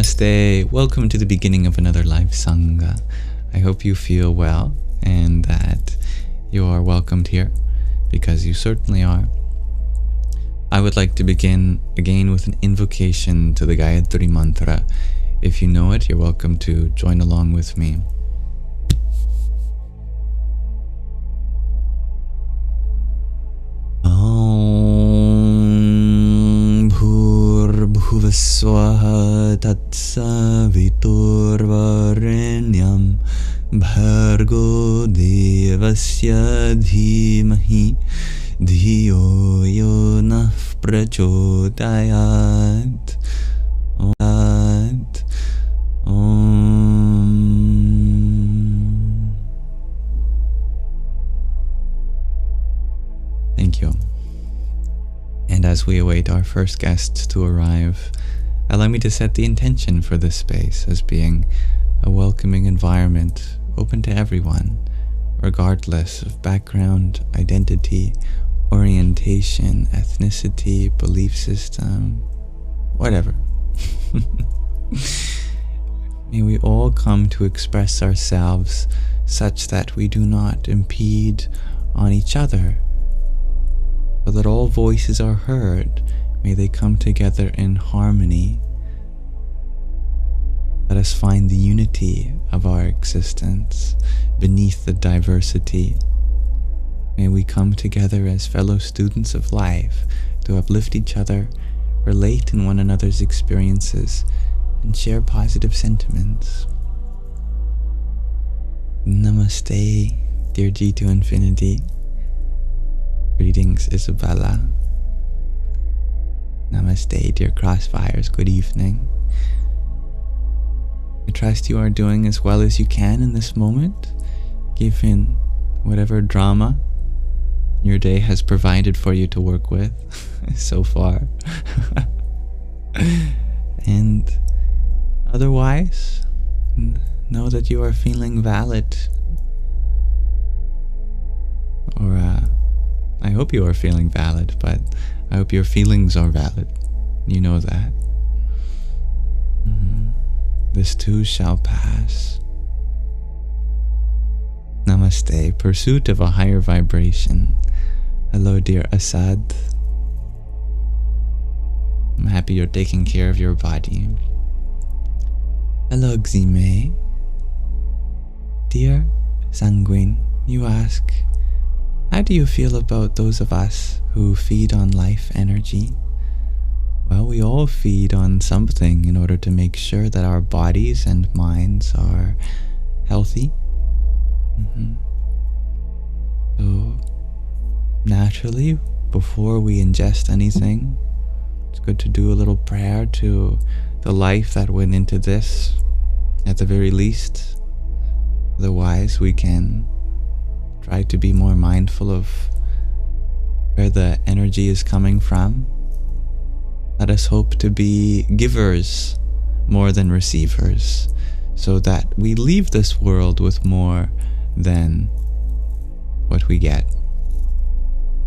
Namaste. Welcome to the beginning of another live Sangha. I hope you feel well and that you are welcomed here, because you certainly are. I would like to begin again with an invocation to the Gayatri Mantra. If you know it, you're welcome to join along with me. Bhuvaswaha tatsaviturvarenyam bhargo devasya dhimahi dhiyo yo nah prachodayat. Thank you. And as we await our first guests to arrive, allow me to set the intention for this space as being a welcoming environment open to everyone, regardless of background, identity, orientation, ethnicity, belief system, whatever. May we all come to express ourselves such that we do not impede on each other, so that all voices are heard. May they come together in harmony. Let us find the unity of our existence beneath the diversity. May we come together as fellow students of life to uplift each other, relate in one another's experiences, and share positive sentiments. Namaste, dear G to infinity. Greetings, Isabella. Namaste, dear Crossfires. Good evening. I trust you are doing as well as you can in this moment, given whatever drama your day has provided for you to work with so far. And otherwise, know that you are feeling valid. Or, I hope you are feeling valid, but I hope your feelings are valid. You know that. This too shall pass. Namaste. Pursuit of a higher vibration. Hello, dear Asad. I'm happy you're taking care of your body. Hello, Xime. Dear Sanguine, you ask, how do you feel about those of us who feed on life energy? Well, we all feed on something in order to make sure that our bodies and minds are healthy. So, naturally, before we ingest anything, it's good to do a little prayer to the life that went into this, at the very least. Otherwise, we can try to be more mindful of where the energy is coming from. Let us hope to be givers more than receivers, so that we leave this world with more than what we get.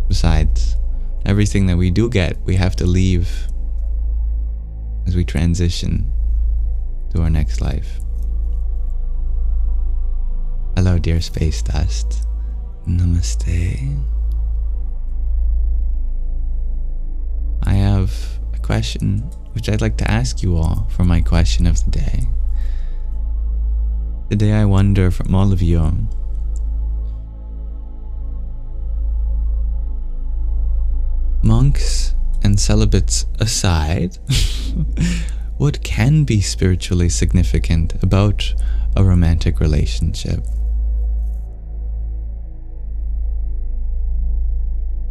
Besides, everything that we do get, we have to leave as we transition to our next life. Hello, dear Space Dust. Namaste. I have a question which I'd like to ask you all for my question of the day. Today I wonder from all of you, monks and celibates aside, what can be spiritually significant about a romantic relationship?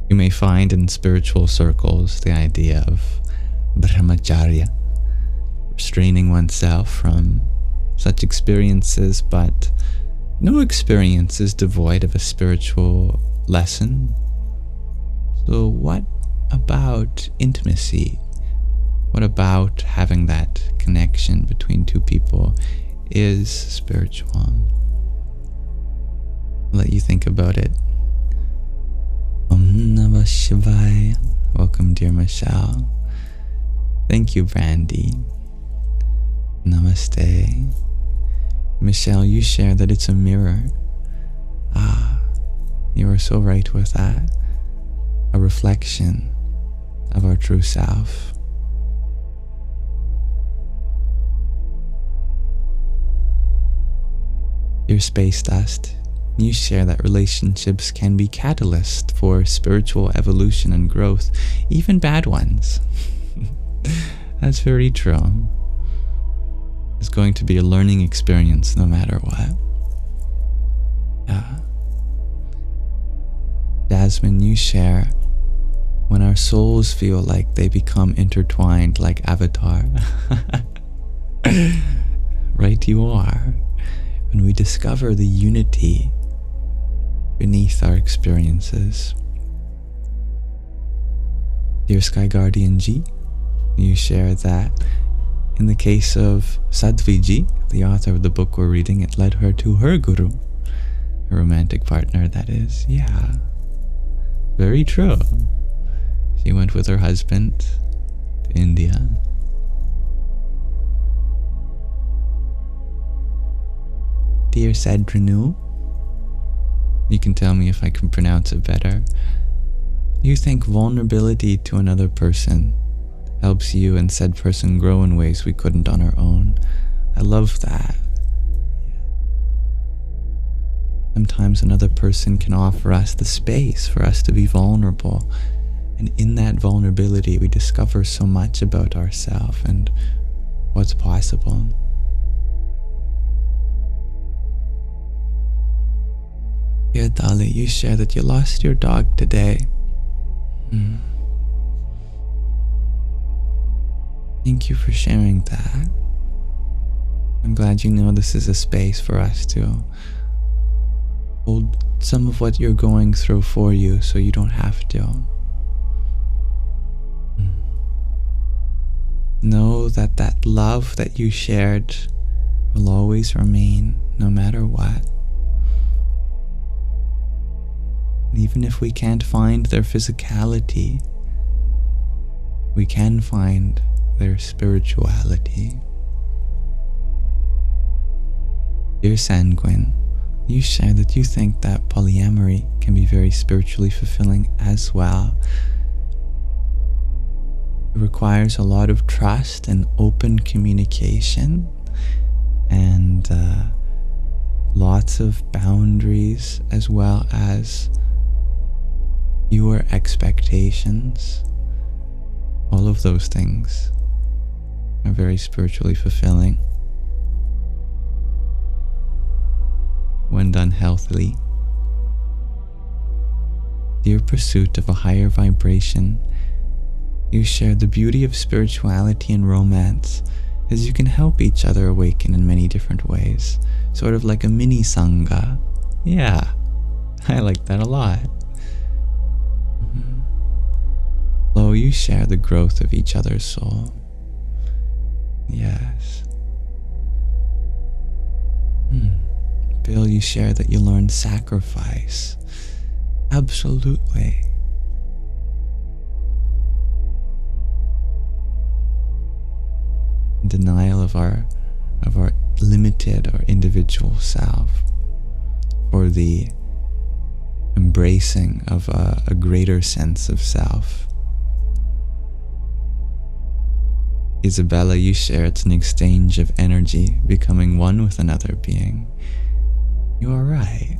You may find in spiritual circles the idea of brahmacharya, restraining oneself from such experiences, but no experience is devoid of a spiritual lesson. So what about intimacy? What about having that connection between two people is spiritual? I'll let you think about it. Om Namah Shivaya. Welcome, dear Michelle. Thank you, Brandy. Namaste. Michelle, you share that it's a mirror. Ah, you are so right with that. A reflection of our true self. Your space dust, you share that relationships can be catalysts for spiritual evolution and growth, even bad ones. That's very true. It's going to be a learning experience no matter what. Yeah. Jasmine, you share when our souls feel like they become intertwined like Avatar. Right you are. When we discover the unity beneath our experiences. Dear Sky Guardian G, you share that in the case of Sadhvi Ji, the author of the book we're reading, it led her to her guru, her romantic partner, that is. Yeah, very true. She went with her husband to India. Dear Sadranu, you can tell me if I can pronounce it better. You think vulnerability to another person helps you and said person grow in ways we couldn't on our own. I love that. Sometimes another person can offer us the space for us to be vulnerable. And in that vulnerability, we discover so much about ourselves and what's possible. Dear Dali, you share that you lost your dog today. Thank you for sharing that. I'm glad you know this is a space for us to hold some of what you're going through for you so you don't have to. Know that that love that you shared will always remain no matter what. Even if we can't find their physicality, we can find their spirituality. Dear Sanguine, you share that you think that polyamory can be very spiritually fulfilling as well. It requires a lot of trust and open communication and lots of boundaries, as well as fewer expectations. All of those things are very spiritually fulfilling when done healthily. Dear pursuit of a higher vibration, you share the beauty of spirituality and romance as you can help each other awaken in many different ways, sort of like a mini sangha. Yeah, I like that a lot. Lo, you share the growth of each other's soul. Yes. Bill, you share that you learn sacrifice. Absolutely. Denial of our limited or individual self for the embracing of a greater sense of self. Isabella, you share it's an exchange of energy, becoming one with another being. You are right.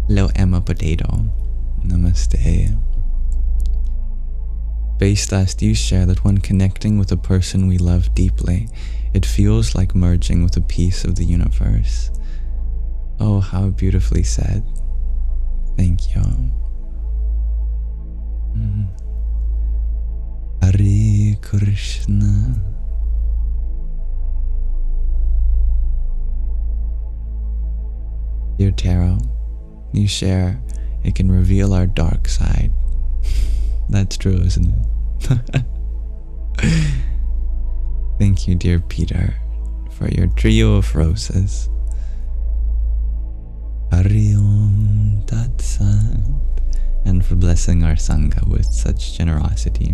Hello, Emma Potato. Namaste. Space Dust, you share that when connecting with a person we love deeply, it feels like merging with a piece of the universe. Oh, how beautifully said. Thank you. Hare Krishna. Dear Tarot, you share it can reveal our dark side. That's true, isn't it? Thank you, dear Peter, for your trio of roses. Hari Om Tat Sat, and for blessing our Sangha with such generosity.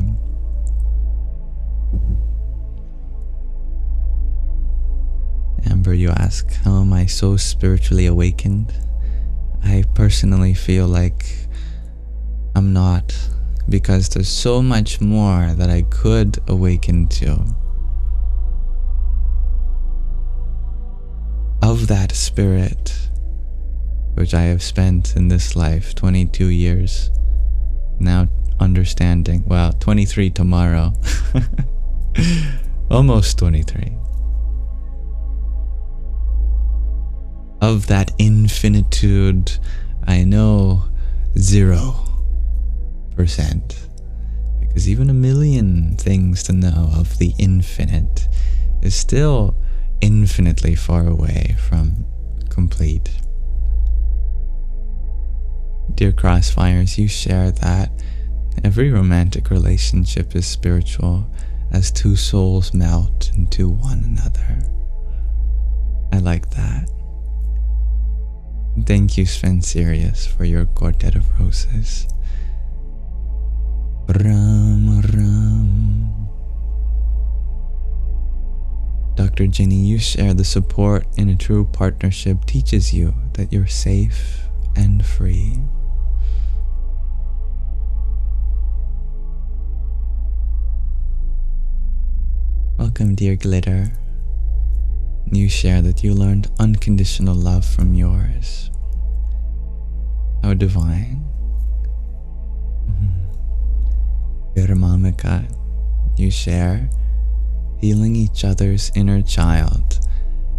Amber, you ask, how am I so spiritually awakened? I personally feel like I'm not, because there's so much more that I could awaken to. Of that spirit, which I have spent in this life 22 years, now understanding, well, 23 tomorrow, almost 23. Of that infinitude, I know 0%. Because even a million things to know of the infinite is still infinitely far away from complete. Dear Crossfires, you share that every romantic relationship is spiritual as two souls melt into one another. I like that. Thank you, Sven Sirius, for your quartet of roses. Ram Ram. Dr. Jenny, you share the support in a true partnership teaches you that you're safe and free. Welcome, dear Glitter. You share that you learned unconditional love from yours. How divine. Viramamika, you share healing each other's inner child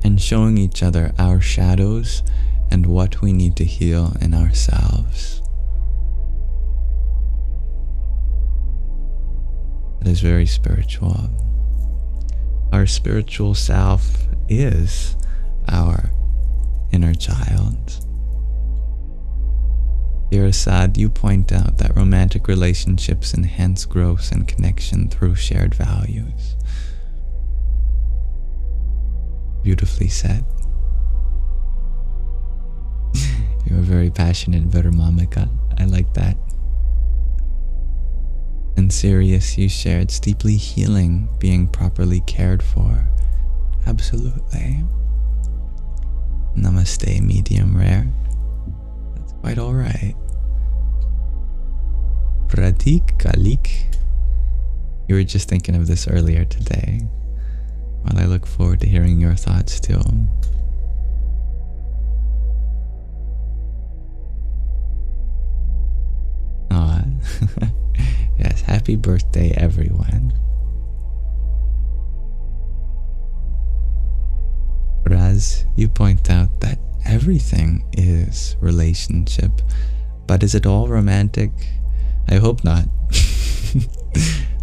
and showing each other our shadows and what we need to heal in ourselves. That is very spiritual. Our spiritual self is our inner child. Dear Asad, you point out that romantic relationships enhance growth and connection through shared values. Beautifully said. You're very passionate, Viramamika. I like that. And Sirius, you share it's deeply healing being properly cared for. Absolutely. Namaste, medium rare. That's quite alright. Pratik Kalik. You were just thinking of this earlier today. Well, I look forward to hearing your thoughts too. Aw. Yes, happy birthday, everyone. Raz, you point out that everything is relationship, but is it all romantic? I hope not.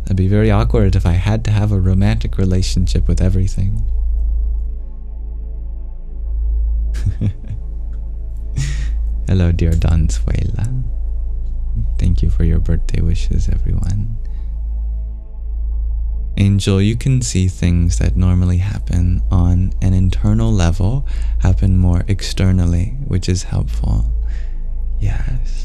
That'd be very awkward if I had to have a romantic relationship with everything. Hello, dear Donsuela. Thank you for your birthday wishes, everyone. Angel, you can see things that normally happen on an internal level happen more externally, which is helpful. Yes.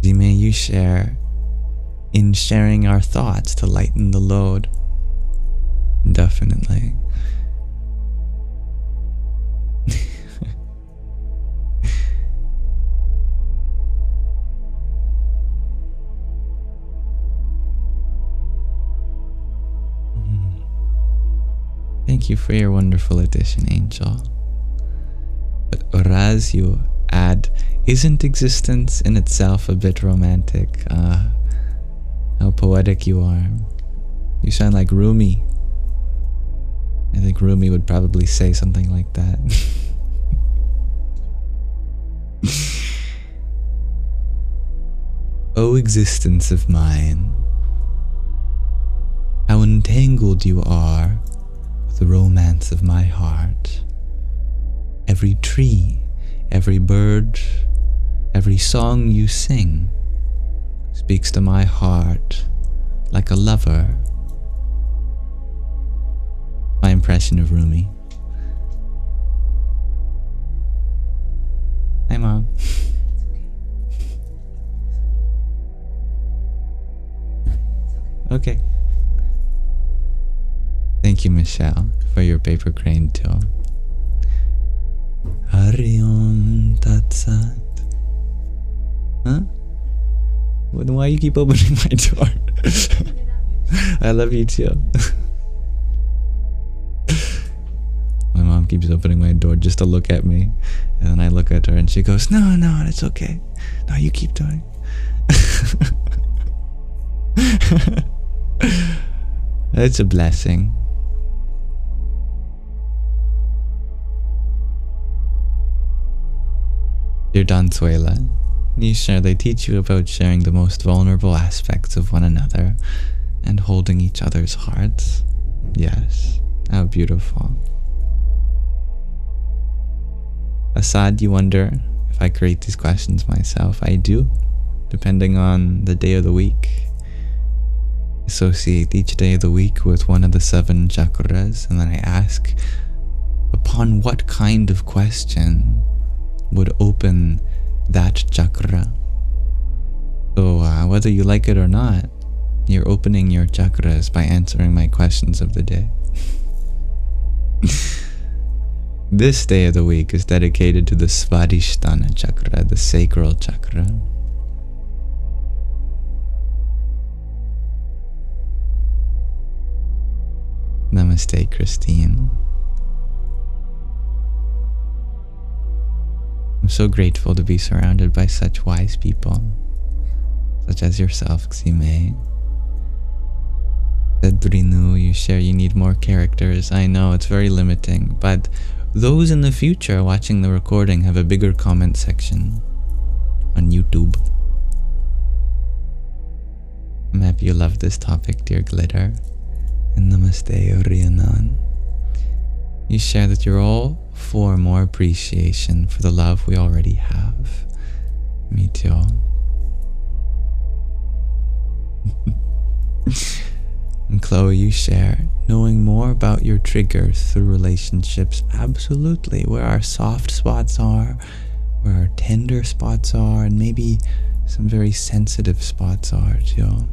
May you share in sharing our thoughts to lighten the load. Definitely. Thank you for your wonderful addition, Angel. But Oraz, you add, isn't existence in itself a bit romantic? How poetic you are. You sound like Rumi. I think Rumi would probably say something like that. O existence of mine, how entangled you are with the romance of my heart. Every tree, every bird, every song you sing speaks to my heart like a lover. My impression of Rumi. Hi, Mom. Okay. Thank you, Michelle, for your paper crane too. Hari Om Tat Sat. Huh? Why you keep opening my door? I love you too. My mom keeps opening my door just to look at me. And then I look at her and she goes, no, it's okay. No, you keep doing. It's a blessing. Dear Donsuela, Nisha, they teach you about sharing the most vulnerable aspects of one another and holding each other's hearts. Yes, how beautiful. Assad, you wonder if I create these questions myself. I do, depending on the day of the week. Associate each day of the week with one of the 7 chakras, and then I ask, upon what kind of question would open that chakra? So whether you like it or not, you're opening your chakras by answering my questions of the day. This day of the week is dedicated to the Svadhisthana chakra, the sacral chakra. Namaste, Christine. I'm so grateful to be surrounded by such wise people, such as yourself, Xime. Sedrinu, you share you need more characters. I know, it's very limiting, but those in the future watching the recording have a bigger comment section on YouTube. I'm happy you love this topic, dear Glitter. And Namaste, Orianan. You share that you're all for more appreciation for the love we already have. Me too. And Chloe, you share knowing more about your triggers through relationships. Absolutely. Where our soft spots are, where our tender spots are, and maybe some very sensitive spots are too.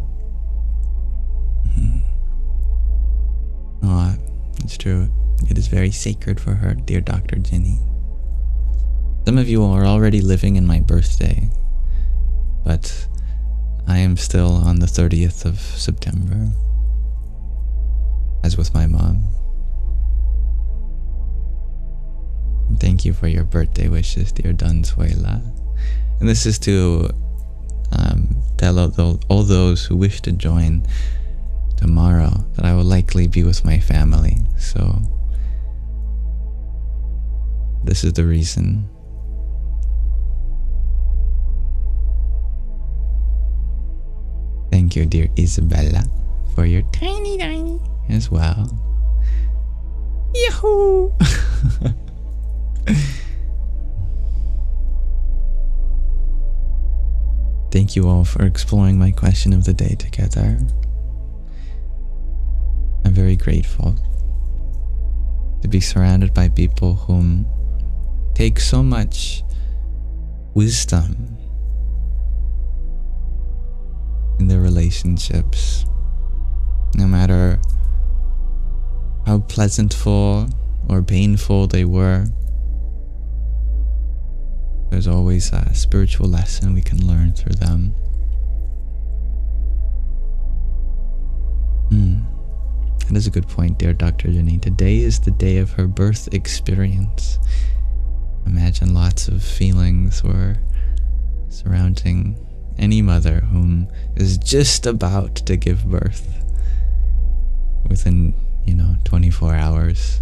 Oh, it's true. It is very sacred for her, dear Dr. Jenny. Some of you are already living in my birthday, but I am still on the 30th of September, as with my mom. Thank you for your birthday wishes, dear Donsuela. And this is to tell all those who wish to join tomorrow that I will likely be with my family. So this is the reason. Thank you, dear Isabella, for your tiny as well. Yahoo! Thank you all for exploring my question of the day together. I'm very grateful to be surrounded by people whom take so much wisdom in their relationships, no matter how pleasantful or painful they were. There's always a spiritual lesson we can learn through them. That is a good point, dear Dr. Jenny. Today is the day of her birth experience. Imagine lots of feelings were surrounding any mother whom is just about to give birth within, 24 hours.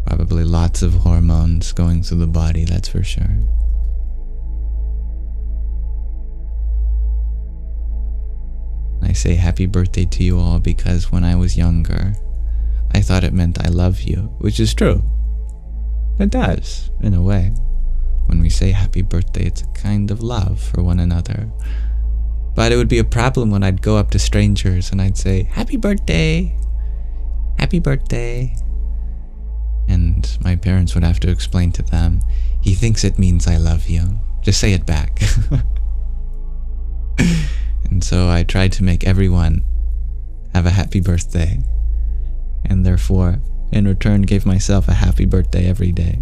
Probably lots of hormones going through the body, that's for sure. I say happy birthday to you all because when I was younger, I thought it meant I love you, which is true. It does, in a way. When we say happy birthday, it's a kind of love for one another. But it would be a problem when I'd go up to strangers and I'd say, happy birthday, happy birthday. And my parents would have to explain to them, he thinks it means I love you. Just say it back. And so I tried to make everyone have a happy birthday and therefore, in return, gave myself a happy birthday every day.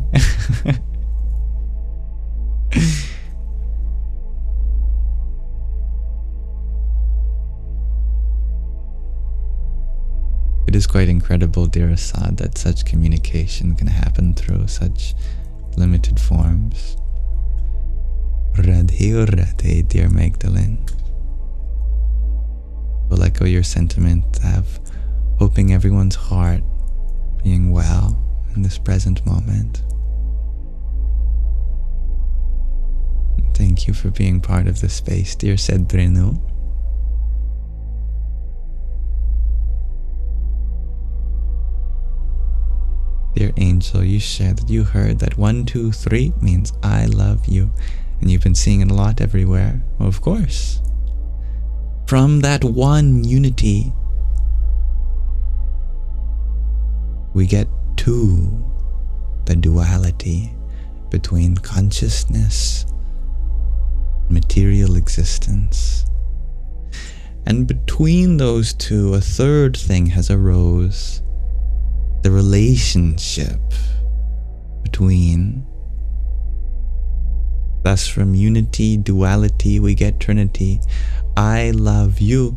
It is quite incredible, dear Assad, that such communication can happen through such limited forms. Radhe Radhe, dear Magdalene. Will echo your sentiment of hoping everyone's heart being well in this present moment. Thank you for being part of this space, dear Sedrenu. Dear Angel, you shared that you heard that 1, 2, 3 means I love you, and you've been seeing it a lot everywhere. Well, of course. From that one unity, we get to the duality between consciousness and material existence. And between those two, a third thing has arose. The relationship between. Thus, from unity, duality, we get trinity. I love you.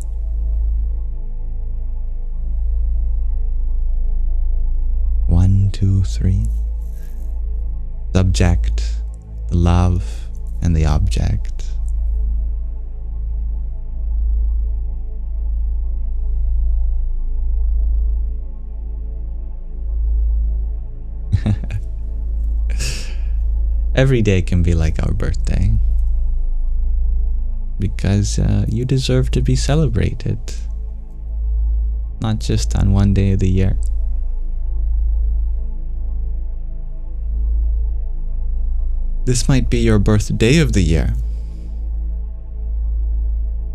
One, two, three. Subject, the love, and the object. Every day can be like our birthday, because you deserve to be celebrated, not just on one day of the year. This might be your birthday of the year.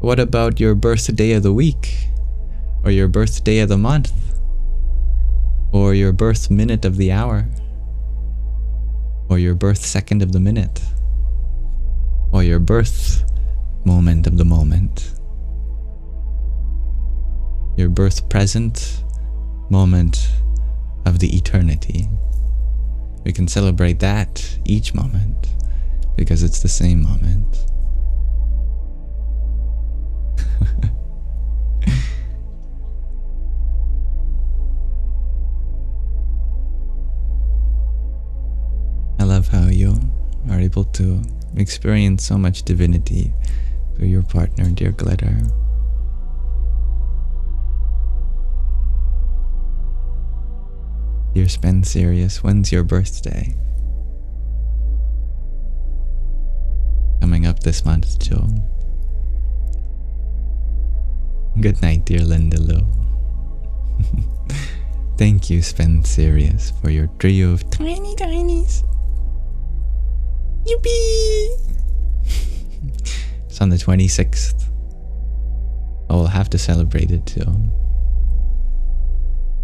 What about your birthday of the week, or your birthday of the month, or your birth minute of the hour? Or your birth second of the minute, or your birth moment of the moment, your birth present moment of the eternity. We can celebrate that each moment because it's the same moment. I love how you are able to experience so much divinity through your partner, dear Glitter. Dear Spend Serious, when's your birthday? Coming up this month, Joe. Good night, dear Linda Lou. Thank you, Spend Serious, for your trio of tiny tinies. Yippee! It's on the 26th. I will have to celebrate it too.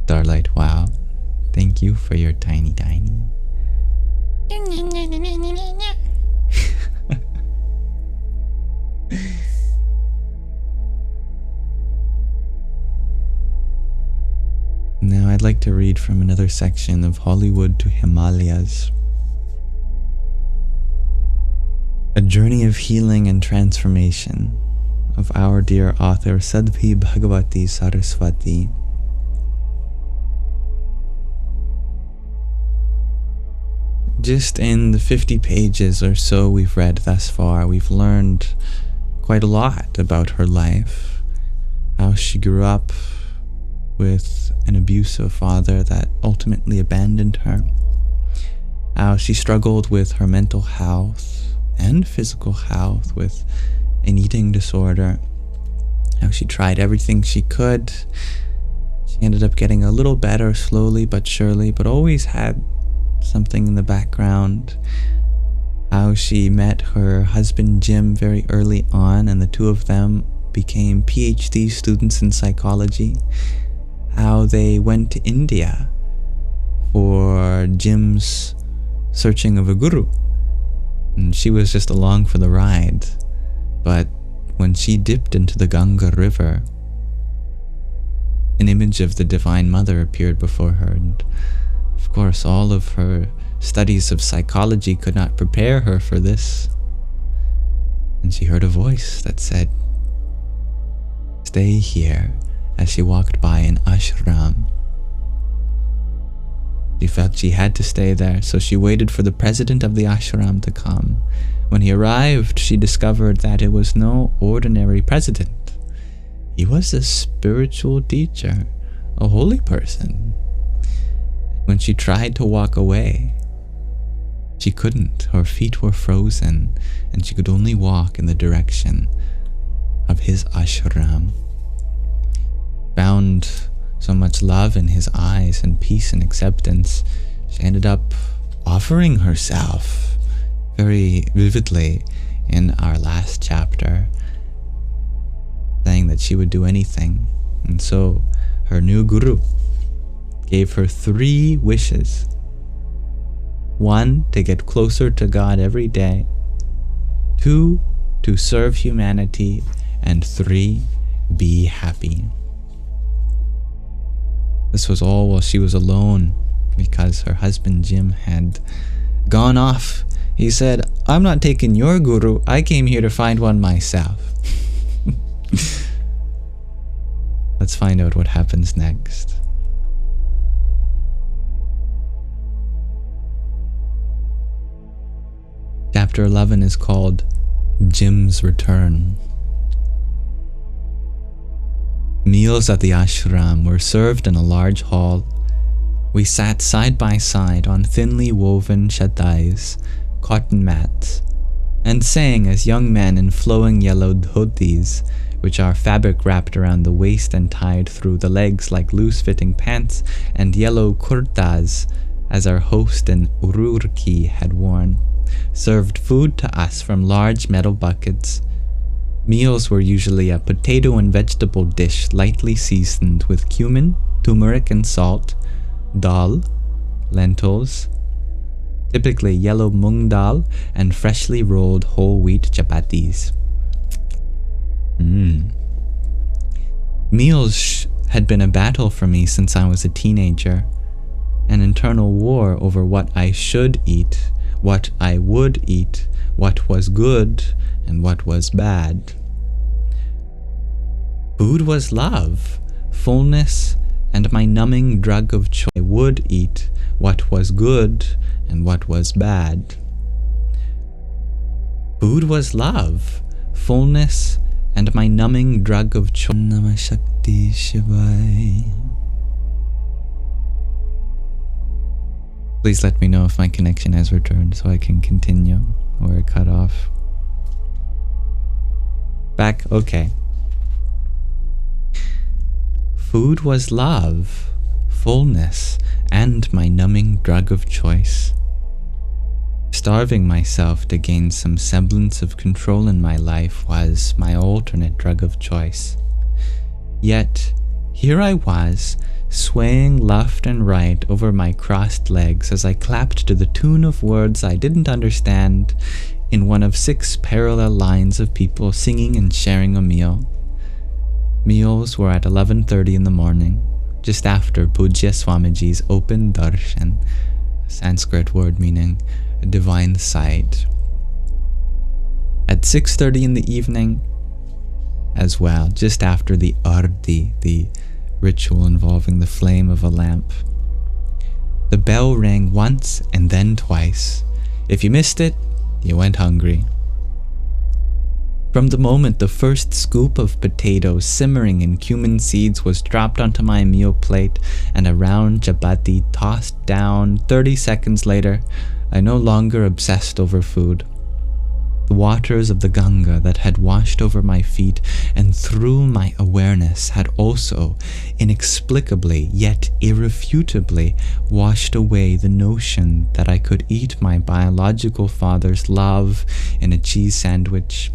Starlight, wow. Thank you for your tiny tiny. Now I'd like to read from another section of Hollywood to Himalayas. A journey of healing and transformation of our dear author Sadhvi Bhagavati Saraswati. Just in the 50 pages or so we've read thus far, we've learned quite a lot about her life, how she grew up with an abusive father that ultimately abandoned her, how she struggled with her mental health and physical health with an eating disorder, how she tried everything she could. She ended up getting a little better slowly but surely, but always had something in the background. How she met her husband Jim very early on, and the two of them became PhD students in psychology. How they went to India for Jim's searching of a guru, and she was just along for the ride. But when she dipped into the Ganga River, an image of the Divine Mother appeared before her, and of course all of her studies of psychology could not prepare her for this. And she heard a voice that said, "Stay here," as she walked by an ashram. She felt she had to stay there, so she waited for the president of the ashram to come. When he arrived, she discovered that it was no ordinary president. He was a spiritual teacher, a holy person. When she tried to walk away, she couldn't. Her feet were frozen, and she could only walk in the direction of his ashram. Found so much love in his eyes and peace and acceptance, she ended up offering herself very vividly in our last chapter, saying that she would do anything. And so her new guru gave her 3 wishes. 1, to get closer to God every day. 2, to serve humanity. And 3, be happy. This was all while she was alone, because her husband Jim had gone off. He said, "I'm not taking your guru. I came here to find one myself." Let's find out what happens next. Chapter 11 is called Jim's Return. Meals at the ashram were served in a large hall. We sat side by side on thinly woven chadais, cotton mats, and sang as young men in flowing yellow dhotis, which are fabric wrapped around the waist and tied through the legs like loose-fitting pants, and yellow kurtas, as our host in Ururki had worn, served food to us from large metal buckets. Meals were usually a potato and vegetable dish lightly seasoned with cumin, turmeric and salt, dal, lentils, typically yellow mung dal, and freshly rolled whole wheat chapatis. Meals had been a battle for me since I was a teenager, an internal war over what I should eat, what I would eat, what was good, and what was bad. Food was love, fullness, and my numbing drug of choice. I would eat what was good and what was bad. Food was love, fullness, and my numbing drug of choice. Shiva-Shakti Shiva. Please let me know if my connection has returned so I can continue where it cut off. Back, okay. Food was love, fullness, and my numbing drug of choice. Starving myself to gain some semblance of control in my life was my alternate drug of choice. Yet, here I was, swaying left and right over my crossed legs as I clapped to the tune of words I didn't understand in one of 6 parallel lines of people singing and sharing a meal. Meals were at 11:30 in the morning, just after Pujya Swamiji's open darshan, a Sanskrit word meaning a divine sight. At 6:30 in the evening, as well, just after the arti, the ritual involving the flame of a lamp. The bell rang once and then twice. If you missed it, you went hungry. From the moment the first scoop of potatoes simmering in cumin seeds was dropped onto my meal plate and a round chapati tossed down 30 seconds later, I no longer obsessed over food. The waters of the Ganga that had washed over my feet and through my awareness had also, inexplicably yet irrefutably, washed away the notion that I could eat my biological father's love in a cheese sandwich.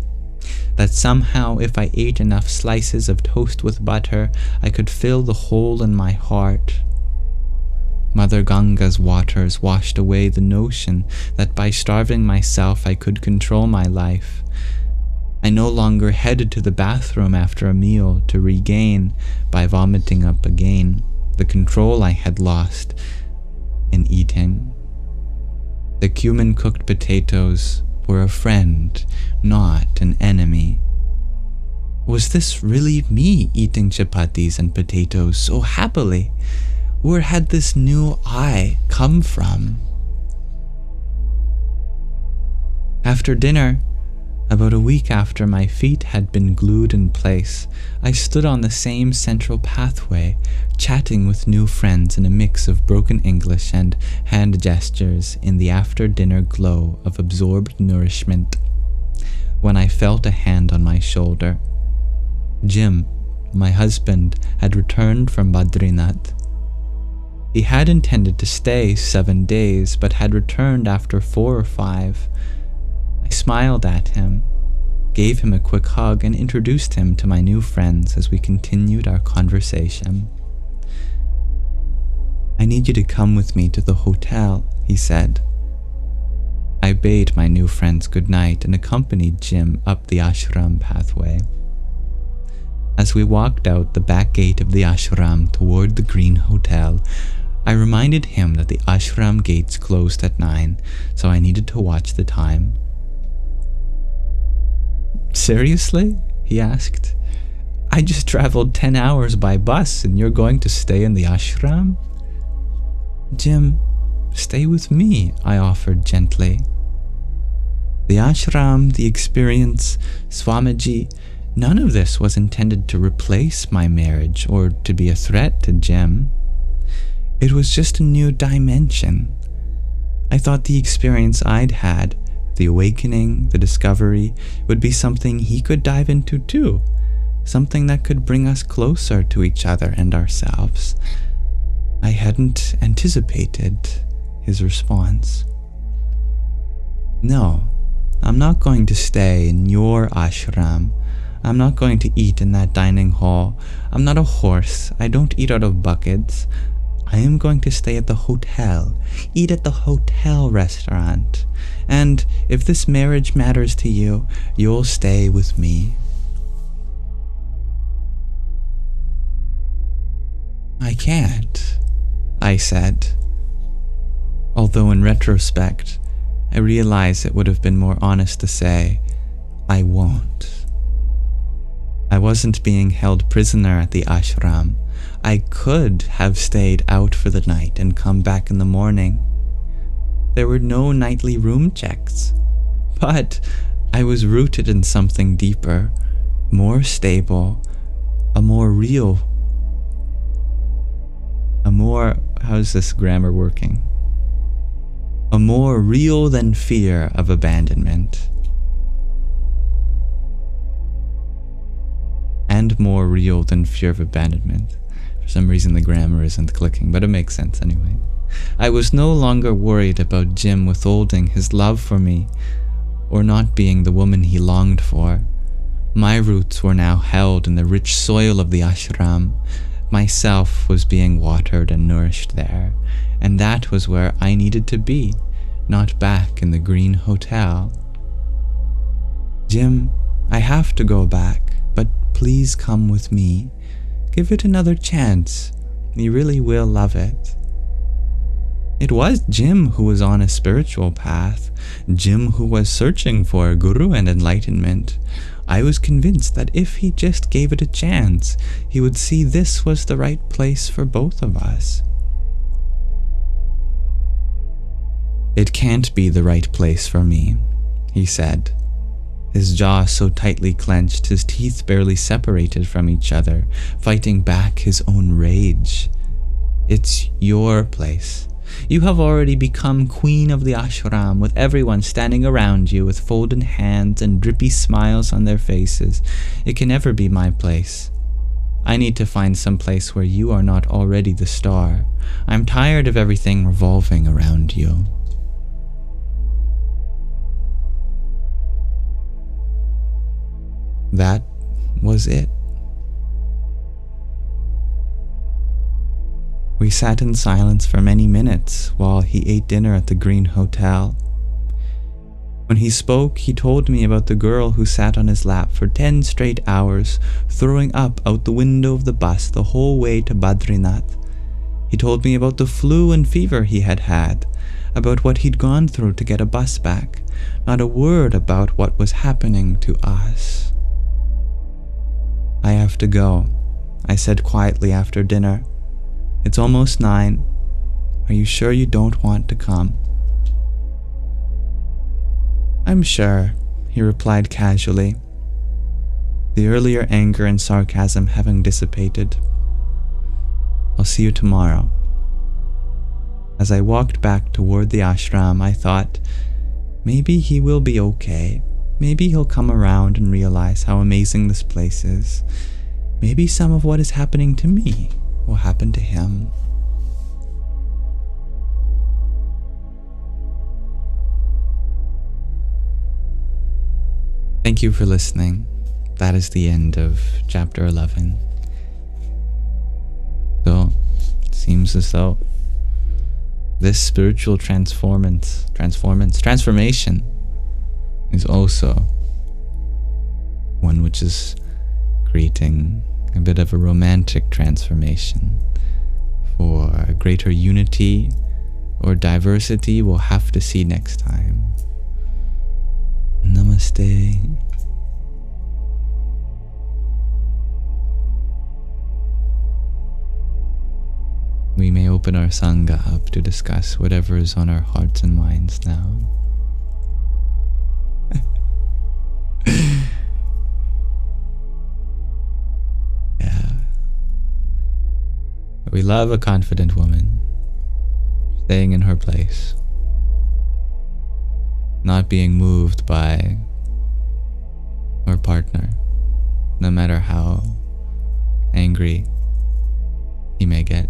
That somehow if I ate enough slices of toast with butter, I could fill the hole in my heart. Mother Ganga's waters washed away the notion that by starving myself I could control my life. I no longer headed to the bathroom after a meal to regain, by vomiting up again, the control I had lost in eating. The cumin-cooked potatoes were a friend, not an enemy. Was this really me eating chapatis and potatoes so happily? Where had this new I come from? After dinner, about a week after my feet had been glued in place, I stood on the same central pathway, chatting with new friends in a mix of broken English and hand gestures in the after-dinner glow of absorbed nourishment, when I felt a hand on my shoulder. Jim, my husband, had returned from Badrinath. He had intended to stay 7 days, but had returned after 4 or 5. I smiled at him, gave him a quick hug, and introduced him to my new friends as we continued our conversation. "I need you to come with me to the hotel," he said. I bade my new friends good night and accompanied Jim up the ashram pathway. As we walked out the back gate of the ashram toward the green hotel, I reminded him that the ashram gates closed at 9, so I needed to watch the time. "Seriously?" he asked. "I just traveled 10 hours by bus and you're going to stay in the ashram?" "Jim, stay with me," I offered gently. The ashram, the experience, Swamiji, none of this was intended to replace my marriage or to be a threat to Jim. It was just a new dimension. I thought the experience I'd had, the awakening, the discovery, would be something he could dive into too, something that could bring us closer to each other and ourselves. I hadn't anticipated his response. "No, I'm not going to stay in your ashram. I'm not going to eat in that dining hall. I'm not a horse. I don't eat out of buckets. I am going to stay at the hotel, eat at the hotel restaurant. And if this marriage matters to you, you'll stay with me." "I can't," I said. Although in retrospect, I realize it would have been more honest to say, "I won't." I wasn't being held prisoner at the ashram. I could have stayed out for the night and come back in the morning. There were no nightly room checks. But I was rooted in something deeper, more stable, how's this grammar working? A more real than fear of abandonment. And more real than fear of abandonment. For some reason the grammar isn't clicking, but it makes sense anyway. I was no longer worried about Jim withholding his love for me, or not being the woman he longed for. My roots were now held in the rich soil of the ashram. Myself was being watered and nourished there, and that was where I needed to be, not back in the green hotel. "Jim, I have to go back, but please come with me. Give it another chance. You really will love it." It was Jim who was on a spiritual path, Jim who was searching for a guru and enlightenment. I was convinced that if he just gave it a chance, he would see this was the right place for both of us. "It can't be the right place for me," he said. His jaw so tightly clenched, his teeth barely separated from each other, fighting back his own rage. "It's your place. You have already become queen of the ashram, with everyone standing around you with folded hands and drippy smiles on their faces. It can never be my place. I need to find some place where you are not already the star. I'm tired of everything revolving around you." That was it. We sat in silence for many minutes while he ate dinner at the Green Hotel. When he spoke, he told me about the girl who sat on his lap for 10 straight hours, throwing up out the window of the bus the whole way to Badrinath. He told me about the flu and fever he had had, about what he'd gone through to get a bus back. Not a word about what was happening to us. I have to go, I said quietly after dinner. It's almost 9. Are you sure you don't want to come? I'm sure, he replied casually, the earlier anger and sarcasm having dissipated. I'll see you tomorrow. As I walked back toward the ashram, I thought, maybe he will be okay. Maybe he'll come around and realize how amazing this place is. Maybe some of what is happening to me will happen to him. Thank you for listening. That is the end of chapter 11. So, it seems as though this spiritual transformation is also one which is creating a bit of a romantic transformation. For greater unity or diversity, we'll have to see next time. Namaste. We may open our Sangha up to discuss whatever is on our hearts and minds now. Yeah. We love a confident woman, staying in her place, not being moved by her partner, no matter how angry he may get.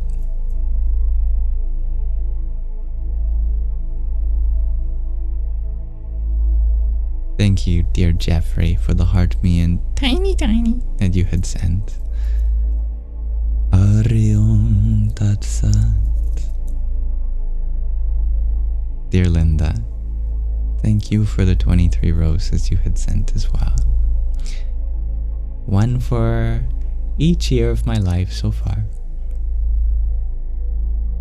Thank you, dear Jeffrey, for the heart me and tiny that you had sent. Ariom Tat Sat. Dear Linda, thank you for the 23 roses you had sent as well. One for each year of my life so far.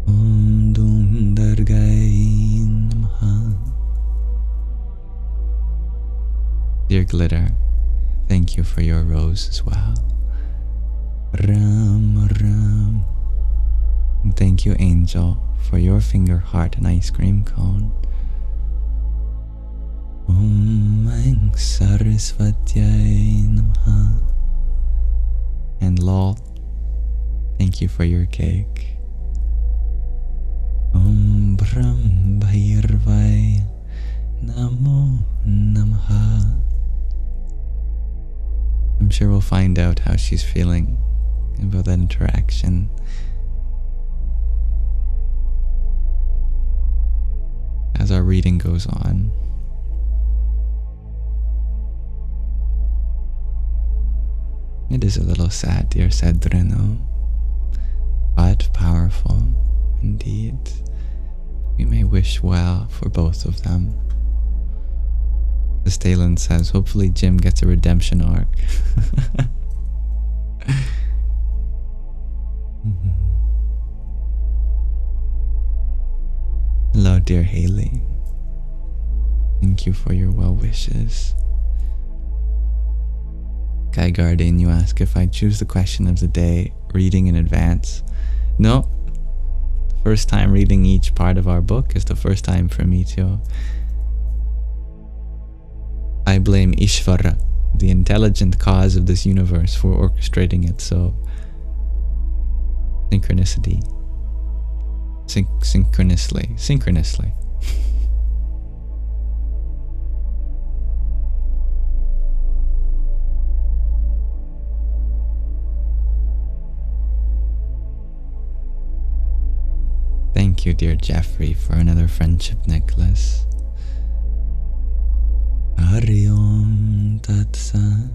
Om Dum Dargai Namaha. Dear Glitter, thank you for your rose as well. Ram Ram. And thank you, Angel, for your finger heart and ice cream cone. Om Aing Sarasvatyai Namaha. And Lol, thank you for your cake. Om Brahm Bhairvai Namo Namaha. I'm sure we'll find out how she's feeling about that interaction. As our reading goes on. It is a little sad, dear Cedrino, but powerful indeed. We may wish well for both of them. As Talon says, hopefully Jim gets a redemption arc. Hello, dear Haley. Thank you for your well wishes. Guy Guardian, you ask if I choose the question of the day reading in advance. No. The first time reading each part of our book is the first time for me too. I blame Īśvara, the intelligent cause of this universe, for orchestrating it so synchronously. Thank you, dear Jeffrey, for another friendship necklace. Ariom Tat Sat.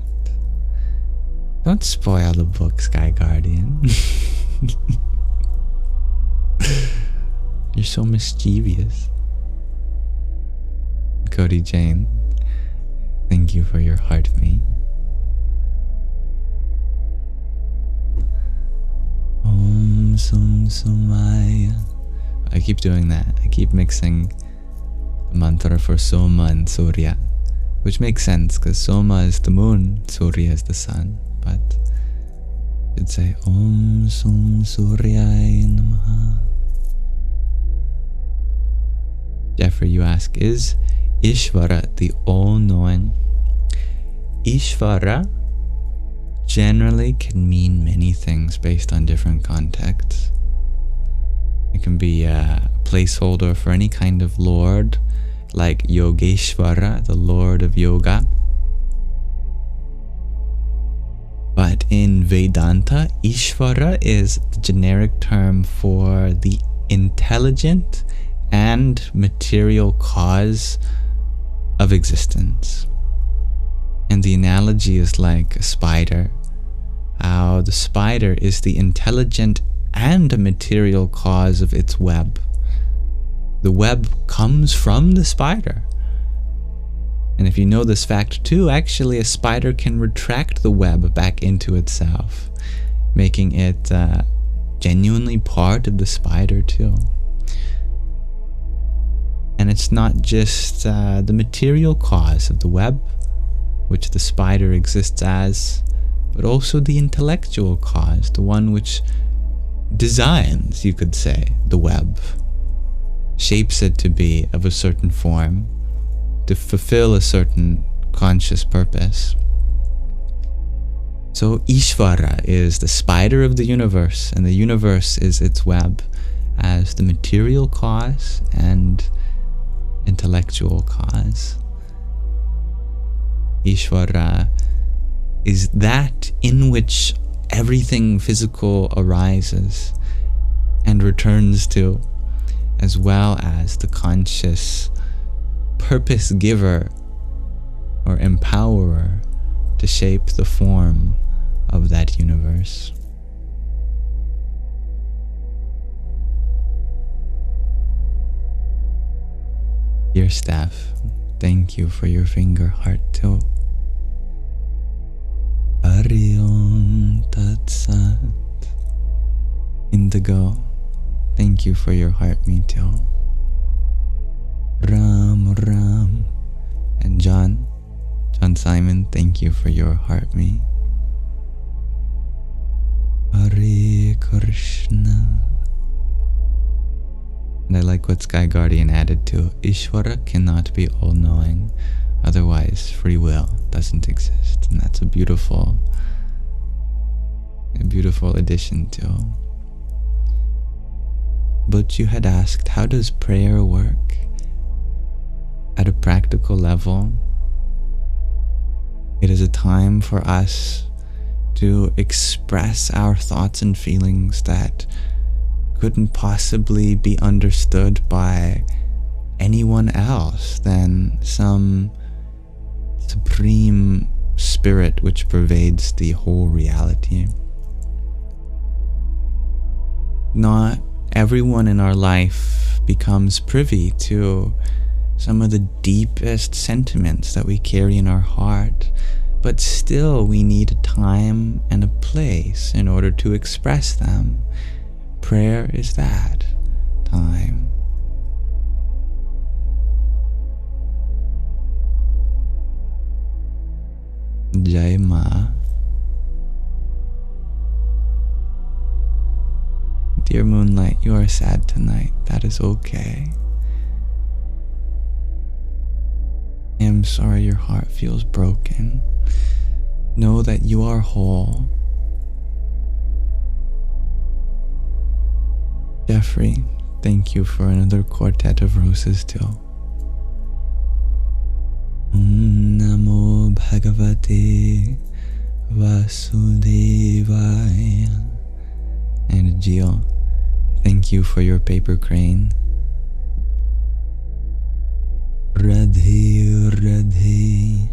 Don't spoil the book, Sky Guardian. You're so mischievous. Cody Jane, thank you for your heart me. Om Sum Sumaya. I keep doing that. I keep mixing the mantra for Soma and Surya, which makes sense because Soma is the moon, Surya is the sun. But you'd say Om Sum Suryaya Namaha. Jeffrey, you ask, is Īśvara the all-knowing? Īśvara generally can mean many things based on different contexts. It can be a placeholder for any kind of lord, like Yogeshvara, the lord of yoga. But in Vedanta, Īśvara is the generic term for the intelligent and material cause of existence. And the analogy is like a spider. How the spider is the intelligent and material cause of its web. The web comes from the spider. And if you know this fact too, actually a spider can retract the web back into itself, making it genuinely part of the spider too. And it's not just the material cause of the web, which the spider exists as, but also the intellectual cause, the one which designs, you could say, the web, shapes it to be of a certain form, to fulfill a certain conscious purpose. So Īśvara is the spider of the universe, and the universe is its web as the material cause and intellectual cause. Īśvara is that in which everything physical arises and returns to, as well as the conscious purpose giver or empowerer to shape the form of that universe. Dear Steph, thank you for your finger heart too. Hari Om Tat Sat. Indigo, thank you for your heart me too. Ram Ram. And John Simon, thank you for your heart me. Hare Krishna. And I like what Sky Guardian added to Īśvara cannot be all-knowing, otherwise free will doesn't exist. And that's a beautiful addition too. But you had asked, how does prayer work at a practical level? It is a time for us to express our thoughts and feelings that couldn't possibly be understood by anyone else than some supreme spirit which pervades the whole reality. Not everyone in our life becomes privy to some of the deepest sentiments that we carry in our heart, but still we need a time and a place in order to express them. Prayer is that time. Jai Ma. Dear Moonlight, you are sad tonight. That is okay. I am sorry your heart feels broken. Know that you are whole. Jeffrey, thank you for another quartet of roses too. Om Namo Bhagavate Vasudevaya. And Gio, thank you for your paper crane. Radhe Radhe.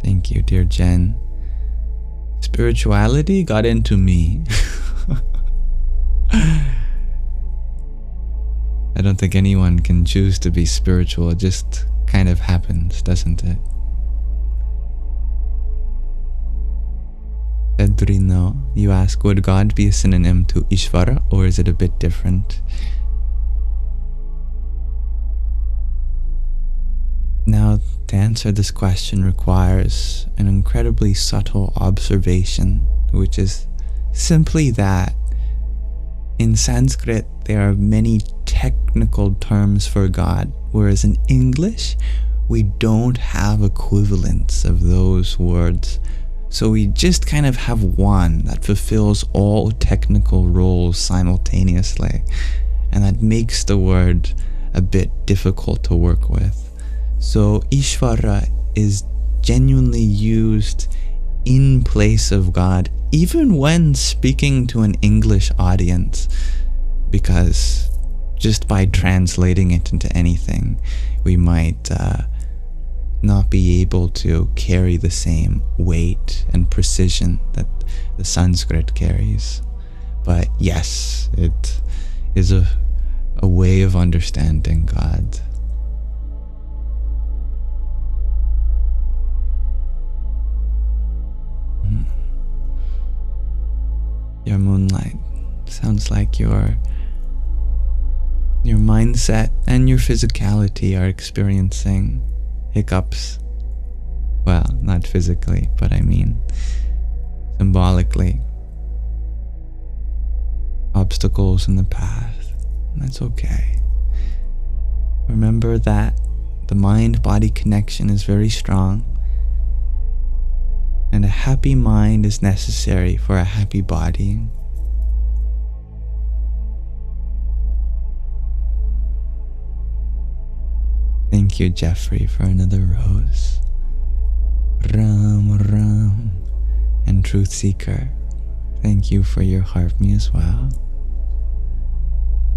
Thank you, dear Jen. Spirituality got into me. I don't think anyone can choose to be spiritual. It just kind of happens, doesn't it? Edrino, you ask, would God be a synonym to Īśvara, or is it a bit different? Now, to answer this question requires an incredibly subtle observation, which is simply that in Sanskrit there are many technical terms for God, whereas in English we don't have equivalents of those words. So we just kind of have one that fulfills all technical roles simultaneously, and that makes the word a bit difficult to work with. So Īśvara is genuinely used in place of God, even when speaking to an English audience, because just by translating it into anything, we might not be able to carry the same weight and precision that the Sanskrit carries. But yes, it is a way of understanding God. Your moonlight sounds like your mindset and your physicality are experiencing hiccups. Well, not physically, but I mean symbolically. Obstacles in the path. That's okay. Remember that the mind-body connection is very strong, and a happy mind is necessary for a happy body. Thank you, Jeffrey, for another rose. Ram Ram and Truth Seeker, thank you for your harmony as well.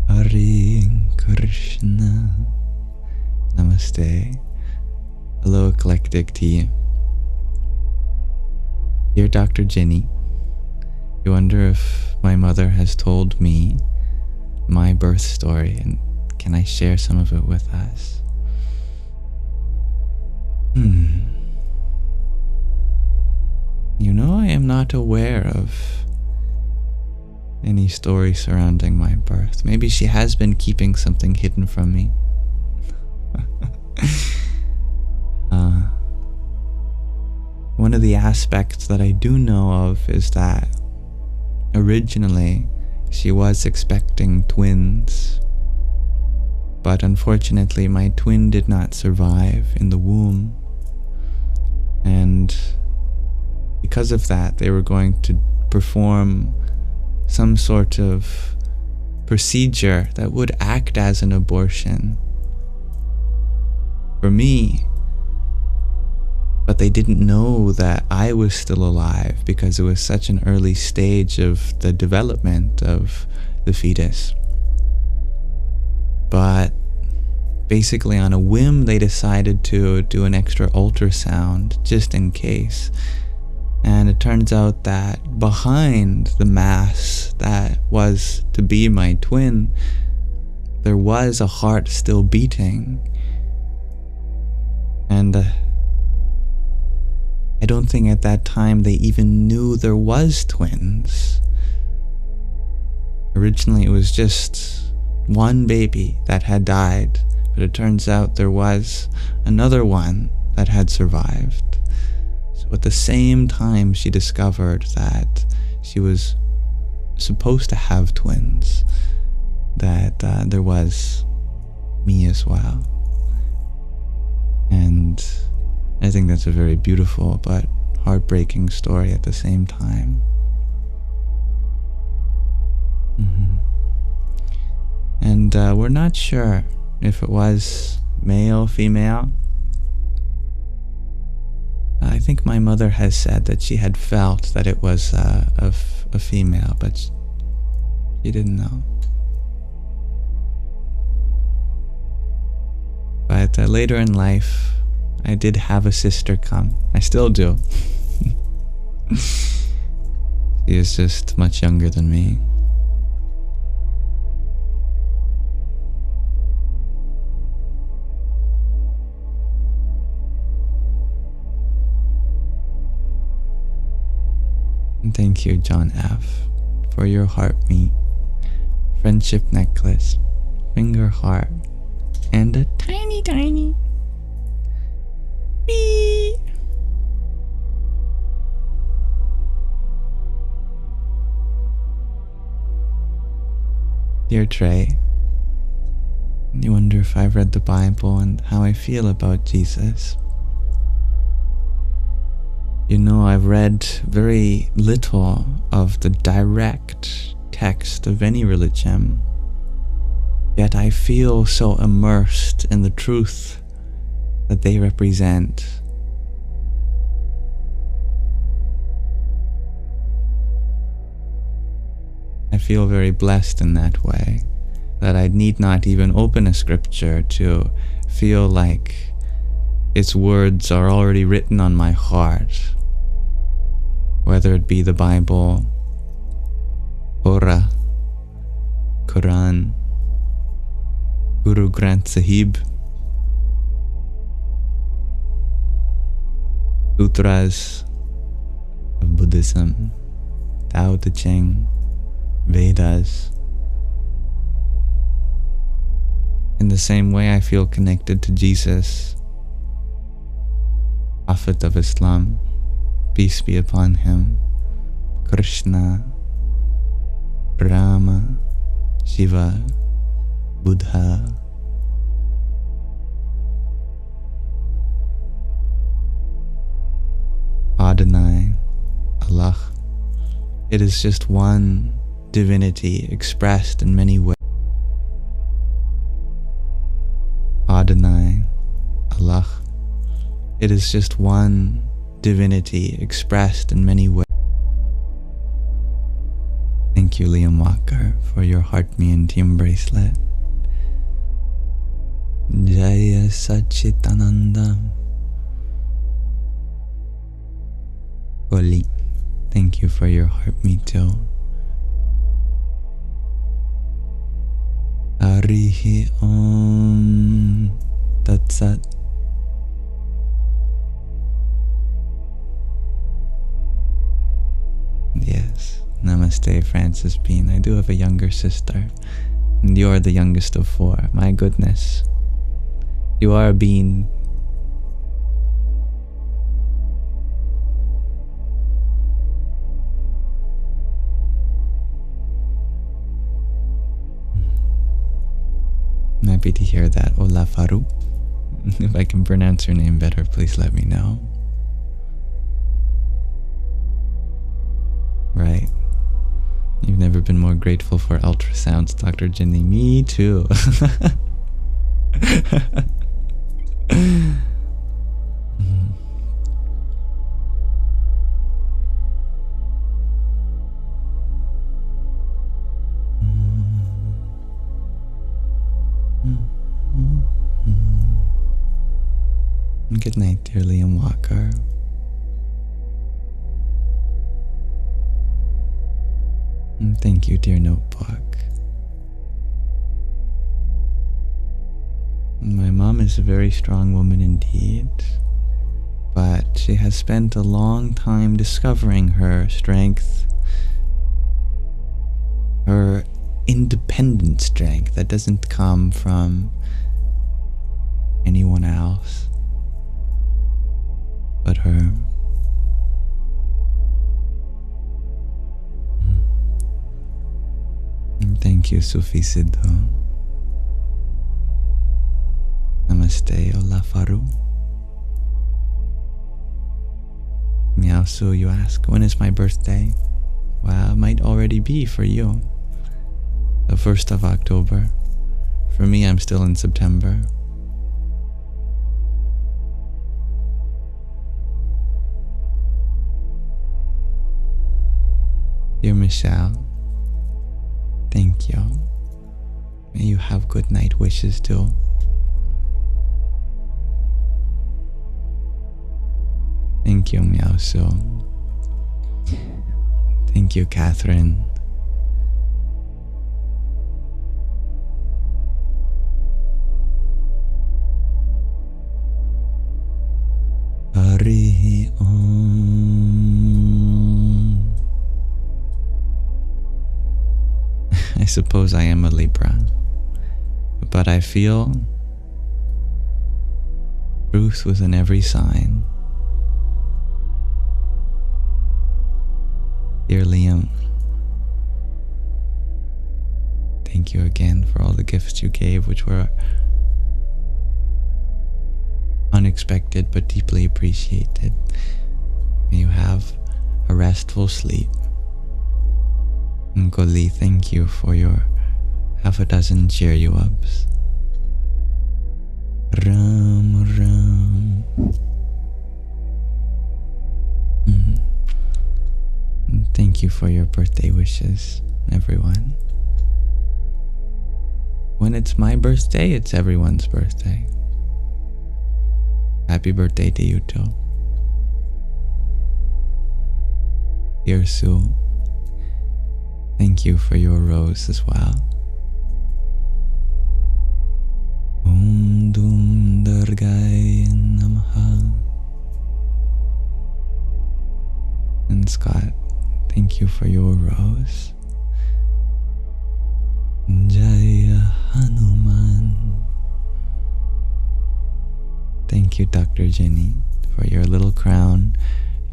Hare Krishna. Namaste. Hello, Eclectic Tea. Dear Dr. Jenny, you wonder if my mother has told me my birth story, and can I share some of it with us? You know, I am not aware of any story surrounding my birth. Maybe she has been keeping something hidden from me. One of the aspects that I do know of is that originally she was expecting twins, but unfortunately my twin did not survive in the womb, and because of that they were going to perform some sort of procedure that would act as an abortion for me. But they didn't know that I was still alive because it was such an early stage of the development of the fetus. But basically on a whim they decided to do an extra ultrasound just in case. And it turns out that behind the mass that was to be my twin, there was a heart still beating. And I don't think at that time they even knew there was twins. Originally it was just one baby that had died, but it turns out there was another one that had survived. So at the same time she discovered that she was supposed to have twins, that there was me as well. And I think that's a very beautiful but heartbreaking story at the same time. And we're not sure if it was male, female. I think my mother has said that she had felt that it was a female, but she didn't know. But later in life, I did have a sister come. I still do. He is just much younger than me. And thank you, John F., for your heart meat, friendship necklace, finger heart, and a tiny bee. Dear Trey, you wonder if I've read the Bible and how I feel about Jesus. You know, I've read very little of the direct text of any religion, yet I feel so immersed in the truth that they represent. I feel very blessed in that way, that I need not even open a scripture to feel like its words are already written on my heart, whether it be the Bible, Torah, Quran, Guru Granth Sahib, Sutras of Buddhism, Tao Te Ching, Vedas. In the same way I feel connected to Jesus, Prophet of Islam, peace be upon him, Krishna, Rama, Shiva, Buddha. Adonai, Allah. It is just one divinity expressed in many ways. Adonai, Allah. It is just one divinity expressed in many ways. Thank you, Liam Walker, for your Heart Me and Team bracelet. Jaya Satchitananda. Oli, thank you for your Heart Me too. Arihi Om Tat Sat. Yes, Namaste, Francis Bean. I do have a younger sister, and you're the youngest of four. My goodness. You are a bean. I'm happy to hear that. Ola Faru. If I can pronounce your name better, please let me know. Right. You've never been more grateful for ultrasounds, Dr. Ginny. Me too. Good night, dear Liam Walker. And thank you, dear Notebook. My mom is a very strong woman indeed, but she has spent a long time discovering her strength, her independent strength that doesn't come from anyone else but her. And thank you, Sufi Siddho. Namaste, Ola Faru. Meowsu, you ask, when is my birthday? Well, it might already be for you. The 1st of October. For me, I'm still in September. Dear Michelle, thank you. May you have good night wishes too. Thank you, Meowsu. Thank you, Catherine. Hari Om. I suppose I am a Libra, but I feel truth within every sign. Dear Liam, thank you again for all the gifts you gave, which were unexpected but deeply appreciated. May you have a restful sleep. Uncle Lee, thank you for your half a dozen cheer you ups. Ram Ram. Thank you for your birthday wishes, everyone. When it's my birthday, it's everyone's birthday. Happy birthday to you too. Dear Sue, thank you for your rose as well. Om Dum Durgaya Namaha. And Scott, thank you for your rose. Jaya Hanuman. Thank you, Dr. Jenny, for your little crown,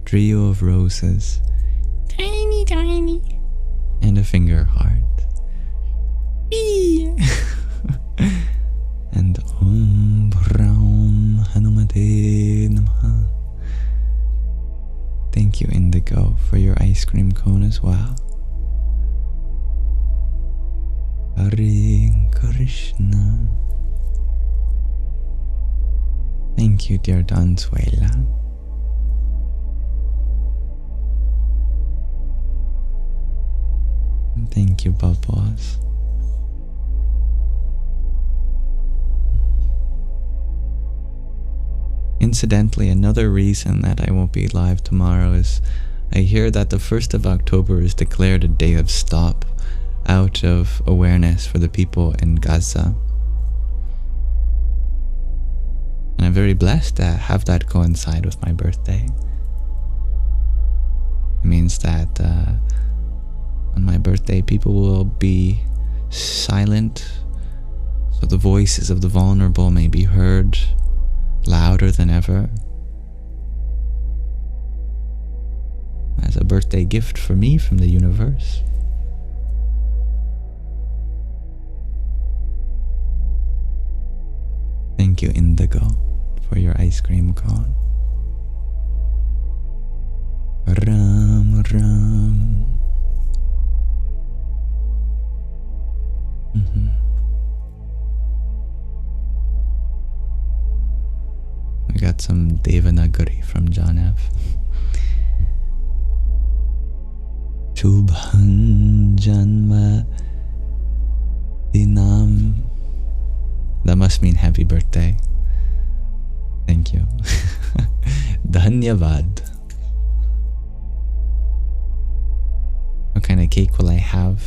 trio of roses, tiny, tiny, and a finger heart. Bee! And Om Braum Hanumate Namaha. Thank you, Indigo, for your ice cream cone as well. Hare Krishna. Thank you, dear Donzuela. Thank you, Bubbles. Incidentally, another reason that I won't be live tomorrow is I hear that the 1st of October is declared a day of stop out of awareness for the people in Gaza. And I'm very blessed to have that coincide with my birthday. It means that on my birthday, people will be silent, so the voices of the vulnerable may be heard louder than ever. As a birthday gift for me from the universe. Thank you, Indigo, for your ice cream cone. Ram Ram. I got some Devanagari from John F. Shubhan Janma Dinam. That must mean happy birthday. Thank you. Dhanyavad. What kind of cake will I have?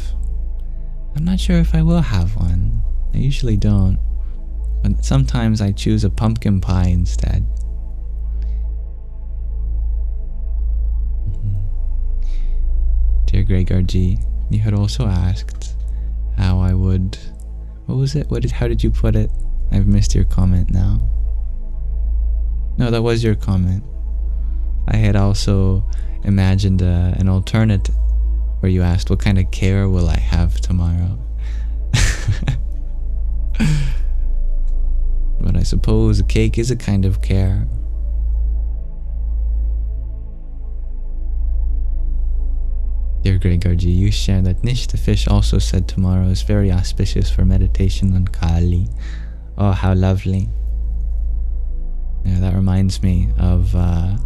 I'm not sure if I will have one. I usually don't. But sometimes I choose a pumpkin pie instead. Dear Gregor G, you had also asked how I would... What was it? How did you put it? I've missed your comment now. No, that was your comment. I had also imagined an alternate where you asked, what kind of care will I have tomorrow? But I suppose a cake is a kind of care. Dear Gregor G, you share that Nish the fish also said tomorrow is very auspicious for meditation on Kali. Oh, how lovely. Yeah, that reminds me of a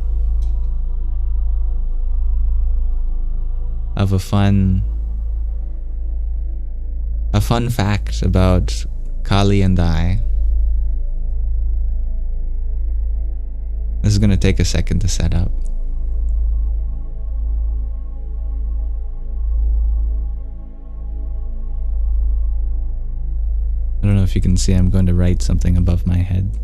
fun fact about Kali and I. This is going to take a second to set up. if you can see, I'm going to write something above my head.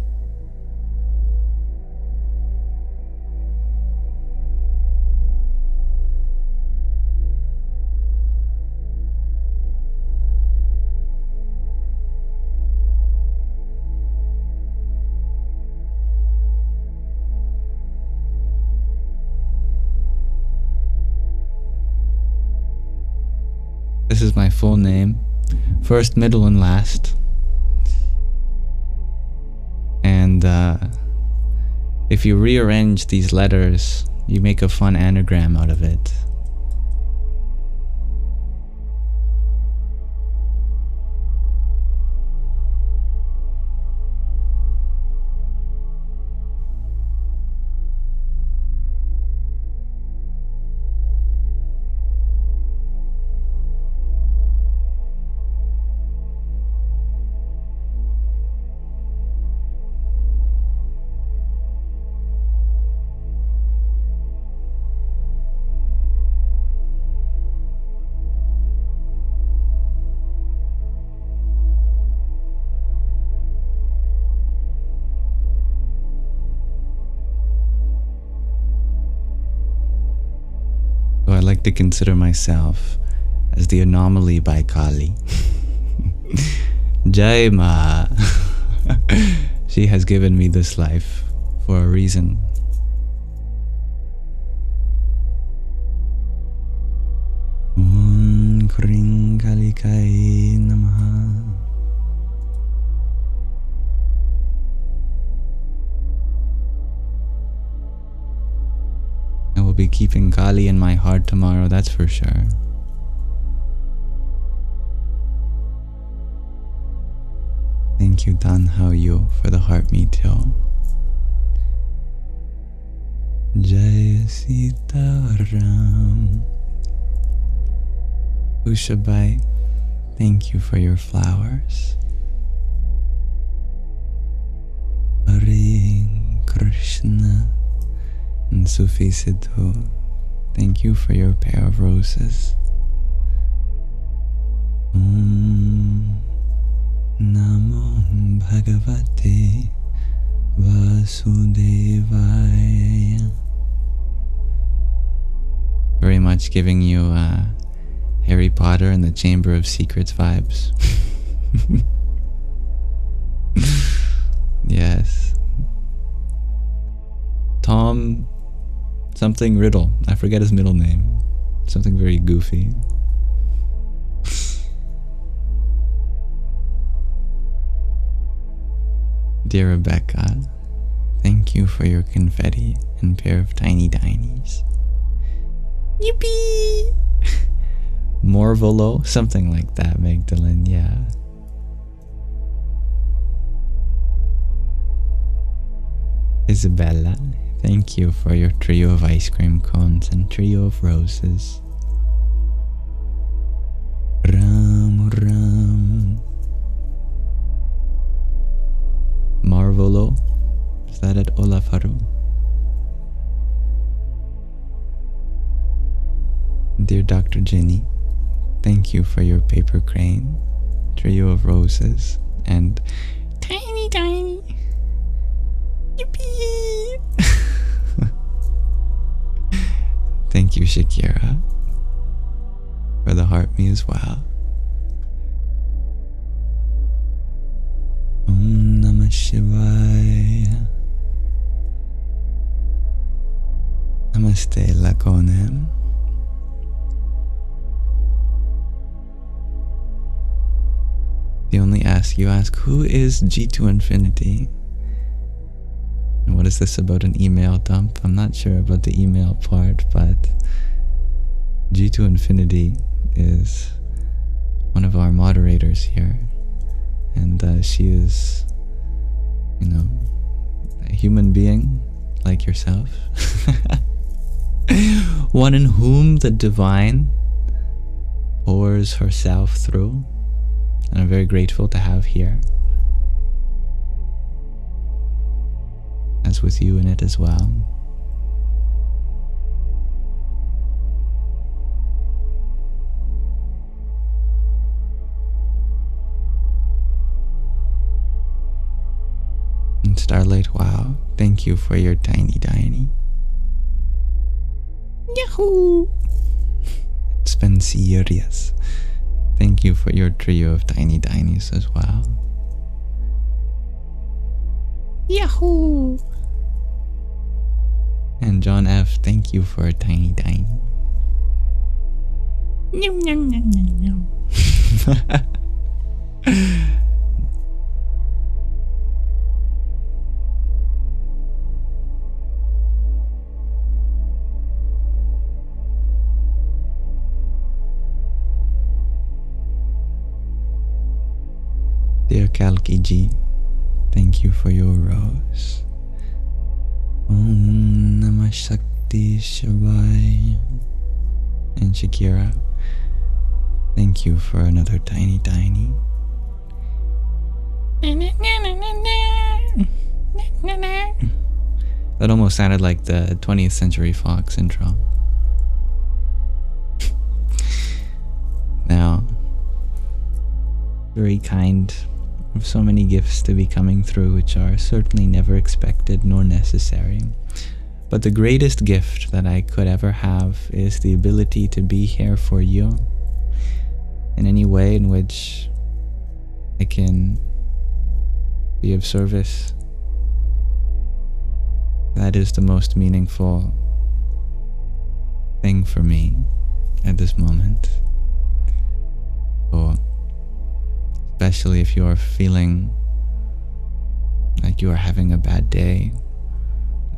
This is my full name, first, middle, and last. And if you rearrange these letters, you make a fun anagram out of it. So I like to consider myself as the anomaly by Kali. Jai Ma. She has given me this life for a reason. Om Kring Kalikai Namaha. I will be keeping Kali in my heart tomorrow, that's for sure. Thank you, Dan Hao Yu, for the heart me too. Jai Sita Ram. Ushabai, thank you for your flowers. Hare Krishna. And Sufi Siddhu, thank you for your pair of roses. Om Namo Bhagavate Vasudevaya. Very much giving you Harry Potter and the Chamber of Secrets vibes. Yes. Tom something Riddle. I forget his middle name. Something very goofy. Dear Rebecca, thank you for your confetti and pair of tiny dinies. Yippee! Morvolo, something like that, Magdalene, yeah. Isabella, thank you for your trio of ice cream cones and trio of roses. Ram Ram. Marvolo, is that at Olafaru? Dear Dr. Jenny, thank you for your paper crane, trio of roses, and tiny tiny. Yippee! Thank you, Shakira, for the heart me as well. Om Namah Shivaya. Namaste Lakonem. You only ask, who is G2 Infinity? And what is this about an email dump? I'm not sure about the email part, but G2 Infinity is one of our moderators here. And she is, a human being like yourself. One in whom the divine pours herself through. And I'm very grateful to have here. As with you in it as well. Starlight Wow, thank you for your tiny. Yahoo! It's been serious. Thank you for your trio of tinies as well. Yahoo! And John F, thank you for a tiny. Yum, yum, yum, yum, yum. Dear Kalki Ji, thank you for your rose. Om Namah Shakti Shivaya. And Shakira, thank you for another tiny. That almost sounded like the 20th Century Fox intro. Now, very kind of so many gifts to be coming through, which are certainly never expected nor necessary. But the greatest gift that I could ever have is the ability to be here for you in any way in which I can be of service. That is the most meaningful thing for me at this moment. So, especially if you are feeling like you are having a bad day,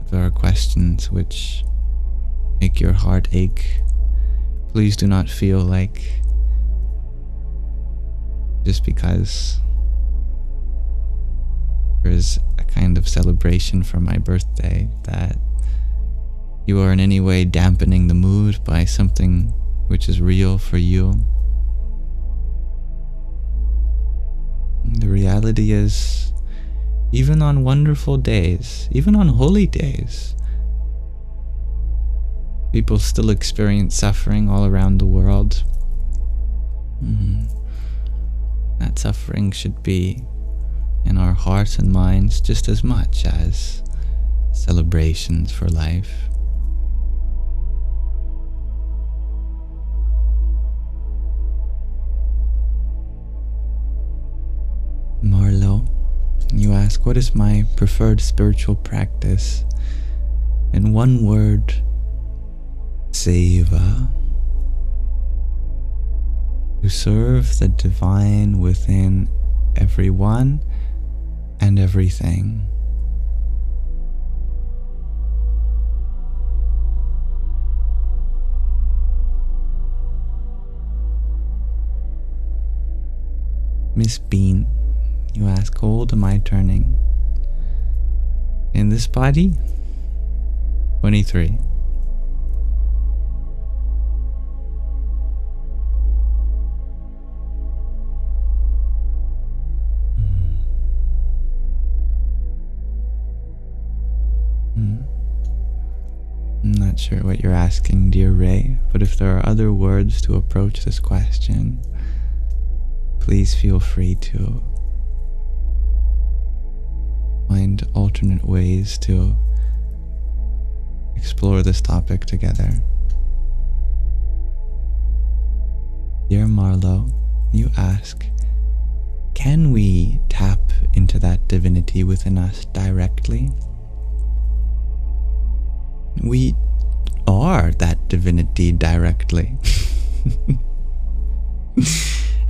if there are questions which make your heart ache, please do not feel like just because there is a kind of celebration for my birthday that you are in any way dampening the mood by something which is real for you. The reality is, even on wonderful days, even on holy days, people still experience suffering all around the world. That suffering should be in our hearts and minds just as much as celebrations for life. Marlo, you ask, what is my preferred spiritual practice? In one word, seva. To serve the divine within everyone and everything. Miss Bean, you ask, how old am I turning? In this body? 23. I'm not sure what you're asking, dear Ray, but if there are other words to approach this question, please feel free to find alternate ways to explore this topic together. Dear Marlo, you ask, can we tap into that divinity within us directly? We are that divinity directly.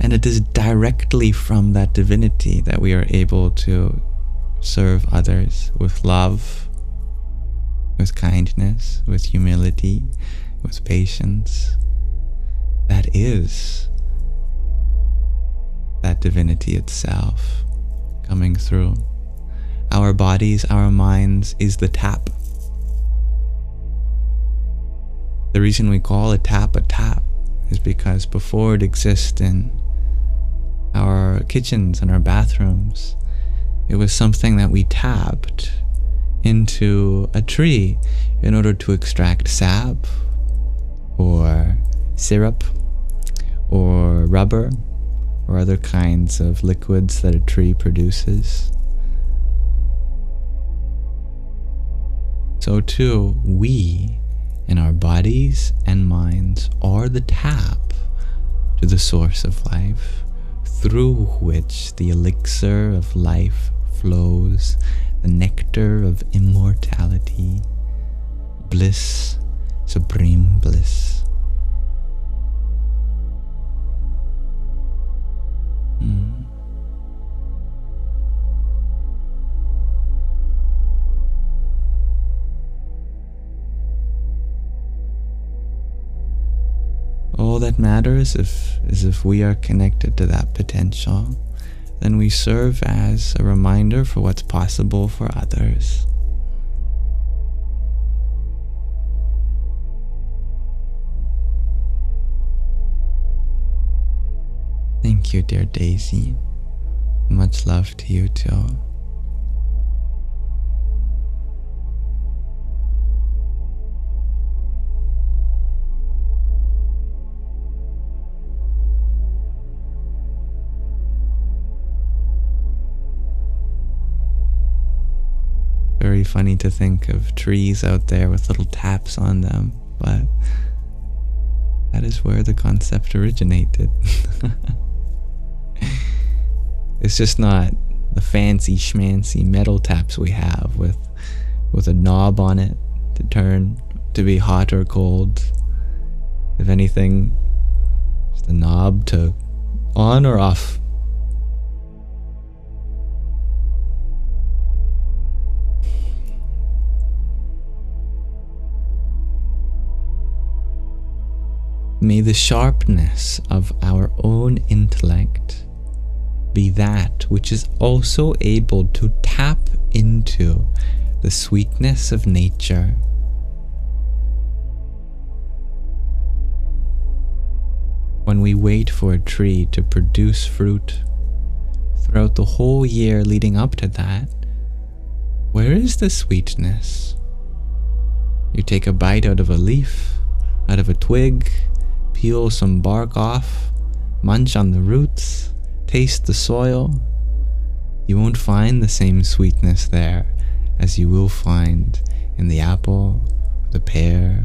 And it is directly from that divinity that we are able to serve others with love, with kindness, with humility, with patience. That is that divinity itself coming through. Our bodies, our minds is the tap. The reason we call a tap is because before it existed in our kitchens and our bathrooms, it was something that we tapped into a tree in order to extract sap or syrup or rubber or other kinds of liquids that a tree produces. so too, we, in our bodies and minds, are the tap to the source of life, through which the elixir of life flows, the nectar of immortality, bliss, supreme bliss. All that matters is if we are connected to that potential, then we serve as a reminder for what's possible for others. Thank you, dear Daisy. Much love to you too. Very funny to think of trees out there with little taps on them, but that is where the concept originated. It's just not the fancy schmancy metal taps we have with a knob on it to turn to be hot or cold. If anything, just a knob to on or off. May the sharpness of our own intellect be that which is also able to tap into the sweetness of nature. When we wait for a tree to produce fruit throughout the whole year leading up to that, where is the sweetness? You take a bite out of a leaf, out of a twig, peel some bark off, munch on the roots, taste the soil. You won't find the same sweetness there as you will find in the apple, the pear,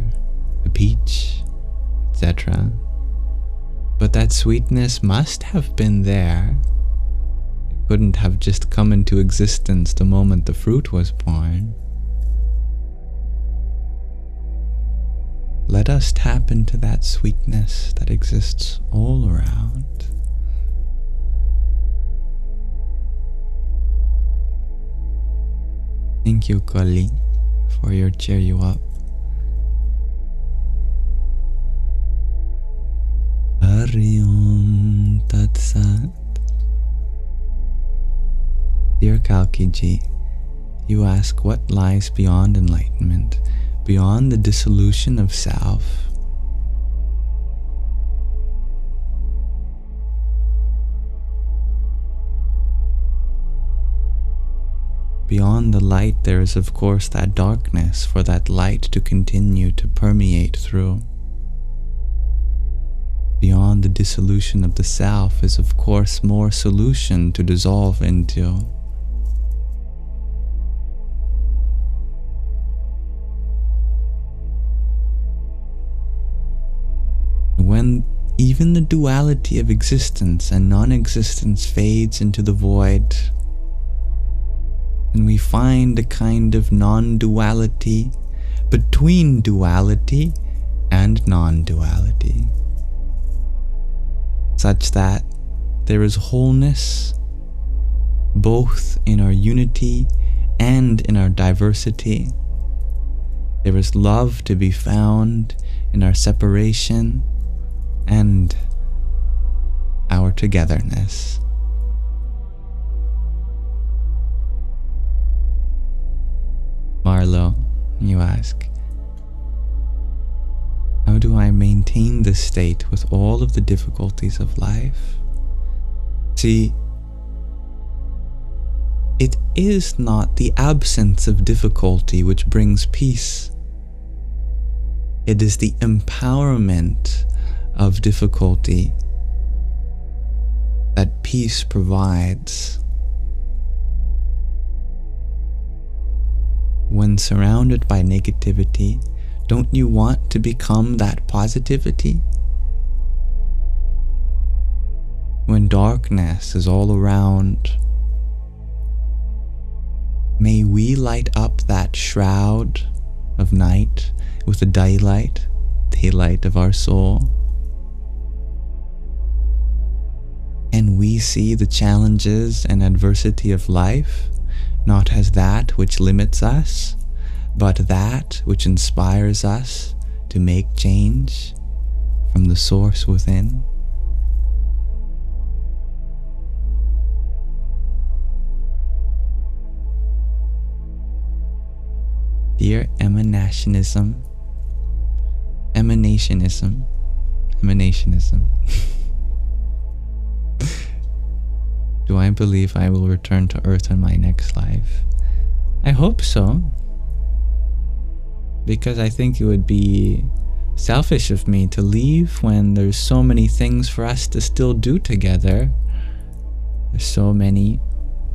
the peach, etc. But that sweetness must have been there. It couldn't have just come into existence the moment the fruit was born. Let us tap into that sweetness that exists all around. Thank you, Kali, for your cheer you up. Hari Om Tat Sat. Dear Kalkiji, you ask what lies beyond enlightenment, beyond the dissolution of self. Beyond the light there is of course that darkness for that light to continue to permeate through. Beyond the dissolution of the self is of course more solution to dissolve into. When even the duality of existence and non-existence fades into the void, and we find a kind of non-duality between duality and non-duality, such that there is wholeness both in our unity and in our diversity. There is love to be found in our separation and our togetherness. Marlo, you ask, how do I maintain this state with all of the difficulties of life? See, it is not the absence of difficulty which brings peace. It is the empowerment of difficulty that peace provides. when surrounded by negativity, don't you want to become that positivity? When darkness is all around, may we light up that shroud of night with the daylight of our soul. And we see the challenges and adversity of life not as that which limits us, but that which inspires us to make change from the source within. Dear emanationism. Do I believe I will return to Earth in my next life? I hope so. Because I think it would be selfish of me to leave when there's so many things for us to still do together. There's so many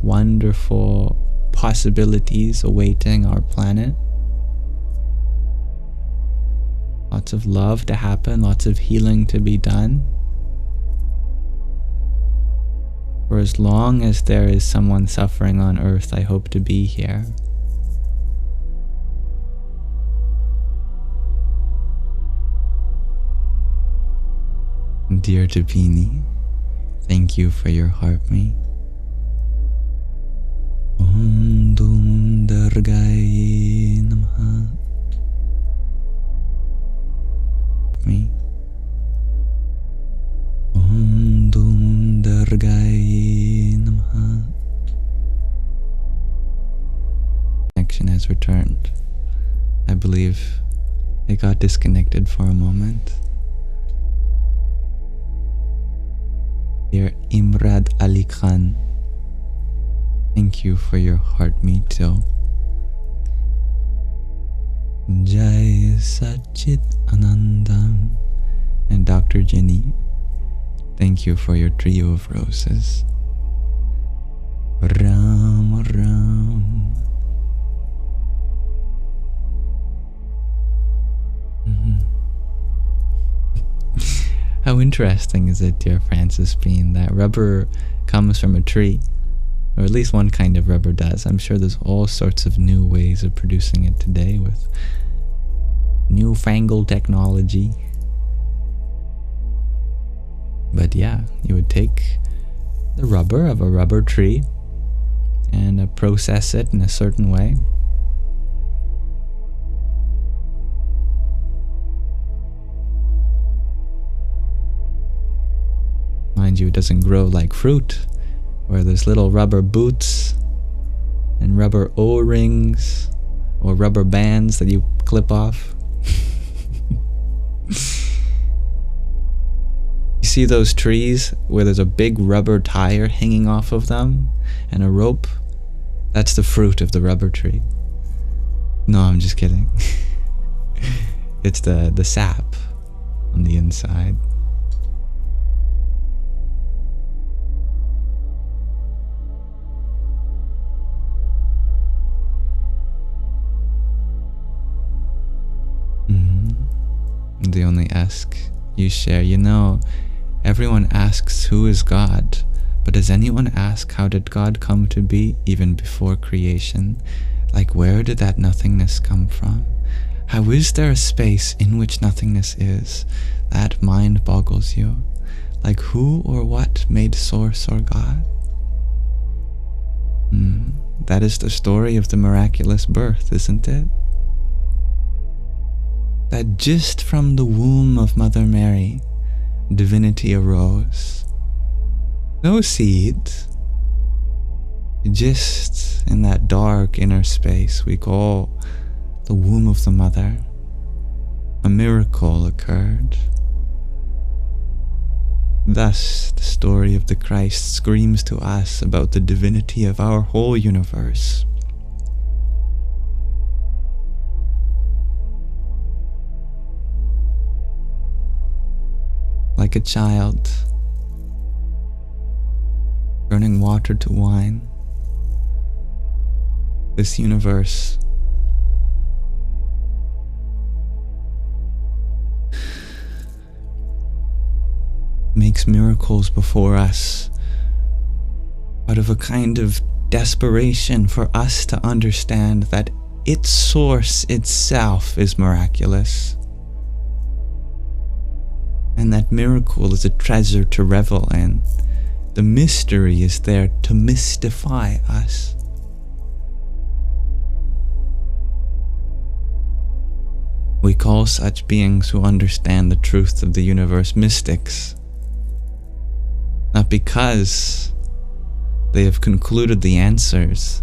wonderful possibilities awaiting our planet. Lots of love to happen, lots of healing to be done. For as long as there is someone suffering on Earth, I hope to be here. Dear Tapini, thank you for your heartmeet. Om Dum Durgaye Namaha. Me. Om Dum Durgaye Namaha. Connection has returned. I believe it got disconnected for a moment. Dear Imrad Ali Khan, thank you for your heartmeet too. Jai Satchit Anandam. And Dr. Jenny, thank you for your trio of roses. Ram Ram. How interesting is it, dear Francis Bean, that rubber comes from a tree? Or at least one kind of rubber does. I'm sure there's all sorts of new ways of producing it today with newfangled technology. But yeah, you would take the rubber of a rubber tree and process it in a certain way. Mind you, it doesn't grow like fruit, where there's little rubber boots and rubber O-rings or rubber bands that you clip off. You see those trees where there's a big rubber tire hanging off of them and a rope? That's the fruit of the rubber tree. No, I'm just kidding. It's the sap on the inside. They only ask, you share. You know, everyone asks who is God, but does anyone ask how did God come to be even before creation? Like, where did that nothingness come from? How is there a space in which nothingness is? That mind boggles you. Like, who or what made source or God? That is the story of the miraculous birth, isn't it? That just from the womb of Mother Mary, divinity arose. No seed, just in that dark inner space we call the womb of the Mother, a miracle occurred. Thus, the story of the Christ screams to us about the divinity of our whole universe. Like a child turning water to wine, this universe makes miracles before us out of a kind of desperation for us to understand that its source itself is miraculous, and that miracle is a treasure to revel in. The mystery is there to mystify us. We call such beings who understand the truth of the universe mystics, not because they have concluded the answers,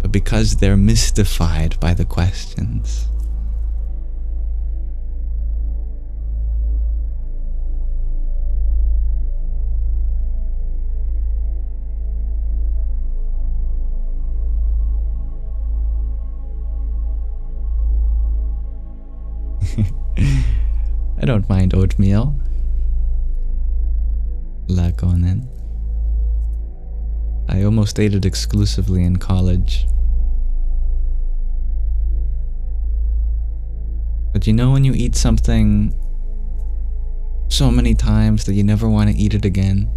but because they're mystified by the questions. I don't mind oatmeal. Lagonen. I almost ate it exclusively in college. But you know when you eat something so many times that you never want to eat it again?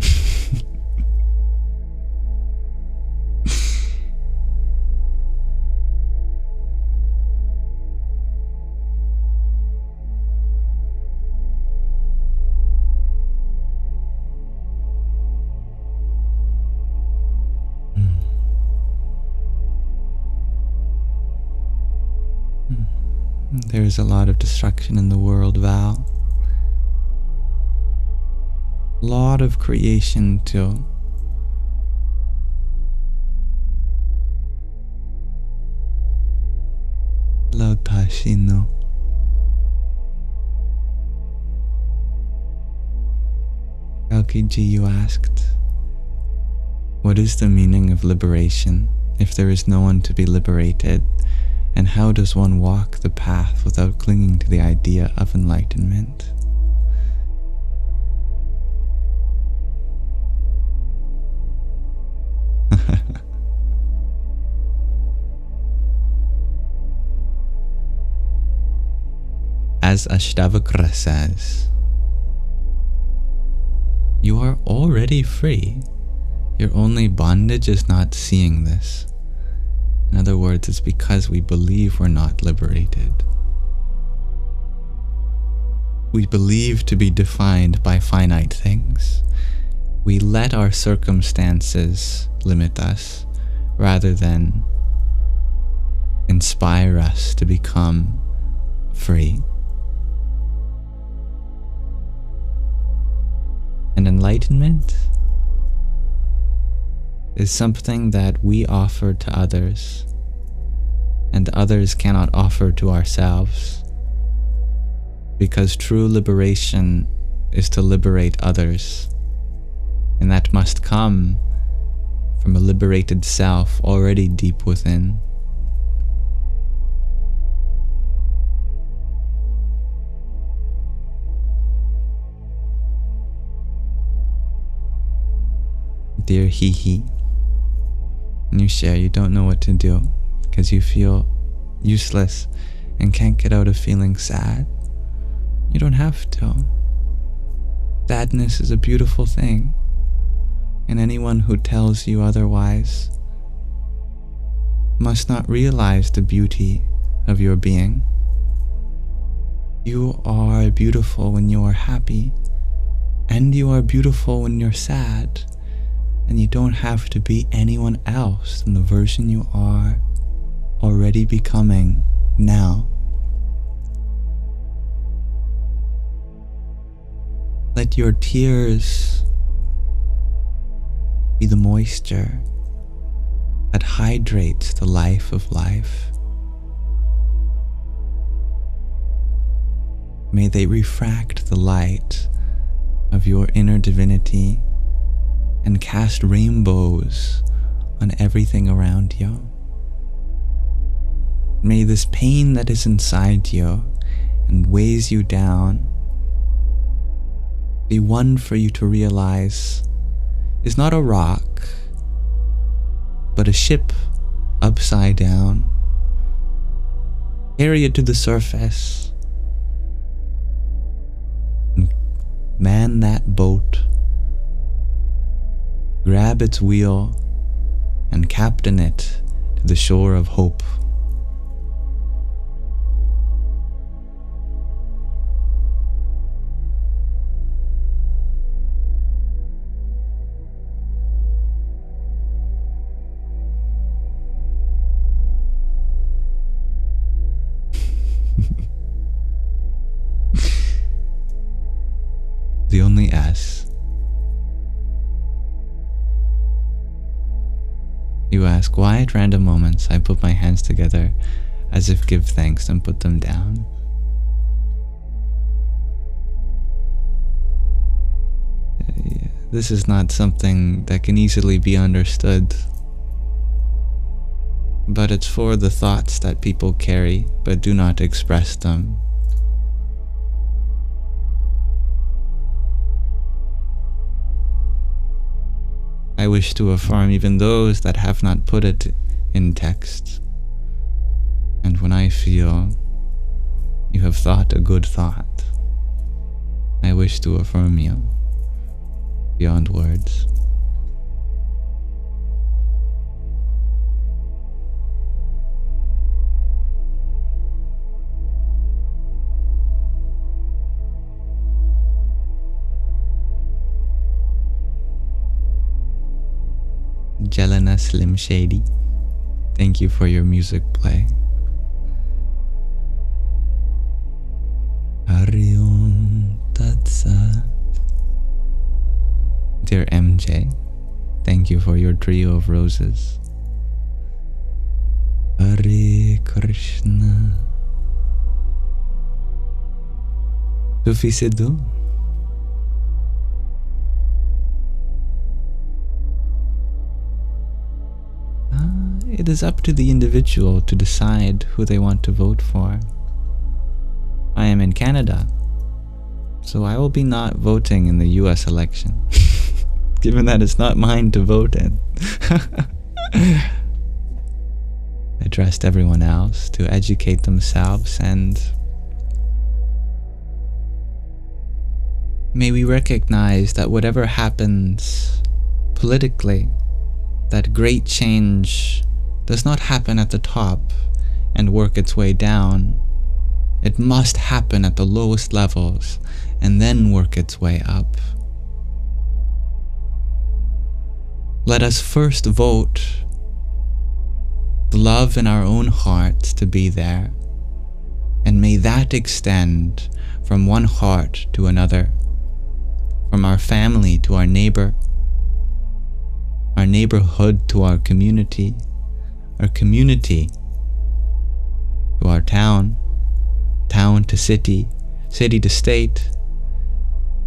There is a lot of destruction in the world, Val. A lot of creation too. Lautashino. Alkiji, you asked, what is the meaning of liberation if there is no one to be liberated? And how does one walk the path without clinging to the idea of enlightenment? As Ashtavakra says, you are already free. Your only bondage is not seeing this. In other words, it's because we believe we're not liberated. We believe to be defined by finite things. We let our circumstances limit us rather than inspire us to become free. And enlightenment is something that we offer to others, and others cannot offer to ourselves, because true liberation is to liberate others, and that must come from a liberated self already deep within. Dear Hee, when you share, you don't know what to do because you feel useless and can't get out of feeling sad. You don't have to. Sadness is a beautiful thing, and anyone who tells you otherwise must not realize the beauty of your being. You are beautiful when you are happy, and you are beautiful when you're sad. And you don't have to be anyone else than the version you are already becoming now. Let your tears be the moisture that hydrates the life of life. May they refract the light of your inner divinity and cast rainbows on everything around you. May this pain that is inside you and weighs you down be one for you to realize is not a rock, but a ship upside down. Carry it to the surface and man that boat grab its wheel and captain it to the shore of hope. The only S. You ask why at random moments I put my hands together as if give thanks and put them down. This is not something that can easily be understood, but it's for the thoughts that people carry but do not express them. I wish to affirm even those that have not put it in text. And when I feel you have thought a good thought, I wish to affirm you beyond words. Jelena Slim Shady, thank you for your music play. Hariom Tat Sat. Dear MJ, thank you for your trio of roses. Hare Krishna. Sufi Sidhu. It is up to the individual to decide who they want to vote for. I am in Canada, so I will be not voting in the US election, given that it's not mine to vote in. I trust everyone else to educate themselves, and may we recognize that whatever happens politically, that great change does not happen at the top and work its way down. It must happen at the lowest levels and then work its way up. Let us first vote the love in our own hearts to be there, and may that extend from one heart to another, from our family to our neighbor, our neighborhood to our community to our town, town to city, city to state,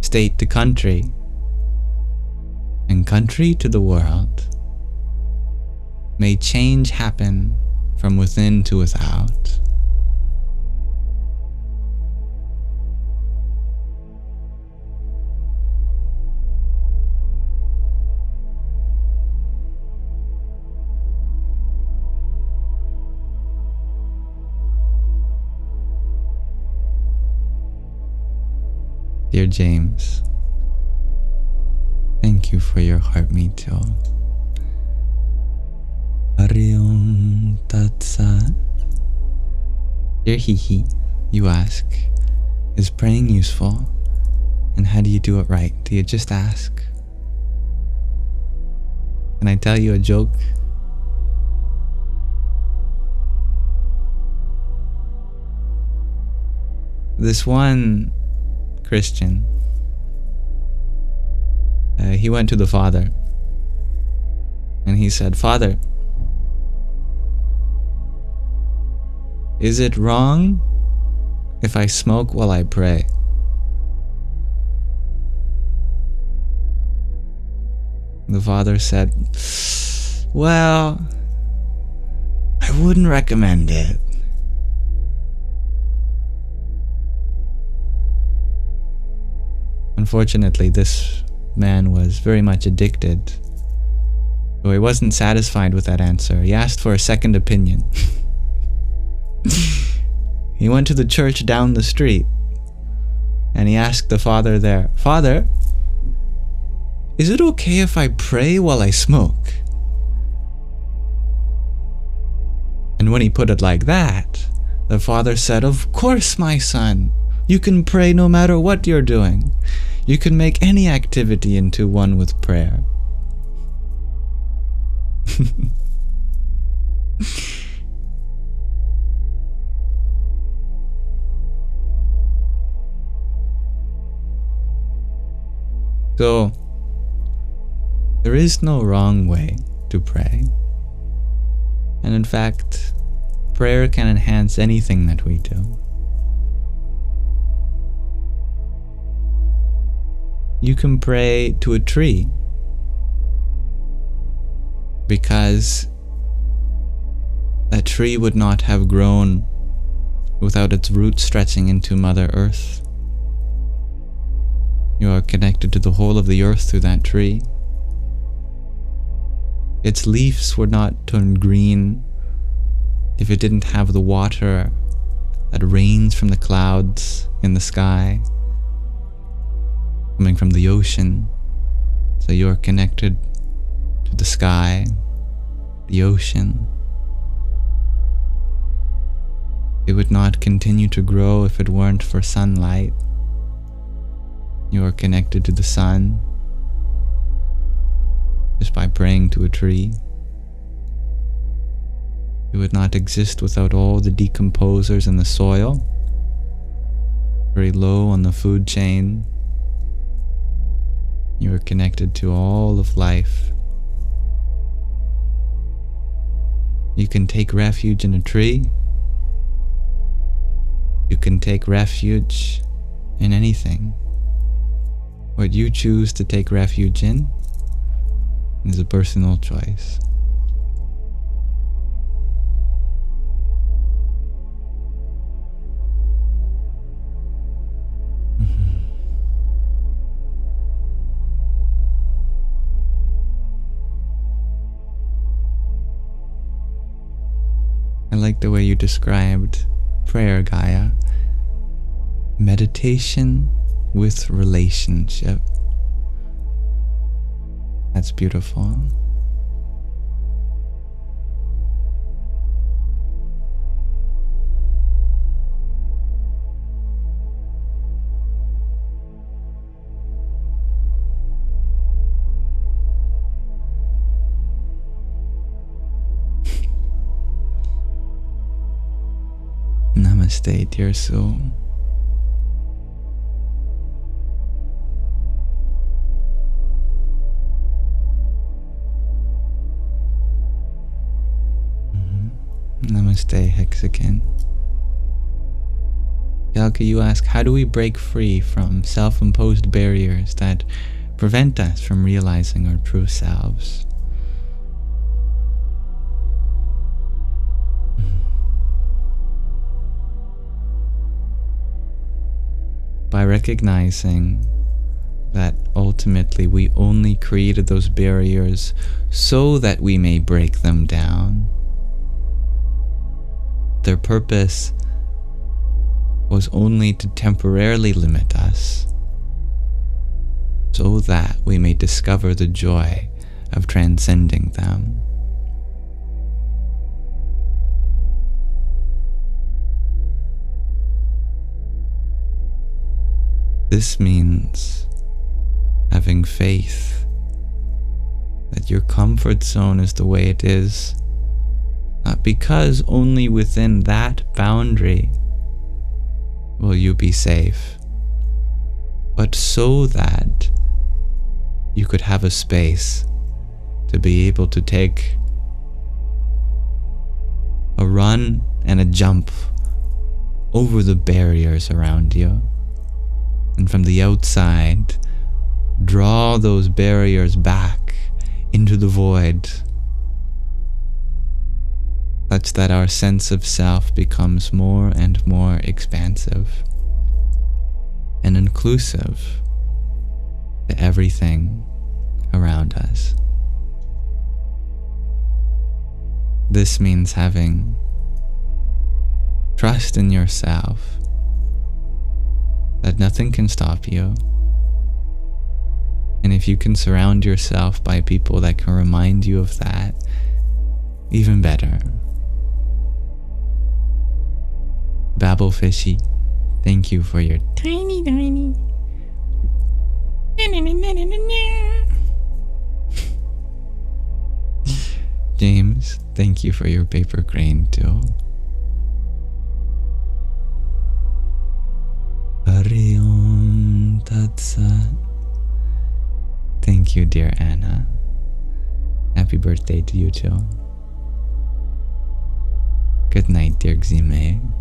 state to country, and country to the world. May change happen from within to without. Dear James, thank you for your heart meal. Hariom Tat Sat. Dear Hihi, you ask, is praying useful? And how do you do it right? Do you just ask? Can I tell you a joke? This one Christian, he went to the Father and he said, "Father, is it wrong if I smoke while I pray?" The Father said, "Well, I wouldn't recommend it." Unfortunately, this man was very much addicted, so he wasn't satisfied with that answer. He asked for a second opinion. He went to the church down the street, and he asked the Father there, "Father, is it okay if I pray while I smoke? And when he put it like that, the father said, of course, my son. You can pray no matter what you're doing. You can make any activity into one with prayer. So, there is no wrong way to pray. And in fact, prayer can enhance anything that we do. You can pray to a tree because that tree would not have grown without its roots stretching into Mother Earth. You are connected to the whole of the earth through that tree. Its leaves would not turn green if it didn't have the water that rains from the clouds in the sky, coming from the ocean. So you are connected to the sky, the ocean. It would not continue to grow if it weren't for sunlight. You are connected to the sun just by praying to a tree. It would not exist without all the decomposers in the soil, very low on the food chain. You are connected to all of life. You can take refuge in a tree. You can take refuge in anything. What you choose to take refuge in is a personal choice. I like the way you described prayer, Gaia. Meditation with relationship. That's beautiful. Namaste, dear soul. Namaste, Hexagon. Yalka, you ask, how do we break free from self-imposed barriers that prevent us from realizing our true selves? By recognizing that ultimately we only created those barriers so that we may break them down. Their purpose was only to temporarily limit us, so that we may discover the joy of transcending them. This means having faith that your comfort zone is the way it is, not because only within that boundary will you be safe, but so that you could have a space to be able to take a run and a jump over the barriers around you. And from the outside, draw those barriers back into the void, such that our sense of self becomes more and more expansive and inclusive to everything around us. This means having trust in yourself, that nothing can stop you. And if you can surround yourself by people that can remind you of that, even better. Babblefishy, thank you for your tiny. James, thank you for your paper crane too. Hari Om Tat Sat. Thank you, dear Anna. Happy birthday to you too. Good night, dear Xime.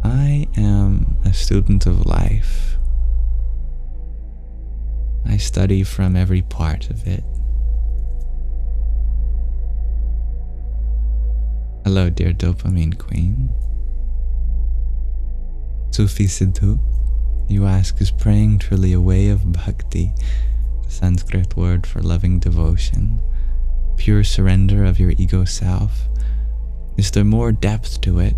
I am a student of life. I study from every part of it. Hello, dear dopamine queen. Sufi Siddhu, you ask, is praying truly a way of bhakti, the Sanskrit word for loving devotion, pure surrender of your ego self? Is there more depth to it?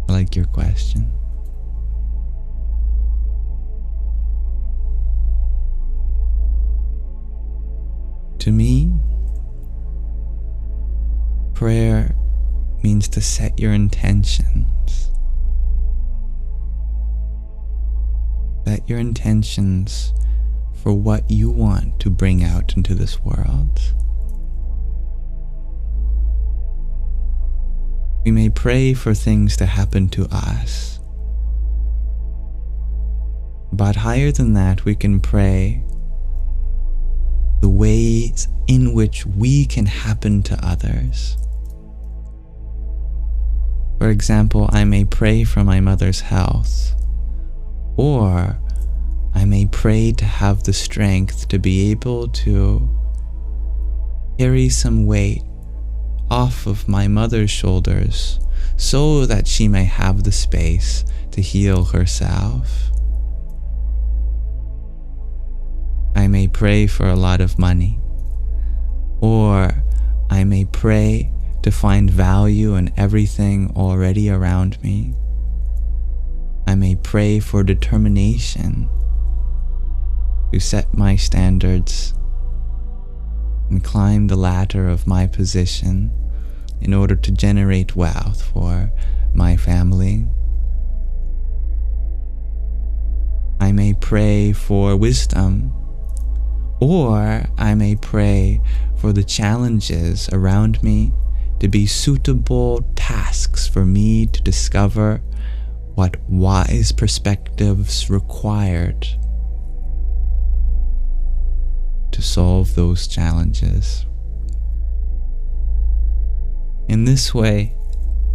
I like your question. To me, prayer means to set your intentions. Set your intentions for what you want to bring out into this world. We may pray for things to happen to us, but higher than that, we can pray the ways in which we can happen to others. For example, I may pray for my mother's health, or I may pray to have the strength to be able to carry some weight off of my mother's shoulders so that she may have the space to heal herself. I may pray for a lot of money, or I may pray to find value in everything already around me. I may pray for determination to set my standards and climb the ladder of my position in order to generate wealth for my family. I may pray for wisdom, or I may pray for the challenges around me to be suitable tasks for me to discover what wise perspectives required to solve those challenges. In this way,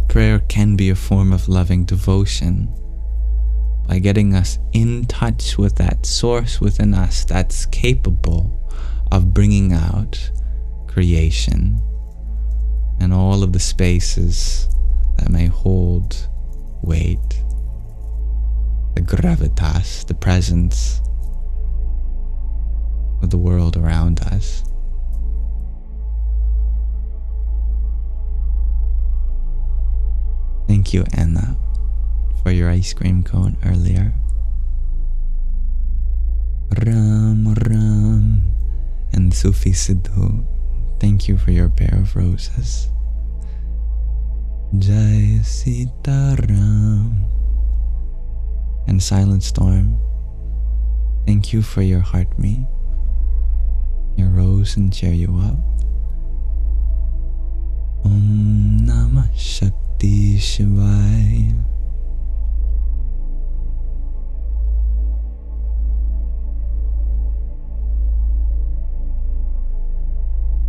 prayer can be a form of loving devotion by getting us in touch with that source within us that's capable of bringing out creation and all of the spaces that may hold weight, the gravitas, the presence of the world around us. Thank you, Anna, for your ice cream cone earlier. Ram Ram and Sufi Siddhu, thank you for your pair of roses. Jai Sita Ram and Silent Storm, thank you for your heart me, your rose and cheer you up. Om Namah Shakti Shivaya.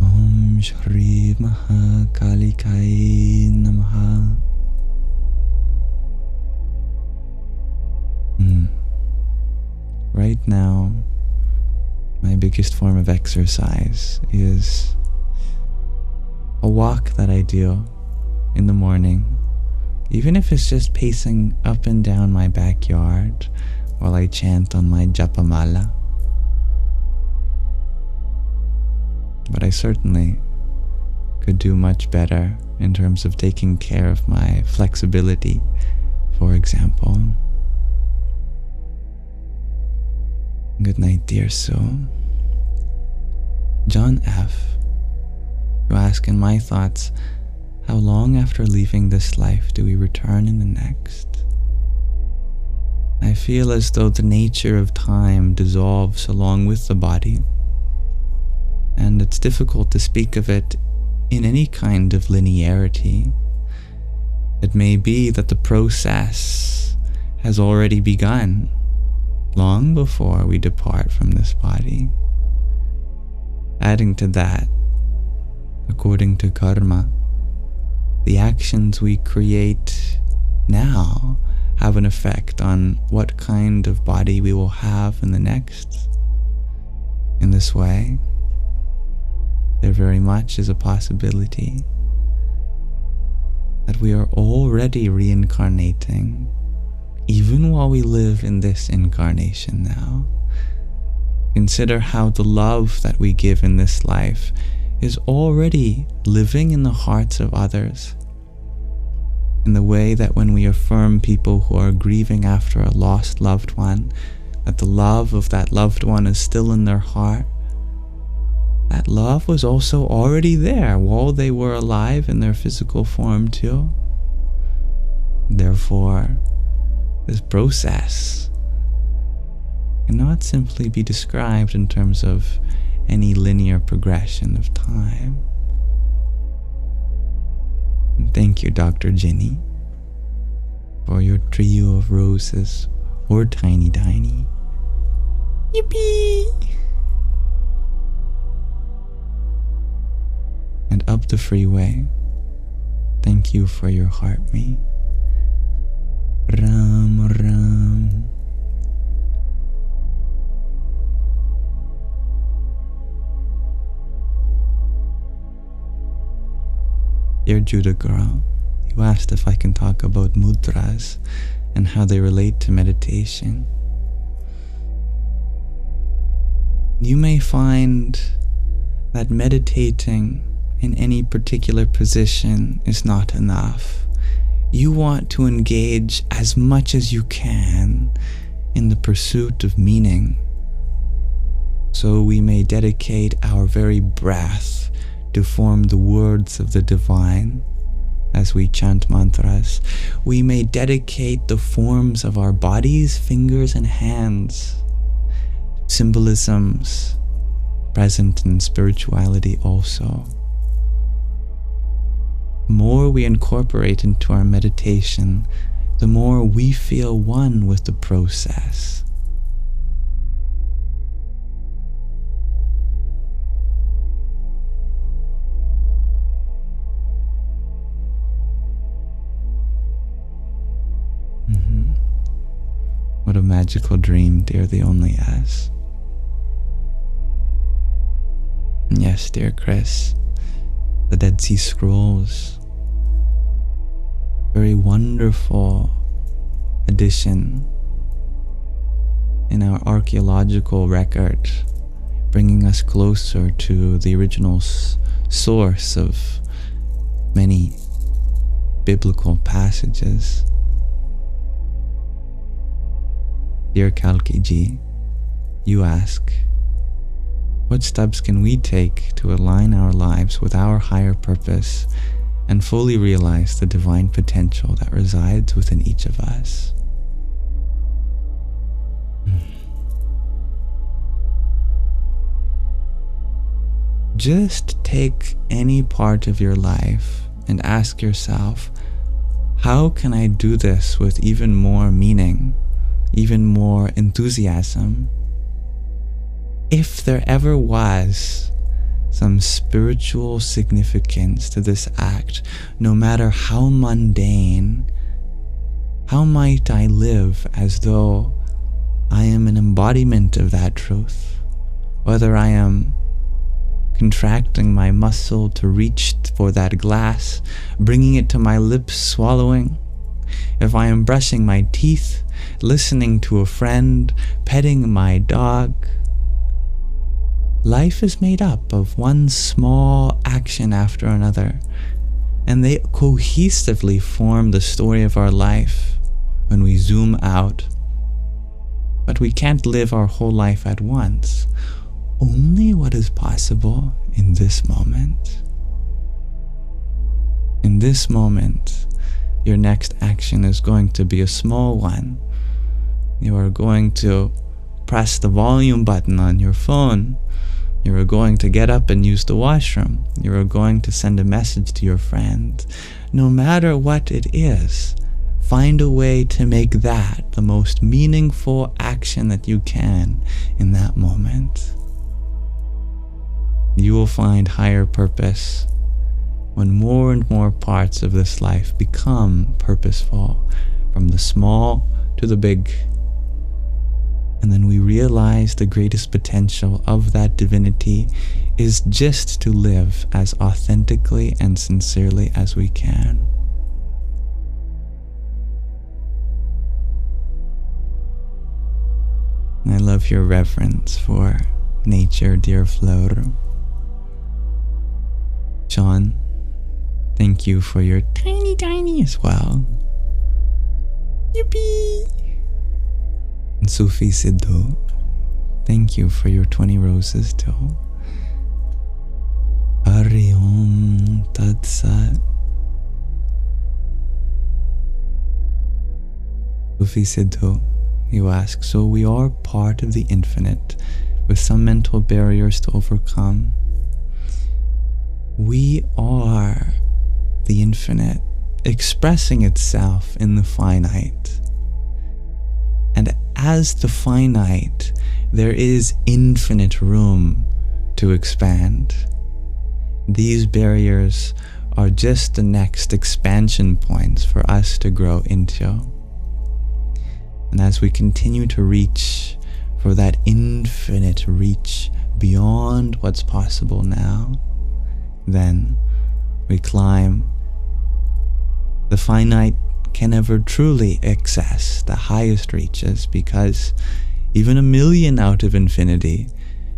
Om Shri Mahakalikai Namaha. Right now, my biggest form of exercise is a walk that I do in the morning, even if it's just pacing up and down my backyard while I chant on my japamala. But I certainly could do much better in terms of taking care of my flexibility, for example. Good night, dear soul. John F. You ask, in my thoughts, how long after leaving this life do we return in the next? I feel as though the nature of time dissolves along with the body, and it's difficult to speak of it in any kind of linearity. It may be that the process has already begun long before we depart from this body. Adding to that, according to karma, the actions we create now have an effect on what kind of body we will have in the next. In this way, there very much is a possibility that we are already reincarnating, even while we live in this incarnation now. Consider how the love that we give in this life is already living in the hearts of others, in the way that when we affirm people who are grieving after a lost loved one, that the love of that loved one is still in their heart, that love was also already there while they were alive in their physical form too. Therefore, this process cannot simply be described in terms of any linear progression of time. And thank you, Dr. Ginny, for your trio of roses, or tiny tiny. Yippee! And up the freeway, thank you for your heart me. Ram Ram. Dear Judah girl, you asked if I can talk about mudras and how they relate to meditation. You may find that meditating in any particular position is not enough. You want to engage as much as you can in the pursuit of meaning. So we may dedicate our very breath to form the words of the divine as we chant mantras. We may dedicate the forms of our bodies, fingers, and hands to symbolisms present in spirituality also. The more we incorporate into our meditation, the more we feel one with the process. What a magical dream, dear the only S. Yes, dear Chris, the Dead Sea Scrolls, very wonderful addition in our archaeological record, bringing us closer to the original source of many biblical passages. Dear Kalki Ji, you ask, what steps can we take to align our lives with our higher purpose and fully realize the divine potential that resides within each of us? Just take any part of your life and ask yourself, how can I do this with even more meaning, even more enthusiasm? If there ever was some spiritual significance to this act, no matter how mundane, how might I live as though I am an embodiment of that truth? Whether I am contracting my muscle to reach for that glass, bringing it to my lips, swallowing, if I am brushing my teeth, listening to a friend, petting my dog, Life is made up of one small action after another, and they cohesively form the story of our life when we zoom out. But we can't live our whole life at once. Only what is possible in this moment. In this moment, your next action is going to be a small one. You are going to press the volume button on your phone. You are going to get up and use the washroom. You are going to send a message to your friend. No matter what it is, find a way to make that the most meaningful action that you can in that moment. You will find higher purpose when more and more parts of this life become purposeful, from the small to the big. And then we realize the greatest potential of that divinity is just to live as authentically and sincerely as we can. And I love your reverence for nature, dear Flor. Sean, thank you for your tiny as well. Yippee! And Sufi Siddhu, thank you for your 20 roses too. Hari Om Tat Sat. Sufi Siddhu, you ask, so we are part of the infinite with some mental barriers to overcome. We are the infinite expressing itself in the finite. And as the finite, there is infinite room to expand. These barriers are just the next expansion points for us to grow into. And as we continue to reach for that infinite reach beyond what's possible now, then we climb. The finite can never truly access the highest reaches, because even 1,000,000 out of infinity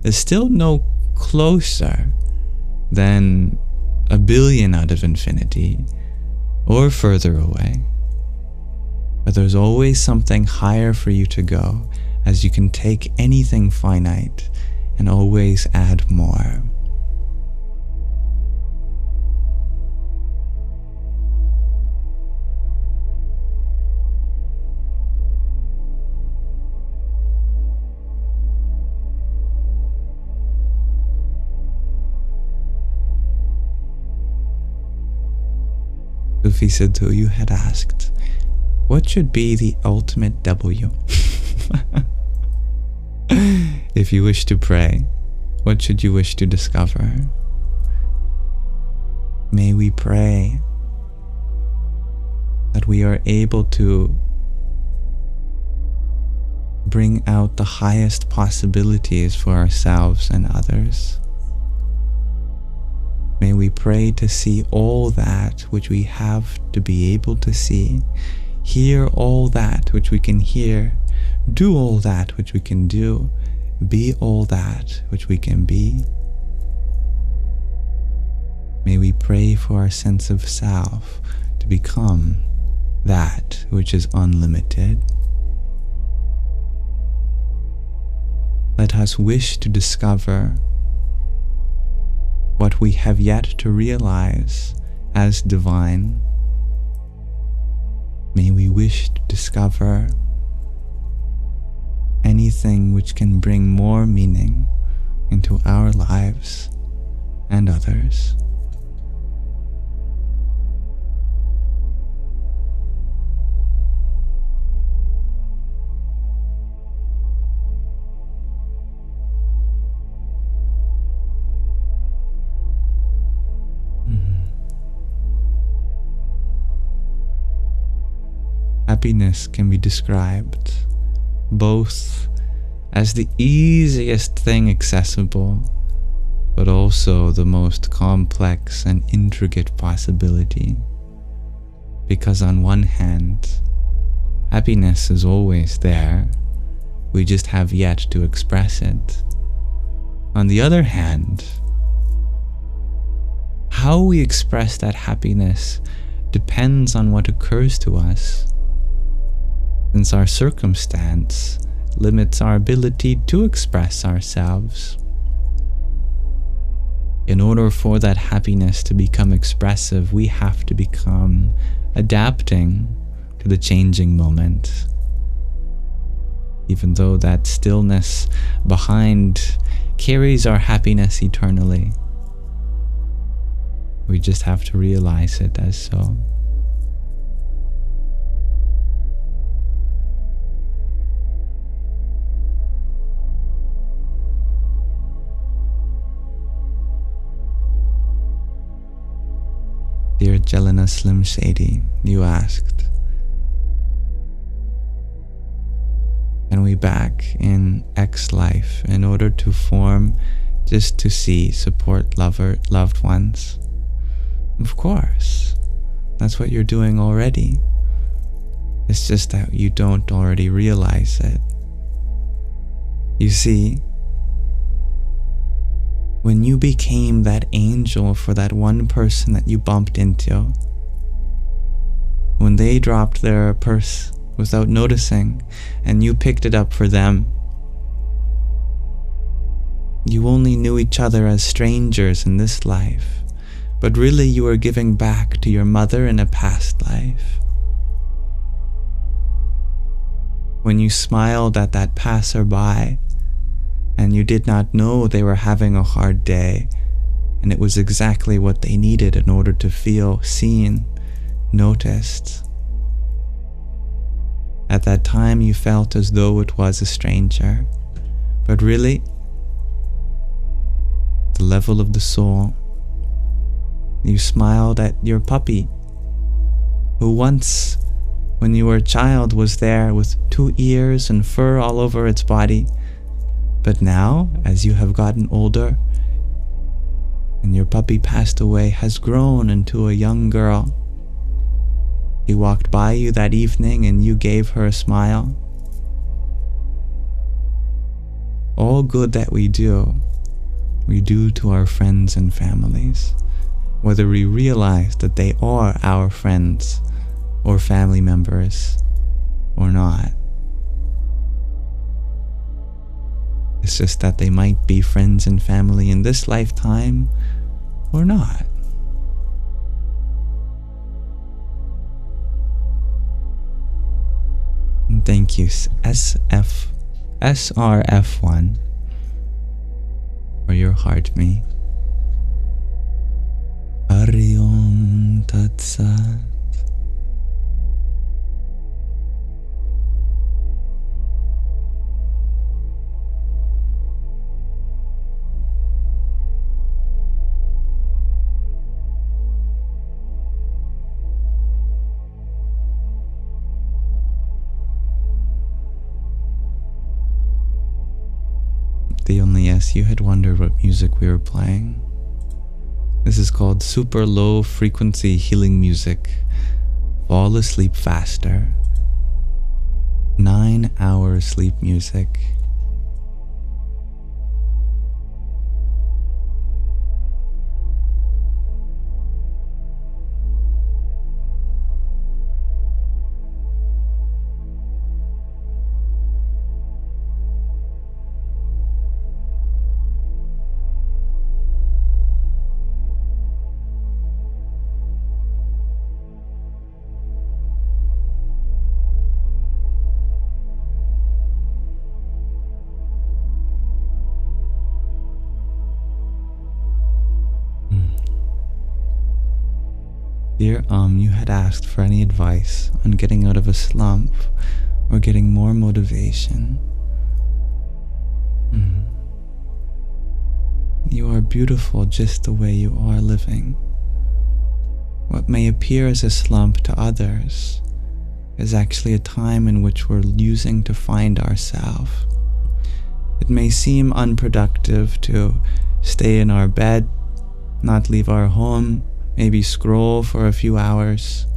is still no closer than 1,000,000,000 out of infinity, or further away. But there's always something higher for you to go, as you can take anything finite and always add more. Sufi Siddhu, you had asked, what should be the ultimate W? If you wish to pray, what should you wish to discover? May we pray that we are able to bring out the highest possibilities for ourselves and others. May we pray to see all that which we have to be able to see, hear all that which we can hear, do all that which we can do, be all that which we can be. May we pray for our sense of self to become that which is unlimited. Let us wish to discover what we have yet to realize as divine. May we wish to discover anything which can bring more meaning into our lives and others. Happiness can be described both as the easiest thing accessible, but also the most complex and intricate possibility. Because on one hand, happiness is always there, we just have yet to express it. On the other hand, how we express that happiness depends on what occurs to us, since our circumstance limits our ability to express ourselves. In order for that happiness to become expressive, we have to become adapting to the changing moment. Even though that stillness behind carries our happiness eternally, we just have to realize it as so. Dear Jelena Slim Shady, you asked, can we back in X life in order to form, just to see, support loved ones? Of course. That's what you're doing already. It's just that you don't already realize it. You see, when you became that angel for that one person that you bumped into, when they dropped their purse without noticing and you picked it up for them, you only knew each other as strangers in this life, but really you were giving back to your mother in a past life. When you smiled at that passerby and you did not know they were having a hard day, and it was exactly what they needed in order to feel seen, noticed. At that time you felt as though it was a stranger, but really, the level of the soul, you smiled at your puppy, who once, when you were a child, was there with 2 ears and fur all over its body. But now, as you have gotten older, and your puppy passed away, has grown into a young girl. He walked by you that evening and you gave her a smile. All good that we do to our friends and families, whether we realize that they are our friends or family members or not. It's just that they might be friends and family in this lifetime or not. And thank you, SRF1, for your heart me. Hari Om Tat Sat. The only yes, you had wondered what music we were playing. This is called super low frequency healing music. Fall asleep faster. 9-hour sleep music. Dear you had asked for any advice on getting out of a slump or getting more motivation. You are beautiful just the way you are living. What may appear as a slump to others is actually a time in which we're using to find ourselves. It may seem unproductive to stay in our bed, not leave our home, maybe scroll for a few hours.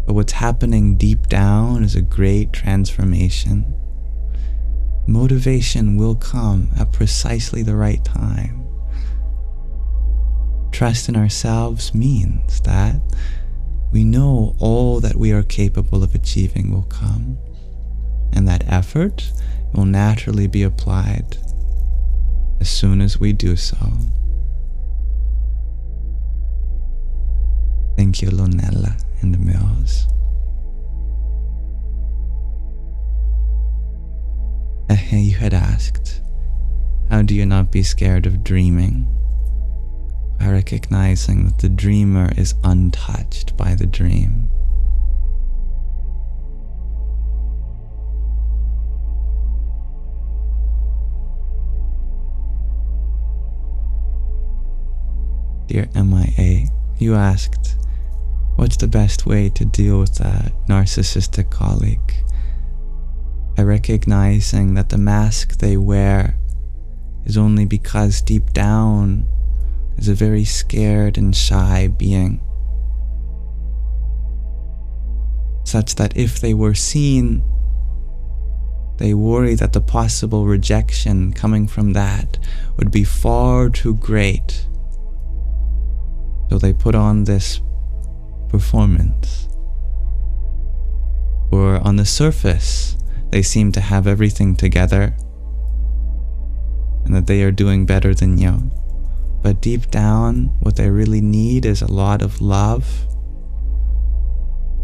But what's happening deep down is a great transformation. Motivation will come at precisely the right time. Trust in ourselves means that we know all that we are capable of achieving will come, and that effort will naturally be applied as soon as we do so. Thank you, Lunella and Mills. You had asked, how do you not be scared of dreaming? By recognizing that the dreamer is untouched by the dream. Dear MIA, you asked, what's the best way to deal with a narcissistic colleague? By recognizing that the mask they wear is only because deep down is a very scared and shy being, such that if they were seen, they worry that the possible rejection coming from that would be far too great. So they put on this performance, or on the surface they seem to have everything together and that they are doing better than you. But deep down, what they really need is a lot of love.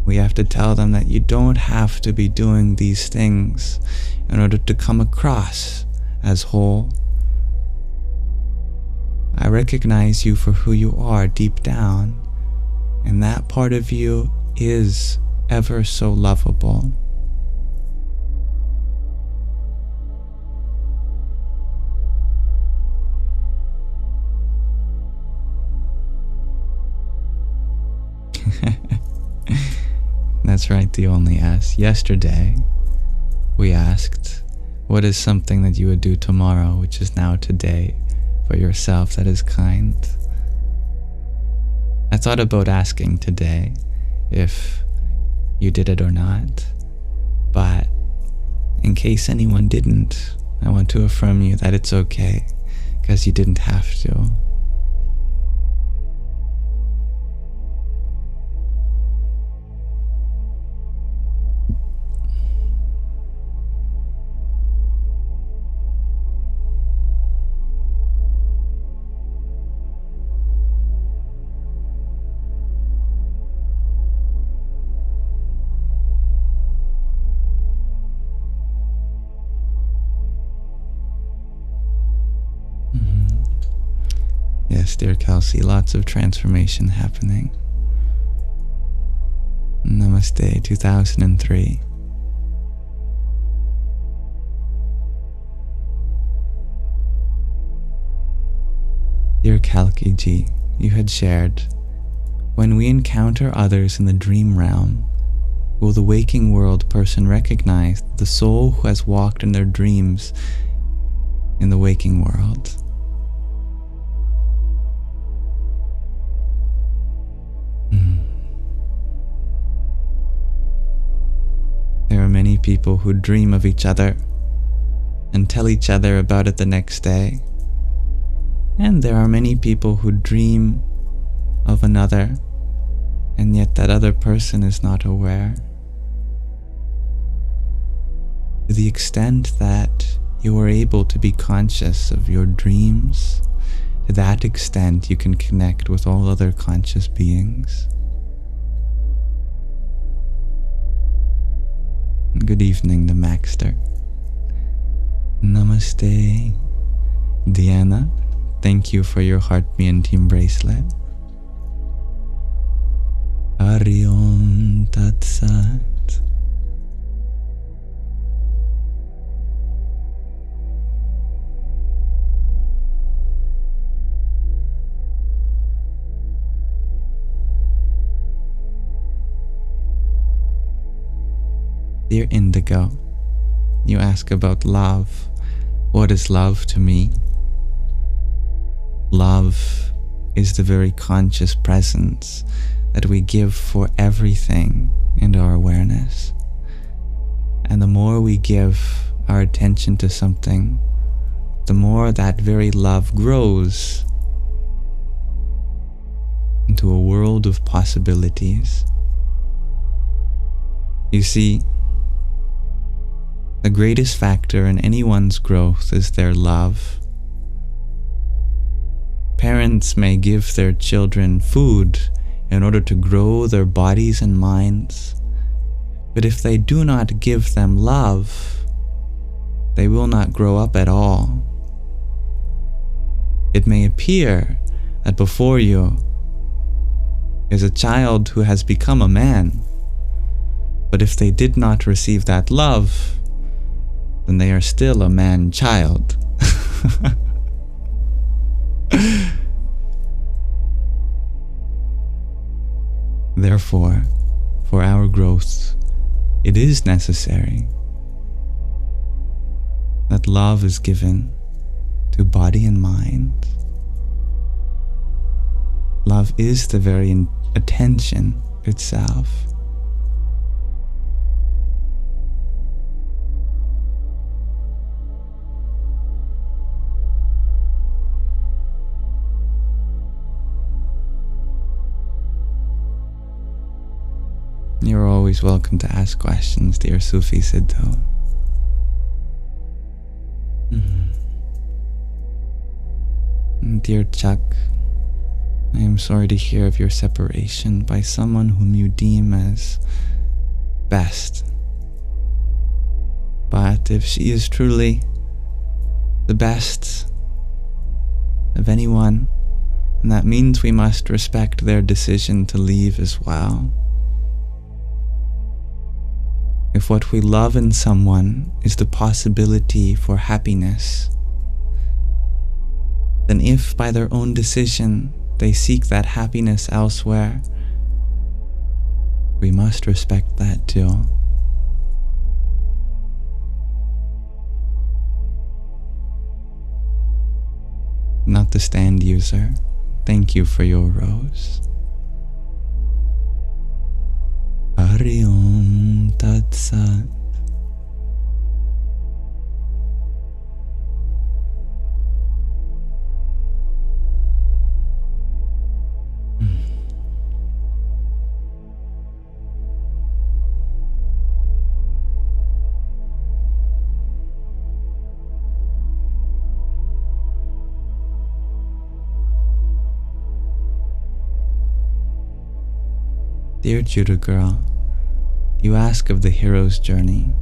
We have to tell them that you don't have to be doing these things in order to come across as whole. I recognize you for who you are deep down, and that part of you is ever so lovable. That's right, the only S. Yesterday, we asked, what is something that you would do tomorrow, which is now today, for yourself that is kind? I thought about asking today if you did it or not, but in case anyone didn't, I want to affirm you that it's okay, because you didn't have to. Yes, dear Kelsey, lots of transformation happening. Namaste, 2003. Dear Kalki Ji, you had shared, when we encounter others in the dream realm, will the waking world person recognize the soul who has walked in their dreams in the waking world? There are many people who dream of each other and tell each other about it the next day. And there are many people who dream of another, and yet that other person is not aware. To the extent that you are able to be conscious of your dreams, to that extent you can connect with all other conscious beings. Good evening, the Maxter. Namaste. Diana, thank you for your Heart Me and Team bracelet. Hari Om Tat Sat. Dear Indigo, you ask about love. What is love to me? Love is the very conscious presence that we give for everything in our awareness. And the more we give our attention to something, the more that very love grows into a world of possibilities. You see, the greatest factor in anyone's growth is their love. Parents may give their children food in order to grow their bodies and minds, but if they do not give them love, they will not grow up at all. It may appear that before you is a child who has become a man, but if they did not receive that love, then they are still a man-child. Therefore, for our growth, it is necessary that love is given to body and mind. Love is the very attention itself. You're always welcome to ask questions, dear Sufi Siddho. Dear Chuck, I am sorry to hear of your separation by someone whom you deem as best. But if she is truly the best of anyone, then that means we must respect their decision to leave as well. If what we love in someone is the possibility for happiness, then if by their own decision they seek that happiness elsewhere, we must respect that too. Not the stand user, thank you for your rose. Hari Om Tat Sat. Dear Judah girl, you ask of the hero's journey.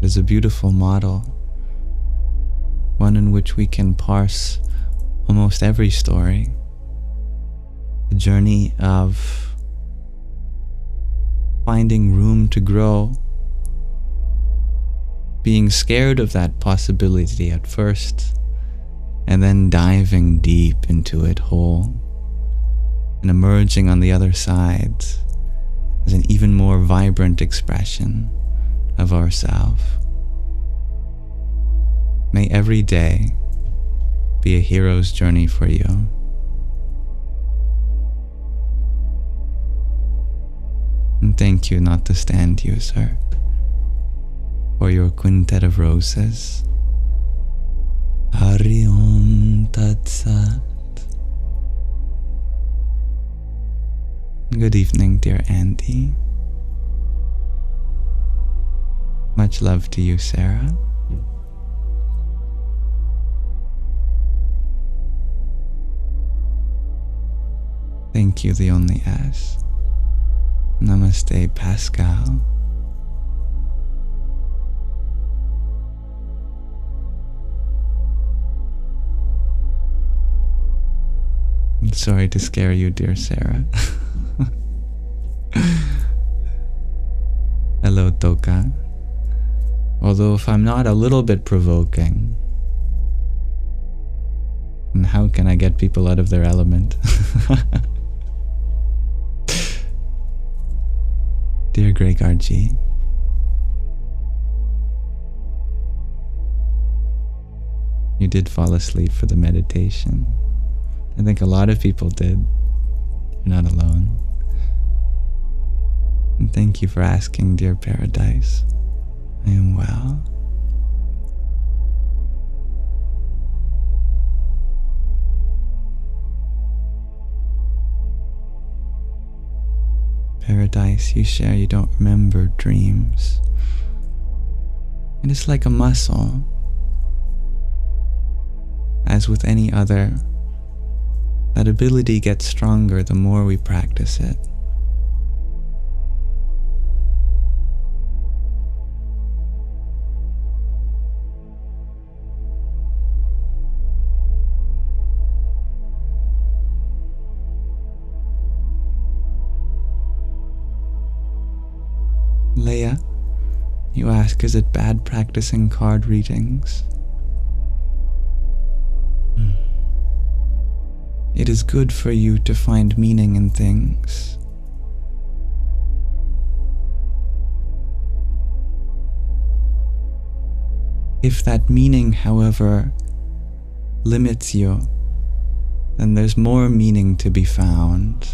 It is a beautiful model, one in which we can parse almost every story. A journey of finding room to grow, being scared of that possibility at first, and then diving deep into it whole, and emerging on the other side as an even more vibrant expression of ourself. May every day be a hero's journey for you. And thank you, not the stand user, for your quintet of roses. Hari Om Tat Sat. Good evening, dear Andy. Much love to you, Sarah. Thank you, the only S. Namaste, Pascal. I'm sorry to scare you, dear Sarah. Hello, Toka. Although if I'm not a little bit provoking, then how can I get people out of their element? Dear Greg RG, you did fall asleep for the meditation. I think a lot of people did. You're not alone. And thank you for asking, dear Paradise. I am well. Paradise, you share you don't remember dreams. It is like a muscle. As with any other, that ability gets stronger the more we practice it. Leia, you ask, is it bad practicing card readings? It is good for you to find meaning in things. If that meaning, however, limits you, then there's more meaning to be found.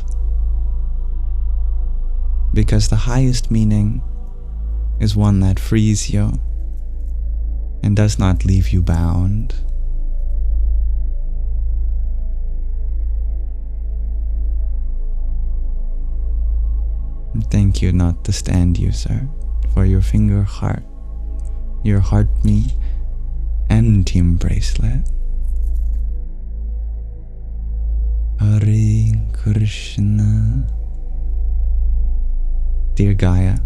Because the highest meaning is one that frees you and does not leave you bound. And thank you, not to stand you, sir, for your finger heart, your heart me, and team bracelet. Hare Krishna. Dear Gaia,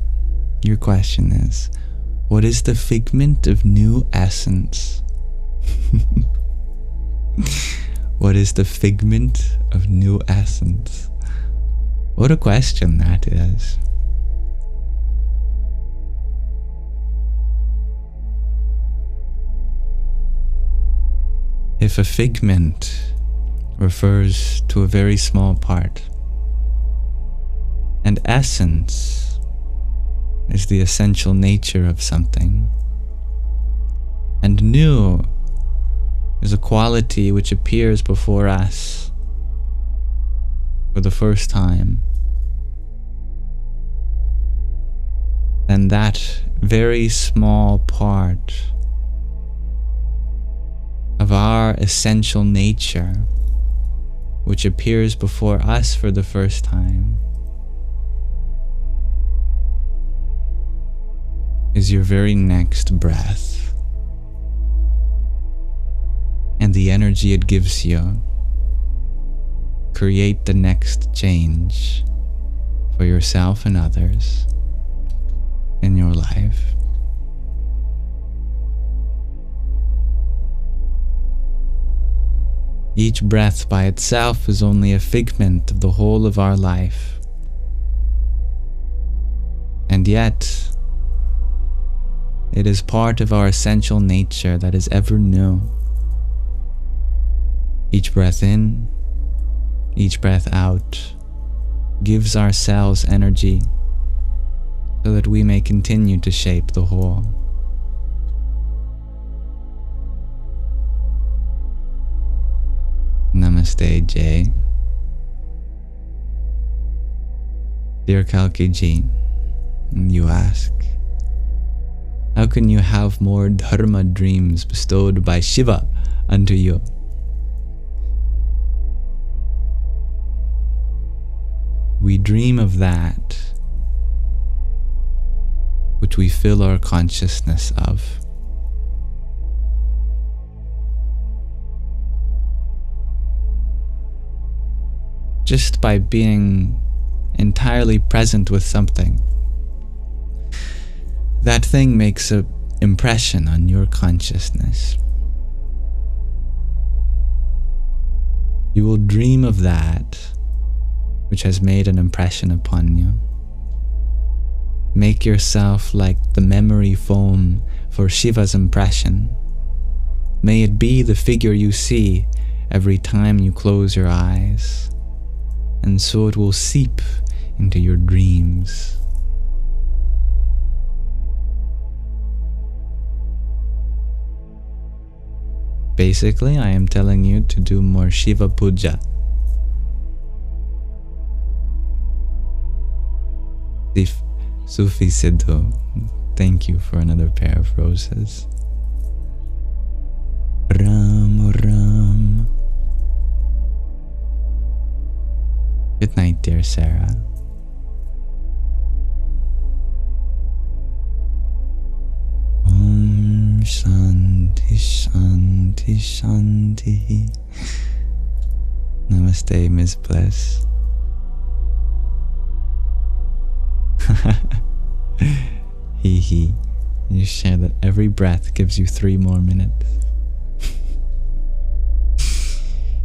your question is, what is the figment of new essence? What is the figment of new essence? What a question that is. If a figment refers to a very small part, and essence is the essential nature of something, and new is a quality which appears before us for the first time, then that very small part of our essential nature, which appears before us for the first time, is your very next breath, and the energy it gives you create the next change for yourself and others in your life. Each breath by itself is only a figment of the whole of our life, and yet it is part of our essential nature that is ever new. Each breath in, each breath out, gives our cells energy so that we may continue to shape the whole. Namaste, Jay. Dear Kalki Ji, you ask, how can you have more dharma dreams bestowed by Shiva unto you? We dream of that which we fill our consciousness of. Just by being entirely present with something, that thing makes an impression on your consciousness. You will dream of that which has made an impression upon you. Make yourself like the memory foam for Shiva's impression. May it be the figure you see every time you close your eyes, and so it will seep into your dreams. Basically, I am telling you to do more Shiva Puja. Sufi Siddhu, thank you for another pair of roses. Ram Ram. Good night, dear Sarah. Om Shanti Shanti Shanti. Namaste, Ms. Bliss. Hee hee. You share that every breath gives you 3 more minutes.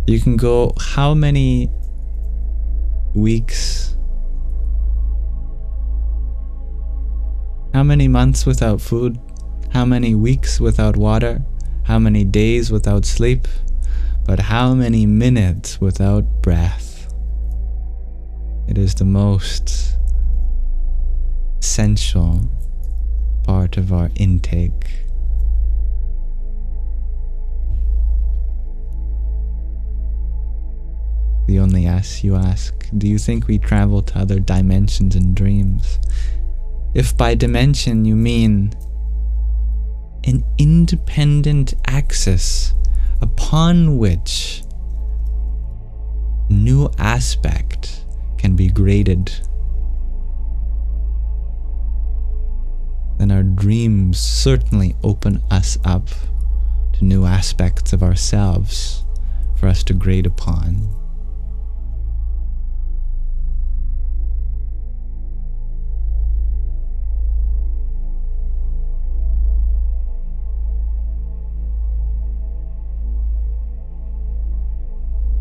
You can go how many weeks, how many months without food, how many weeks without water, how many days without sleep, but how many minutes without breath. It is the most essential part of our intake. The only S you ask, do you think we travel to other dimensions in dreams? If by dimension you mean an independent axis upon which new aspect can be graded, then our dreams certainly open us up to new aspects of ourselves for us to grade upon.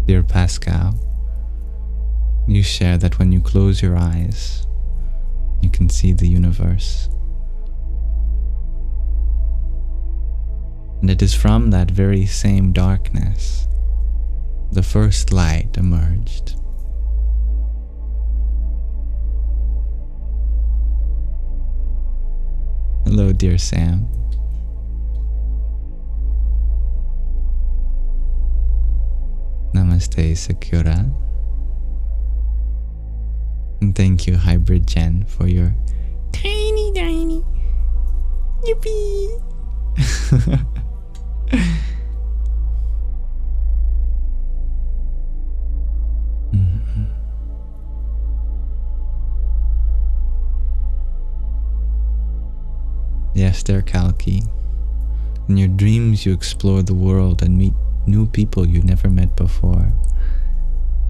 Dear Pascal, you share that when you close your eyes, you can see the universe. And it is from that very same darkness the first light emerged. Hello, dear Sam. Namaste, Sakura. And thank you, Hybrid Jen, for your tiny. Yippee! Yes, dear Kalki. In your dreams you explore the world and meet new people you never met before.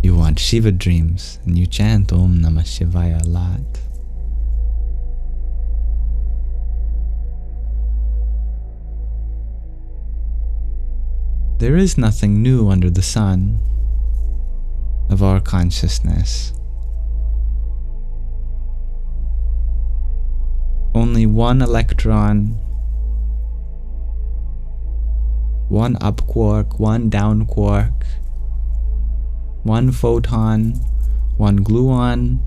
You want Shiva dreams and you chant Om Namah Shivaya a lot. There is nothing new under the sun of our consciousness. Only one electron, one up quark, one down quark, one photon, one gluon,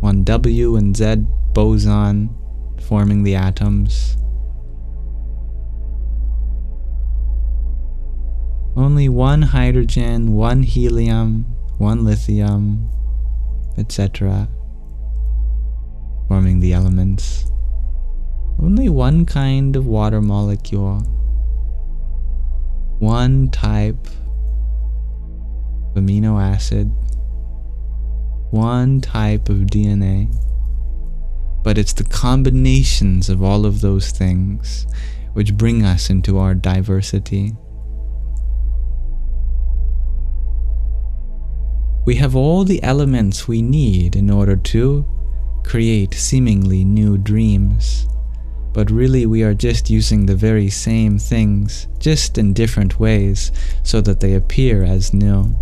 one W and Z boson forming the atoms. Only one hydrogen, one helium, one lithium, etc. forming the elements. Only one kind of water molecule. One type of amino acid, one type of DNA, but it's the combinations of all of those things which bring us into our diversity. We have all the elements we need in order to create seemingly new dreams. But really we are just using the very same things, just in different ways, so that they appear as new.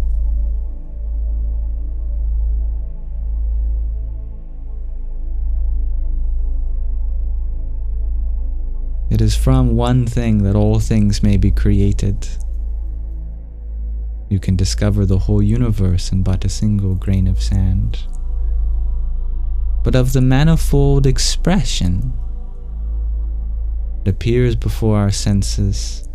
It is from one thing that all things may be created. You can discover the whole universe in but a single grain of sand. But of the manifold expression appears before our senses,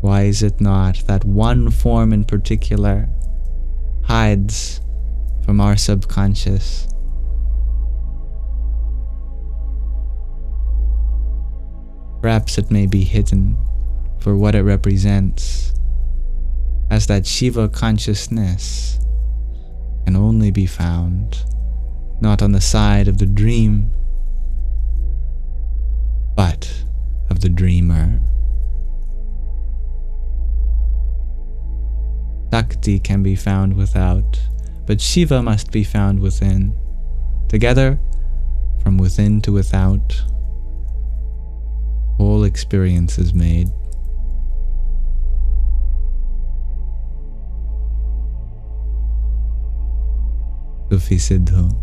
why is it not that one form in particular hides from our subconscious? Perhaps it may be hidden for what it represents, as that Shiva consciousness can only be found not on the side of the dream, but of the dreamer. Shakti can be found without, but Shiva must be found within. Together, from within to without, whole experience is made. Sufi Siddhu,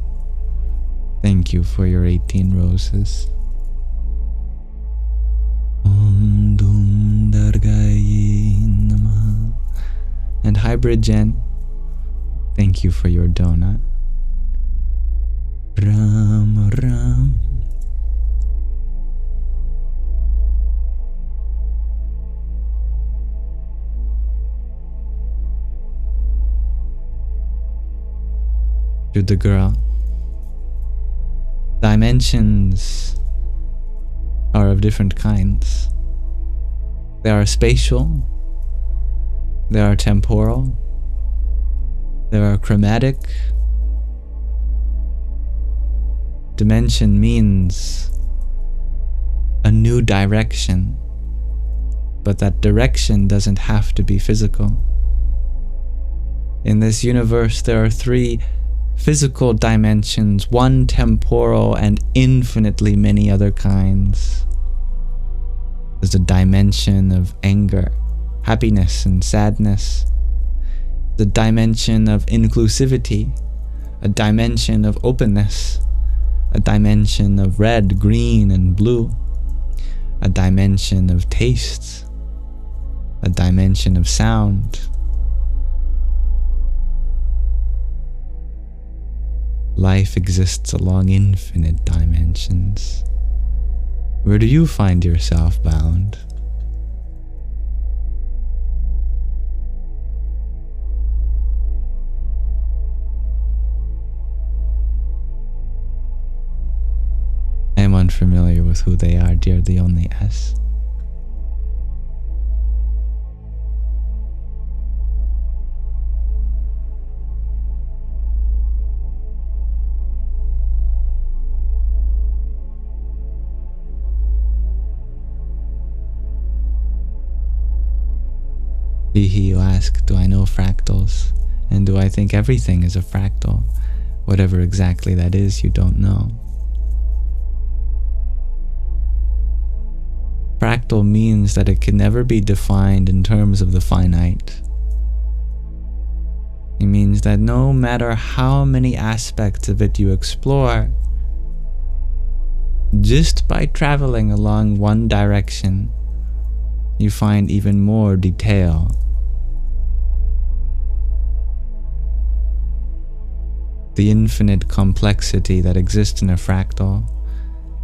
thank you for your 18 roses. Om Dum Dargaye Namah. And Hybrid Jen, thank you for your donut. Ram Ram. To the girl, dimensions are of different kinds. They are spatial, they are temporal, they are chromatic. Dimension means a new direction, but that direction doesn't have to be physical. In this universe, there are 3 physical dimensions, 1 temporal, and infinitely many other kinds. There's a dimension of anger, happiness, and sadness. The dimension of inclusivity, a dimension of openness, a dimension of red, green, and blue, a dimension of taste, a dimension of sound. Life exists along infinite dimensions. Where do you find yourself bound? I am unfamiliar with who they are, dear the only S. You ask, do I know fractals? And do I think everything is a fractal? Whatever exactly that is, you don't know. Fractal means that it can never be defined in terms of the finite. It means that no matter how many aspects of it you explore, just by traveling along one direction, you find even more detail. The infinite complexity that exists in a fractal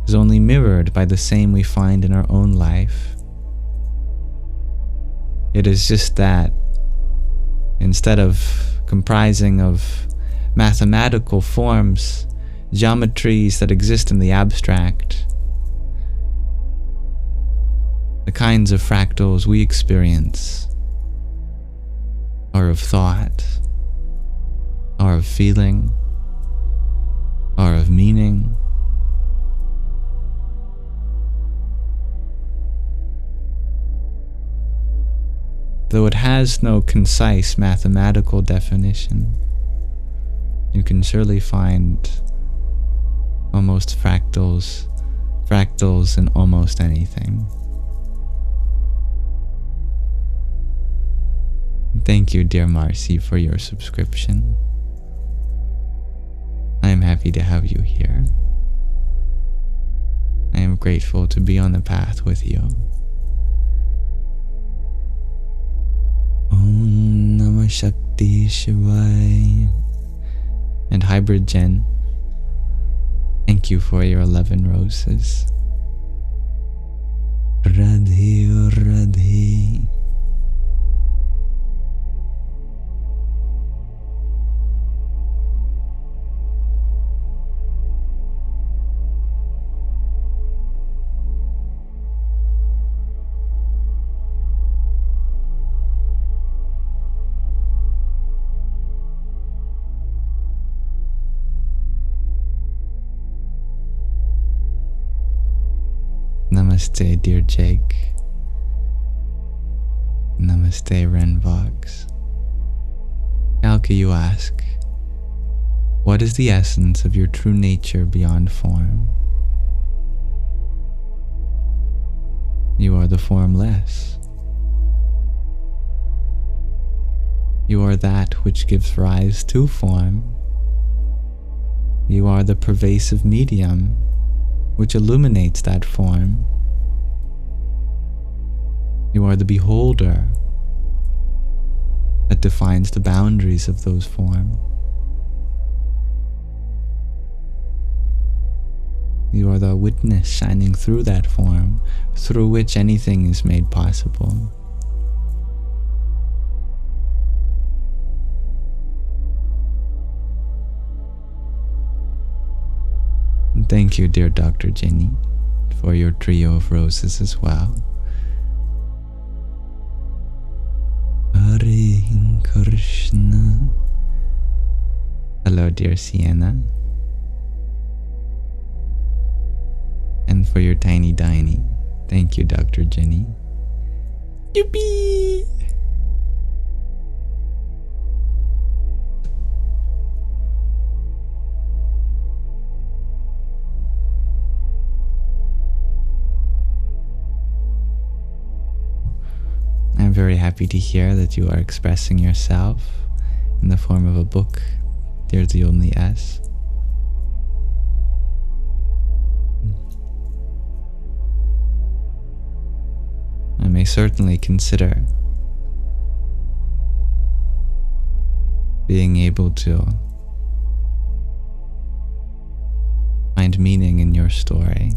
is only mirrored by the same we find in our own life. It is just that, instead of comprising of mathematical forms, geometries that exist in the abstract, the kinds of fractals we experience are of thought, are of feeling, are of meaning. Though it has no concise mathematical definition, you can surely find almost fractals in almost anything. Thank you, dear Marcy, for your subscription. I am happy to have you here. I am grateful to be on the path with you. Om Namah Shakti Shivaya. And Hybrid Jen, thank you for your 11 roses. Radhe Radhe. Namaste, dear Jake. Namaste, Renvox. Kalki, you ask, what is the essence of your true nature beyond form? You are the formless. You are that which gives rise to form. You are the pervasive medium which illuminates that form. You are the beholder that defines the boundaries of those forms. You are the witness shining through that form, through which anything is made possible. And thank you, dear Dr. Jenny, for your trio of roses as well. Hare Krishna. Hello, dear Sienna. And for your tiny Diney. Thank you, Dr. Jenny. Yippee! I'm very happy to hear that you are expressing yourself in the form of a book, dear the only S. I may certainly consider being able to find meaning in your story.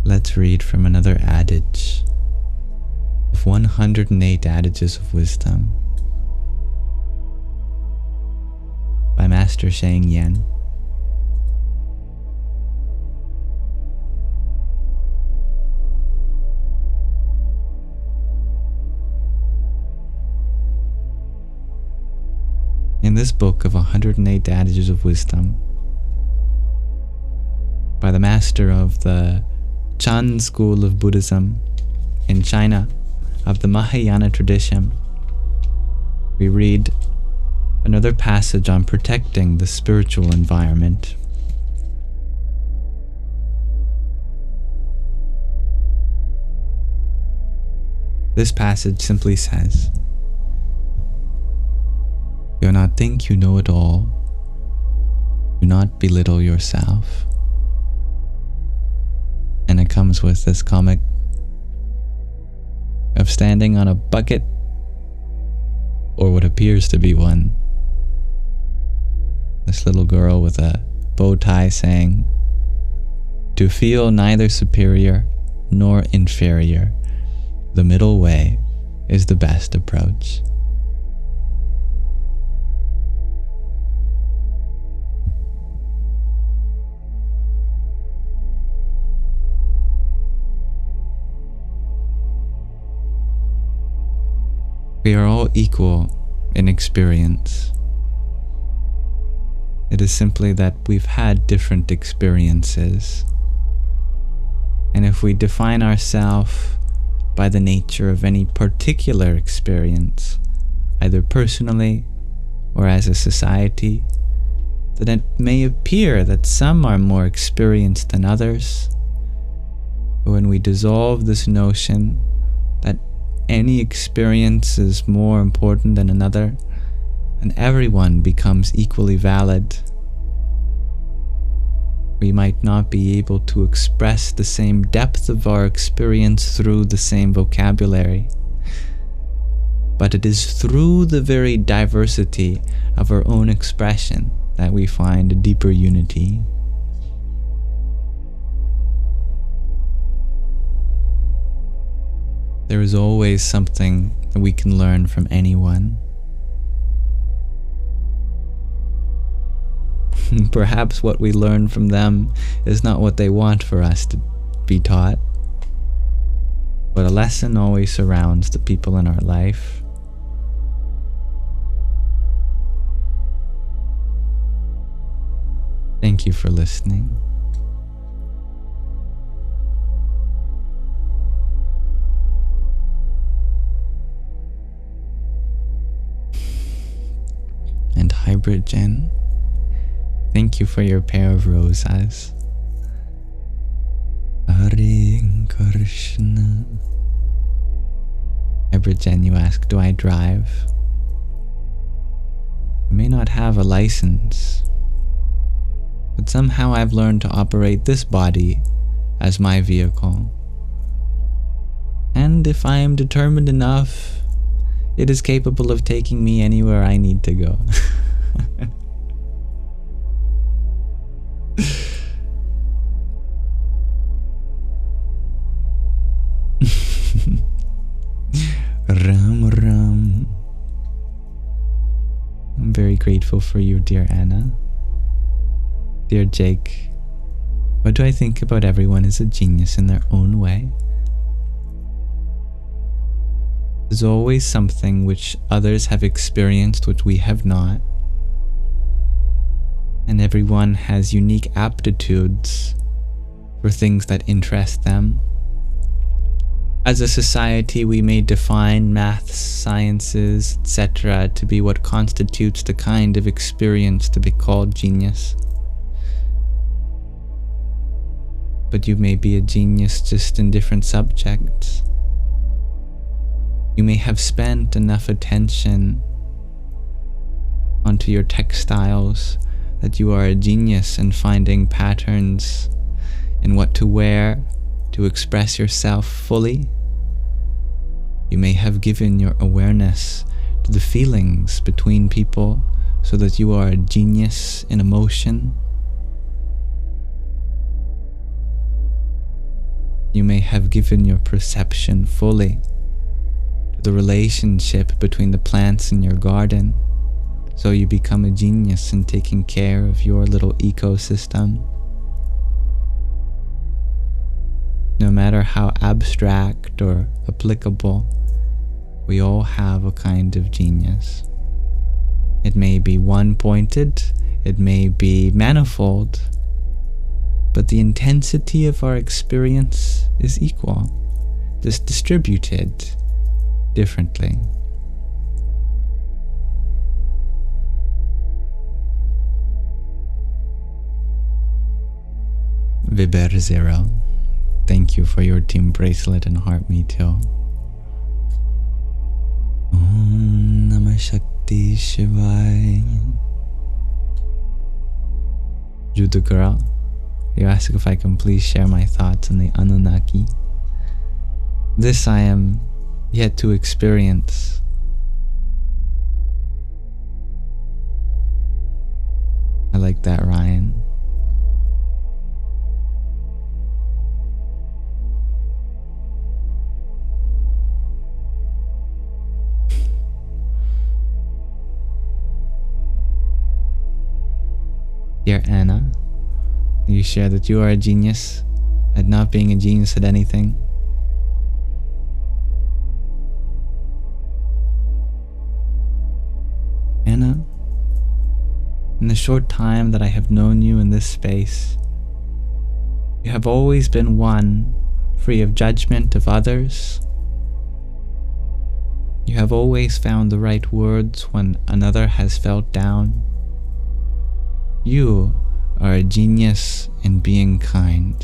Let's read from another adage of 108 Adages of Wisdom by Master Sheng Yen. In this book of 108 Adages of Wisdom by the master of the Chan school of Buddhism in China, of the Mahayana tradition, we read another passage on protecting the spiritual environment. This passage simply says, "Do not think you know it all. Do not belittle yourself." And it comes with this comic of standing on a bucket, or what appears to be one. This little girl with a bow tie saying, "To feel neither superior nor inferior, the middle way is the best approach." We are all equal in experience. It is simply that we've had different experiences. And if we define ourselves by the nature of any particular experience, either personally or as a society, then it may appear that some are more experienced than others. But when we dissolve this notion that any experience is more important than another, and everyone becomes equally valid, we might not be able to express the same depth of our experience through the same vocabulary. But it is through the very diversity of our own expression that we find a deeper unity. There is always something that we can learn from anyone. Perhaps what we learn from them is not what they want for us to be taught. But a lesson always surrounds the people in our life. Thank you for listening. And Hybrid Jen, thank you for your pair of rosas. Hare Krishna. Hybrid Jen, you ask, do I drive? I may not have a license, but somehow I've learned to operate this body as my vehicle. And if I am determined enough, it is capable of taking me anywhere I need to go. Ram Ram. I'm very grateful for you, dear Anna. Dear Jake, what do I think about everyone is a genius in their own way? There's always something which others have experienced which we have not. And everyone has unique aptitudes for things that interest them. As a society, we may define maths, sciences, etc. to be what constitutes the kind of experience to be called genius. But you may be a genius just in different subjects. You may have spent enough attention onto your textiles that you are a genius in finding patterns in what to wear to express yourself fully. You may have given your awareness to the feelings between people so that you are a genius in emotion. You may have given your perception fully the relationship between the plants in your garden, so you become a genius in taking care of your little ecosystem. No matter how abstract or applicable, we all have a kind of genius. It may be one-pointed, it may be manifold, but the intensity of our experience is equal, just distributed differently. Viber Zero, thank you for your team bracelet and heart me too. Om Namah Shakti Shivaya. Judo Girl, you ask if I can please share my thoughts on the Anunnaki. This I am yet to experience. I like that, Ryan. Dear Anna, you share that you are a genius at not being a genius at anything. Anna, in the short time that I have known you in this space, you have always been one free of judgment of others. You have always found the right words when another has felt down. You are a genius in being kind.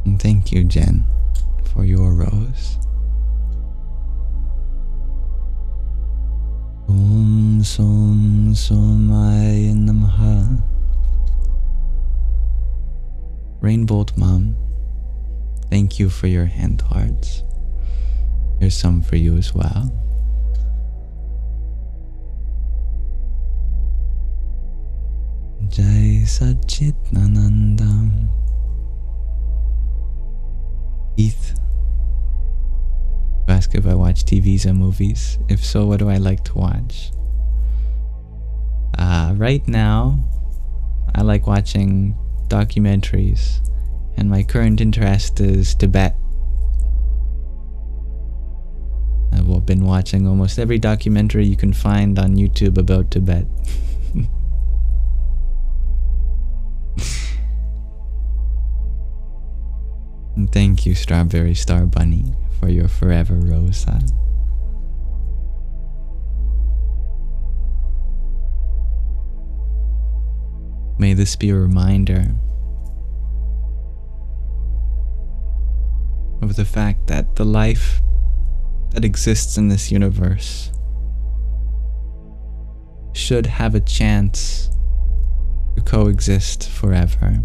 And thank you, Jen, for your rose. Om Som Somaya Namaha. Rainbolt Mom, thank you for your hand hearts. There's some for you as well. Jai Satchitanandam. Keith, you ask if I watch TVs or movies. If so, what do I like to watch? Right now, I like watching documentaries, and my current interest is Tibet. I've been watching almost every documentary you can find on YouTube about Tibet. And thank you, Strawberry Star Bunny, for your forever Rosa. May this be a reminder of the fact that the life that exists in this universe should have a chance to coexist forever.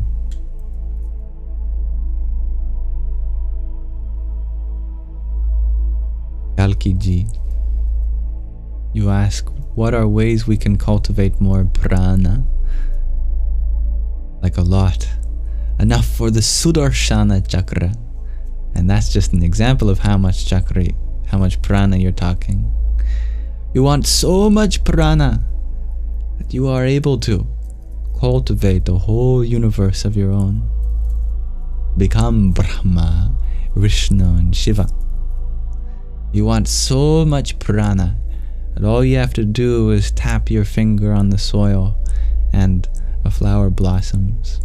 Kalkiji, you ask, what are ways we can cultivate more prana? Like a lot. Enough for the Sudarshana chakra. And that's just an example of how much prana you're talking. You want so much prana that you are able to cultivate the whole universe of your own. Become Brahma, Vishnu, and Shiva. You want so much prana that all you have to do is tap your finger on the soil and a flower blossoms.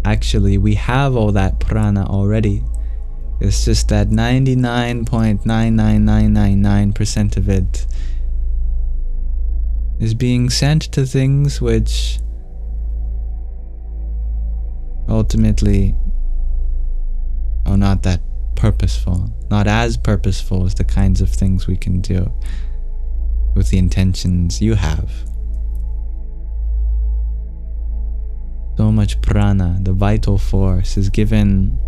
Actually, we have all that prana already. It's just that 99.99999% of it is being sent to things which ultimately are not that purposeful, not as purposeful as the kinds of things we can do with the intentions you have. So much prana, the vital force, is given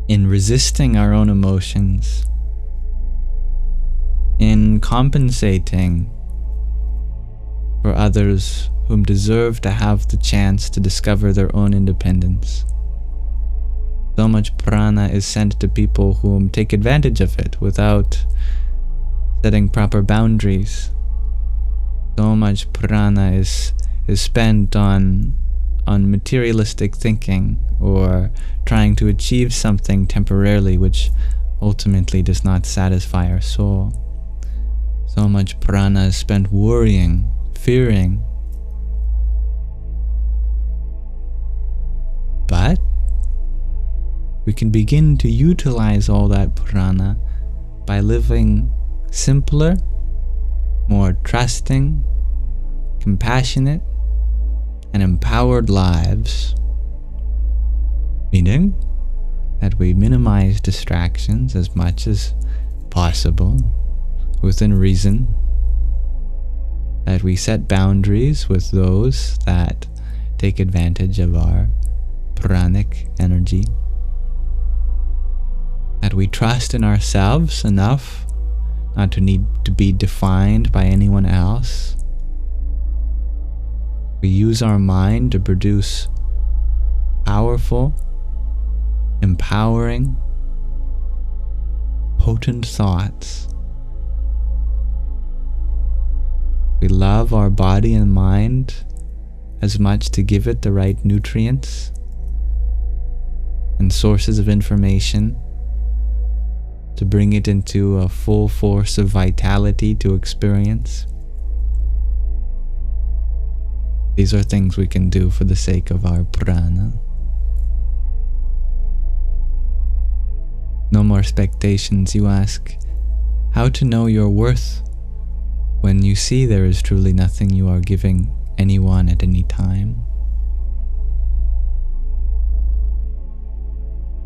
in resisting our own emotions, in compensating for others whom deserve to have the chance to discover their own independence. So much prana is sent to people whom take advantage of it without setting proper boundaries. So much prana is spent on materialistic thinking or trying to achieve something temporarily which ultimately does not satisfy our soul. So much prana is spent worrying, fearing. But we can begin to utilize all that prana by living simpler, more trusting, compassionate, and empowered lives. Meaning that we minimize distractions as much as possible, within reason, that we set boundaries with those that take advantage of our pranic energy, that we trust in ourselves enough not to need to be defined by anyone else. We use our mind to produce powerful, empowering, potent thoughts. We love our body and mind as much to give it the right nutrients and sources of information to bring it into a full force of vitality to experience. These are things we can do for the sake of our prana. No more expectations, you ask. How to know your worth when you see there is truly nothing you are giving anyone at any time?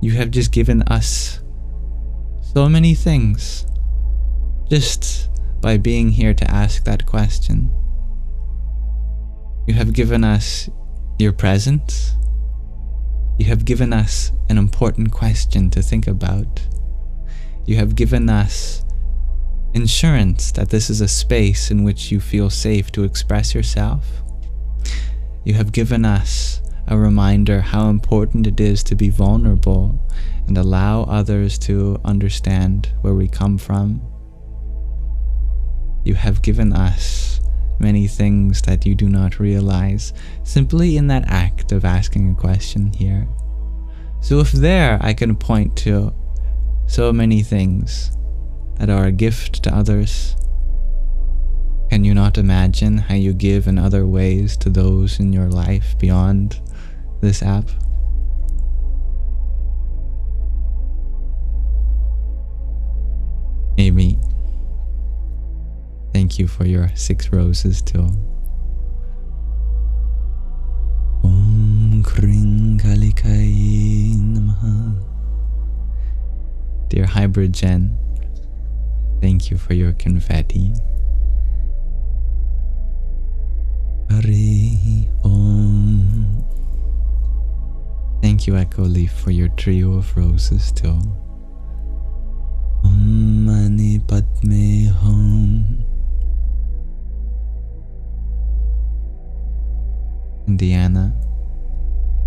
You have just given us so many things just by being here to ask that question. You have given us your presence. You have given us an important question to think about. You have given us insurance that this is a space in which you feel safe to express yourself. You have given us a reminder how important it is to be vulnerable and allow others to understand where we come from. You have given us many things that you do not realize simply in that act of asking a question here. So if there I can point to so many things that are a gift to others, can you not imagine how you give in other ways to those in your life beyond this app? Amy, thank you for your 6 roses too. Om Kring Kalikai Namaha. Dear Hybrid Jen, thank you for your confetti. Hari Om. Thank you, Echo Leaf, for your trio of roses too. Om Mani Padme Hum. And Deanna,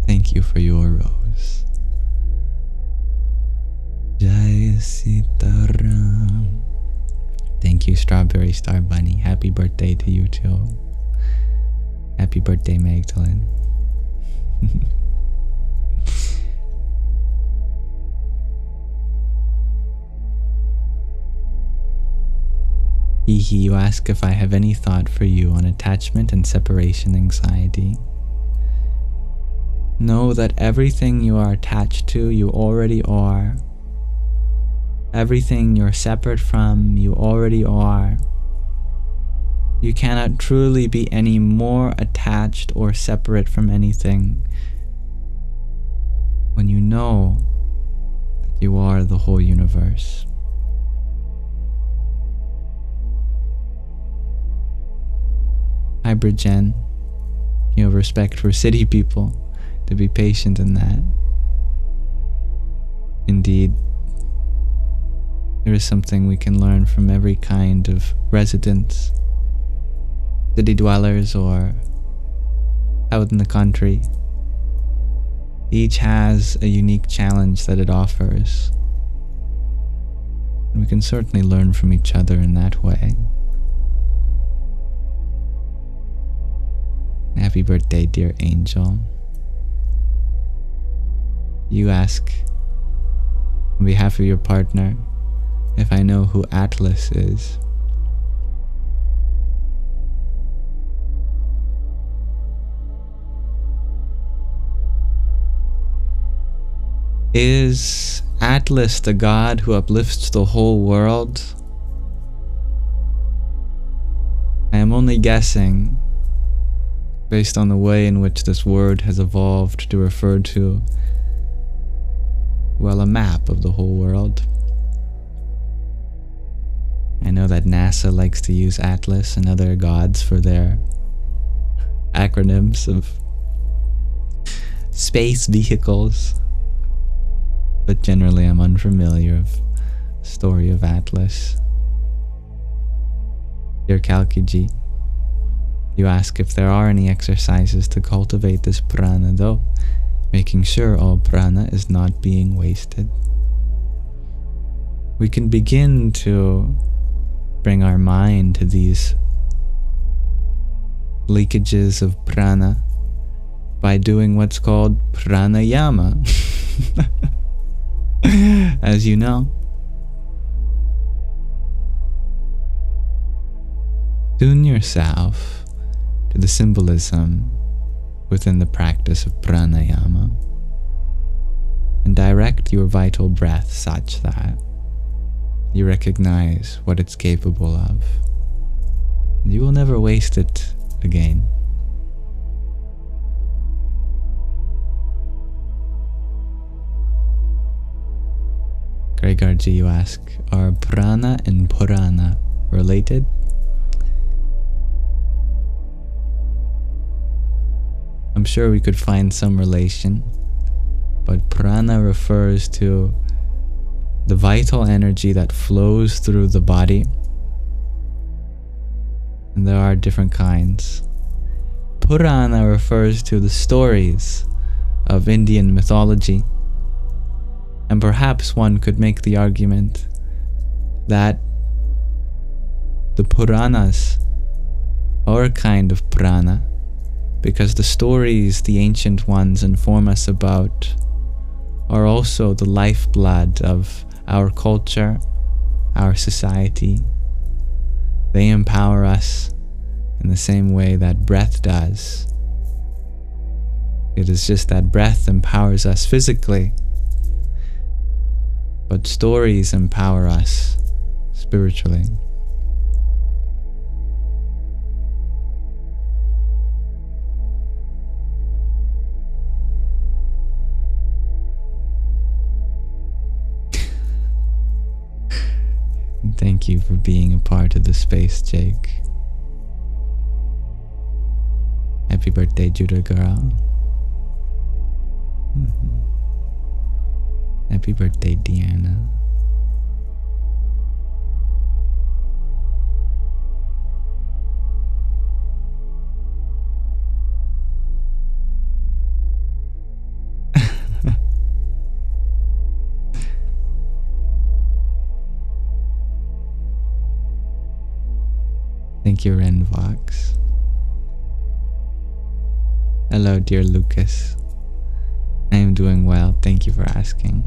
thank you for your rose. Jai Sitaram. Thank you, Strawberry Star Bunny. Happy birthday to you too. Happy birthday, Magdalene. Hihi, you ask if I have any thought for you on attachment and separation anxiety. Know that everything you are attached to, you already are. Everything you're separate from, you already are. You cannot truly be any more attached or separate from anything when you know that you are the whole universe. Hybrid Jen, you have respect for city people, to be patient in that. Indeed, there is something we can learn from every kind of residence, city dwellers or out in the country. Each has a unique challenge that it offers, and we can certainly learn from each other in that way. Happy birthday, dear angel. You ask, on behalf of your partner, if I know who Atlas is. Is Atlas the god who uplifts the whole world? I am only guessing, based on the way in which this word has evolved to refer to, well, a map of the whole world. I know that NASA likes to use Atlas and other gods for their acronyms of space vehicles, but generally I'm unfamiliar of the story of Atlas. Dear Kalkiji, you ask if there are any exercises to cultivate this prana, though, making sure all prana is not being wasted. We can begin to bring our mind to these leakages of prana by doing what's called pranayama. As you know, tune yourself to the symbolism within the practice of pranayama and direct your vital breath such that you recognize what it's capable of. You will never waste it again. Gregorji, you ask, are prana and purana related? I'm sure we could find some relation, but prana refers to the vital energy that flows through the body, and there are different kinds. Purana refers to the stories of Indian mythology. And perhaps one could make the argument that the Puranas are a kind of Prana, because the stories the ancient ones inform us about are also the lifeblood of our culture, our society. They empower us in the same way that breath does. It is just that breath empowers us physically, but stories empower us spiritually. Thank you for being a part of the space, Jake. Happy birthday, Judah girl. Happy birthday, Deanna. Thank you, Renvox. Hello, dear Lucas. I am doing well. Thank you for asking.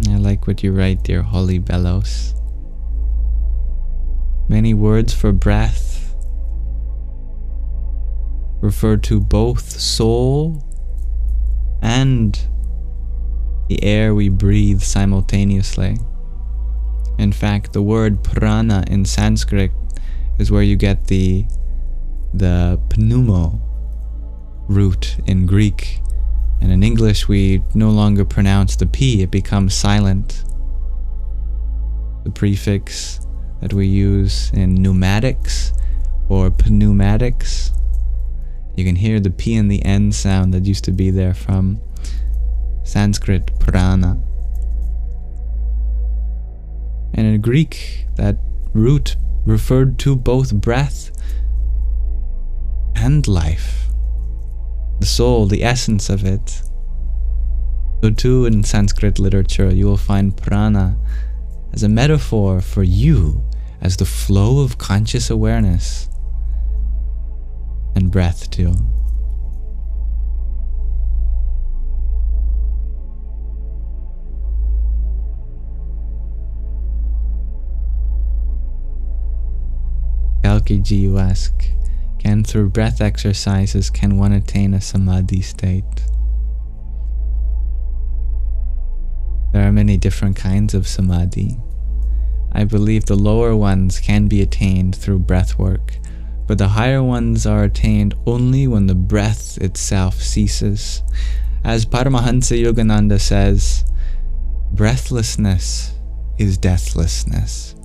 I like what you write, dear Holy Bellows. Many words for breath refer to both soul and the air we breathe simultaneously. In fact, the word prana in Sanskrit is where you get the pneumo root in Greek. And in English, we no longer pronounce the P, it becomes silent. The prefix that we use in pneumatics or pneumatics, you can hear the P and the N sound that used to be there from Sanskrit prana. And in Greek, that root referred to both breath and life, the soul, the essence of it. So too in Sanskrit literature, you will find prana as a metaphor for you, as the flow of conscious awareness, and breath too. Kalki Ji, you ask, can through breath exercises can one attain a Samadhi state? There are many different kinds of Samadhi. I believe the lower ones can be attained through breath work, but the higher ones are attained only when the breath itself ceases. As Paramahansa Yogananda says, breathlessness is deathlessness.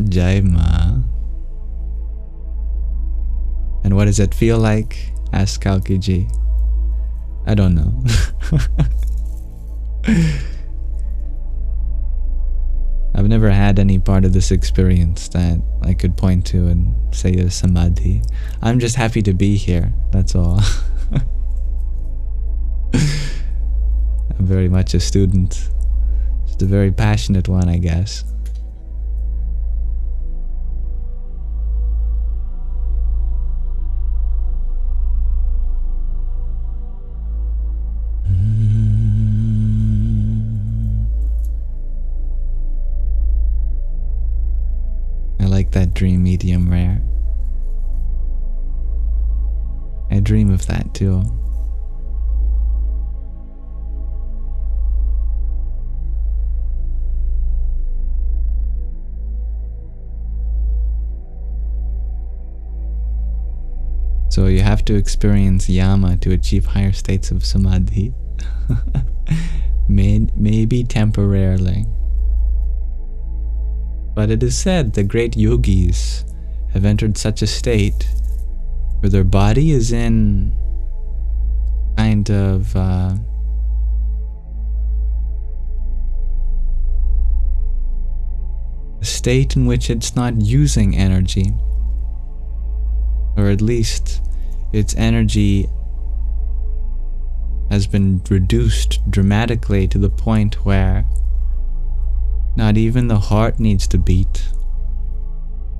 Jai Ma. And what does it feel like? Asked Kalki Ji. I don't know. I've never had any part of this experience that I could point to and say is Samadhi. I'm just happy to be here, that's all. I'm very much a student. Just a very passionate one, I guess. I like that dream medium rare. I dream of that too. So you have to experience yama to achieve higher states of samadhi. Maybe temporarily. But it is said the great yogis have entered such a state where their body is in kind of a state in which it's not using energy, or at least its energy has been reduced dramatically to the point where not even the heart needs to beat,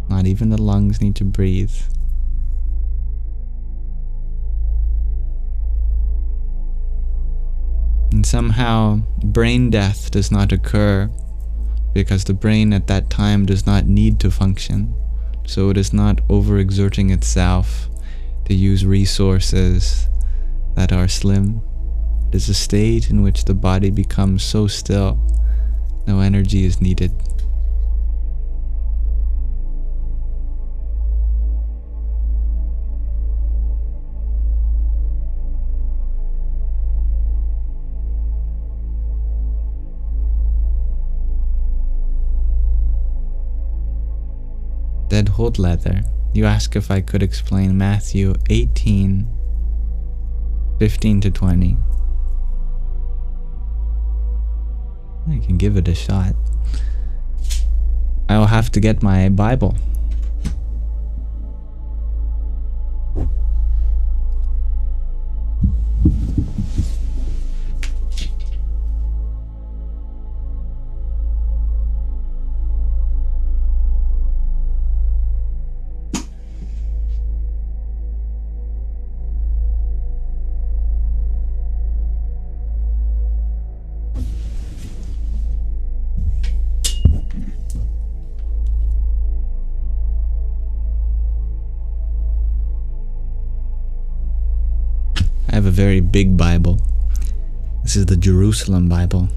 not even the lungs need to breathe. And somehow brain death does not occur because the brain at that time does not need to function, so it is not overexerting itself to use resources that are slim. It is a state in which the body becomes so still, no energy is needed. Dead hold leather. You ask if I could explain Matthew 18, 15 to 20. I can give it a shot. I'll have to get my Bible. I have a very big Bible. This is the Jerusalem Bible.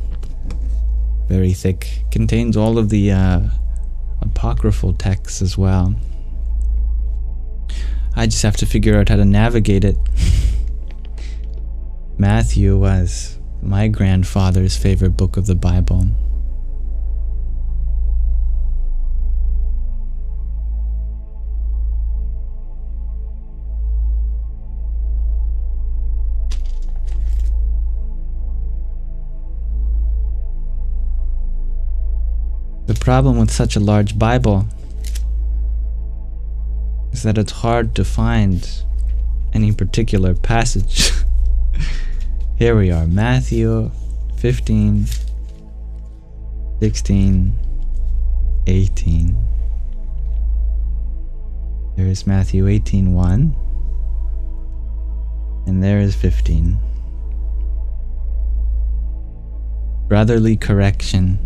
Very thick. Contains all of the apocryphal texts as well. I just have to figure out how to navigate it. Matthew was my grandfather's favorite book of the Bible. The problem with such a large Bible is that it's hard to find any particular passage. Here we are, Matthew 15, 16, 18. There is Matthew 18:1, and there is 15. Brotherly correction.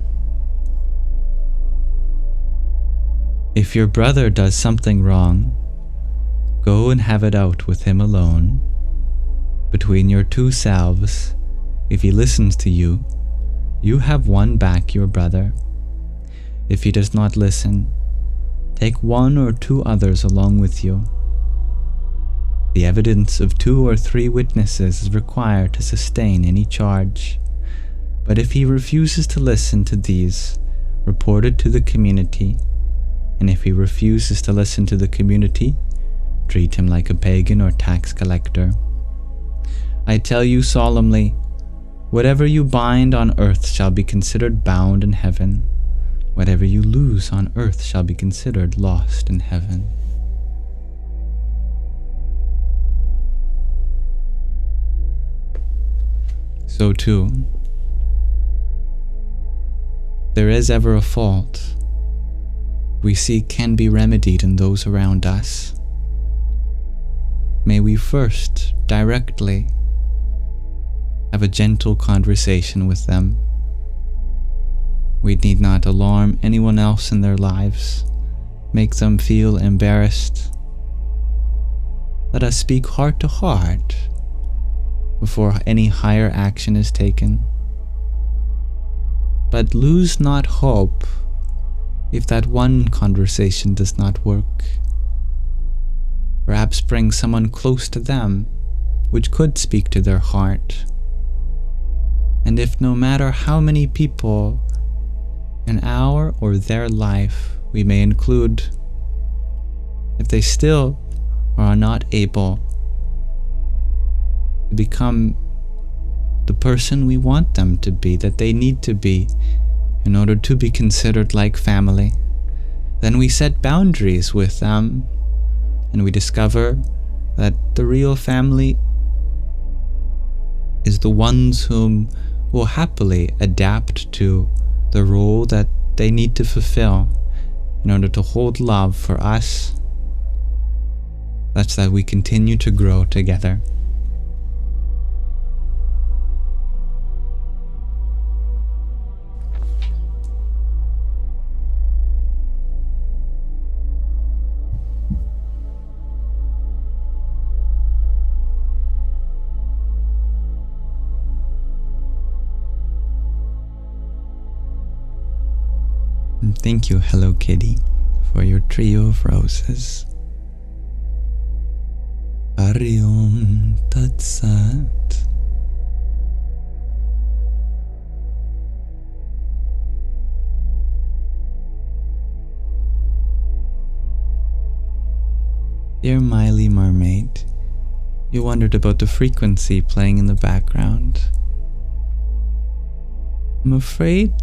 If your brother does something wrong, go and have it out with him alone, between your two selves. If he listens to you, you have won back your brother. If he does not listen, take one or two others along with you. The evidence of 2 or 3 witnesses is required to sustain any charge. But if he refuses to listen to these, report it to the community. And if he refuses to listen to the community, treat him like a pagan or tax collector. I tell you solemnly, whatever you bind on earth shall be considered bound in heaven. Whatever you lose on earth shall be considered lost in heaven. So too, there is ever a fault we see can be remedied in those around us. May we first directly have a gentle conversation with them. We need not alarm anyone else in their lives, make them feel embarrassed. Let us speak heart to heart before any higher action is taken. But lose not hope if that one conversation does not work. Perhaps bring someone close to them which could speak to their heart. And if no matter how many people in our or their life we may include, if they still or are not able to become the person we want them to be, that they need to be in order to be considered like family, then we set boundaries with them, and we discover that the real family is the ones whom will happily adapt to the role that they need to fulfill in order to hold love for us, such that we continue to grow together. And thank you, Hello Kitty, for your trio of roses. Hari Om Tat Sat. Dear Miley Mermaid, you wondered about the frequency playing in the background. I'm afraid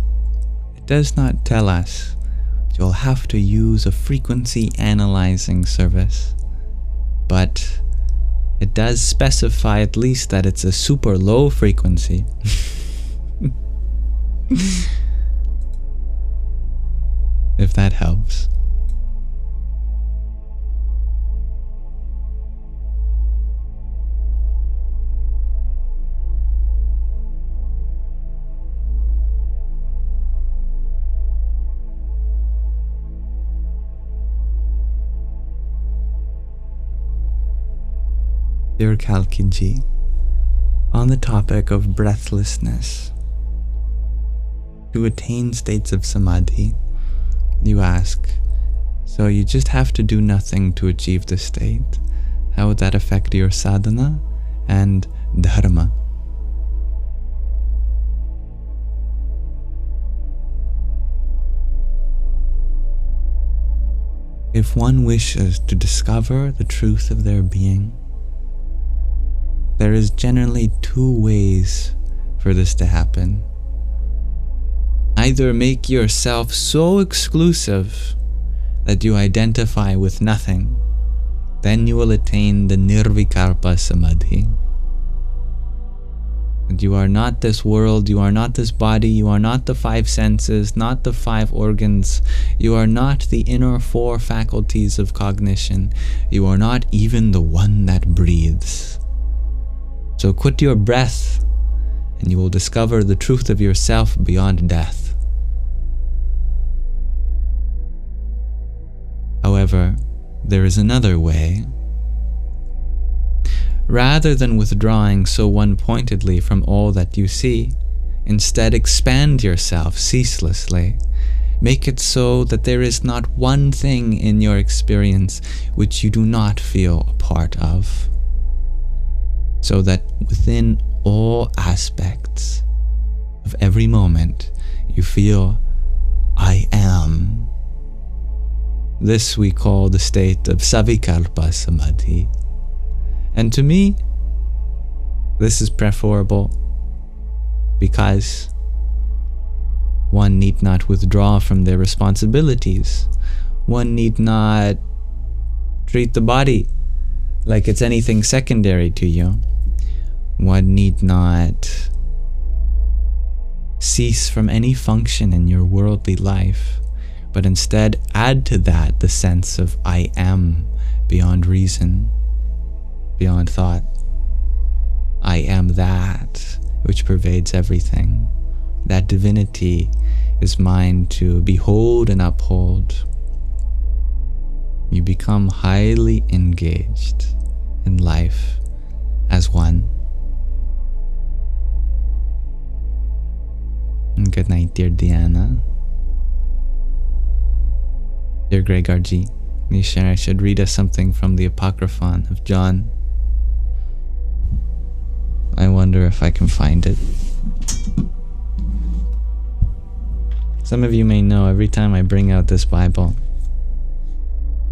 it does not tell us. You'll have to use a frequency analyzing service, but it does specify at least that it's a super low frequency. If that helps. Dear Kalkiji, on the topic of breathlessness, to attain states of Samādhi, you ask, so you just have to do nothing to achieve the state. How would that affect your sadhana and dharma? If one wishes to discover the truth of their being, there is generally two ways for this to happen. Either make yourself so exclusive that you identify with nothing, then you will attain the Nirvikalpa Samādhi. And you are not this world, you are not this body, you are not the five senses, not the five organs, you are not the inner four faculties of cognition, you are not even the one that breathes. So quit your breath, and you will discover the truth of yourself beyond death. However, there is another way. Rather than withdrawing so one-pointedly from all that you see, instead expand yourself ceaselessly. Make it so that there is not one thing in your experience which you do not feel a part of, so that within all aspects of every moment you feel, I am. This we call the state of Savikalpa Samādhi. And to me, this is preferable because one need not withdraw from their responsibilities. One need not treat the body like it's anything secondary to you. One need not cease from any function in your worldly life, but instead add to that the sense of I am beyond reason, beyond thought. I am that which pervades everything. That divinity is mine to behold and uphold. You become highly engaged in life as one. And good night, dear Diana. Dear Greg RG, Nishar, I should read us something from the Apocryphon of John. I wonder if I can find it. Some of you may know every time I bring out this Bible,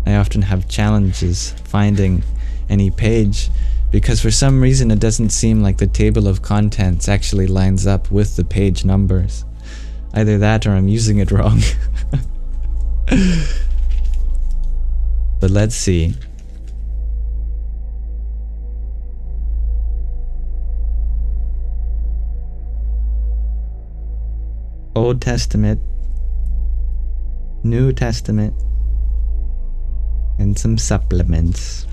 I often have challenges finding any page, because for some reason it doesn't seem like the table of contents actually lines up with the page numbers. Either that or I'm using it wrong. But let's see. Old Testament, New Testament, and some supplements.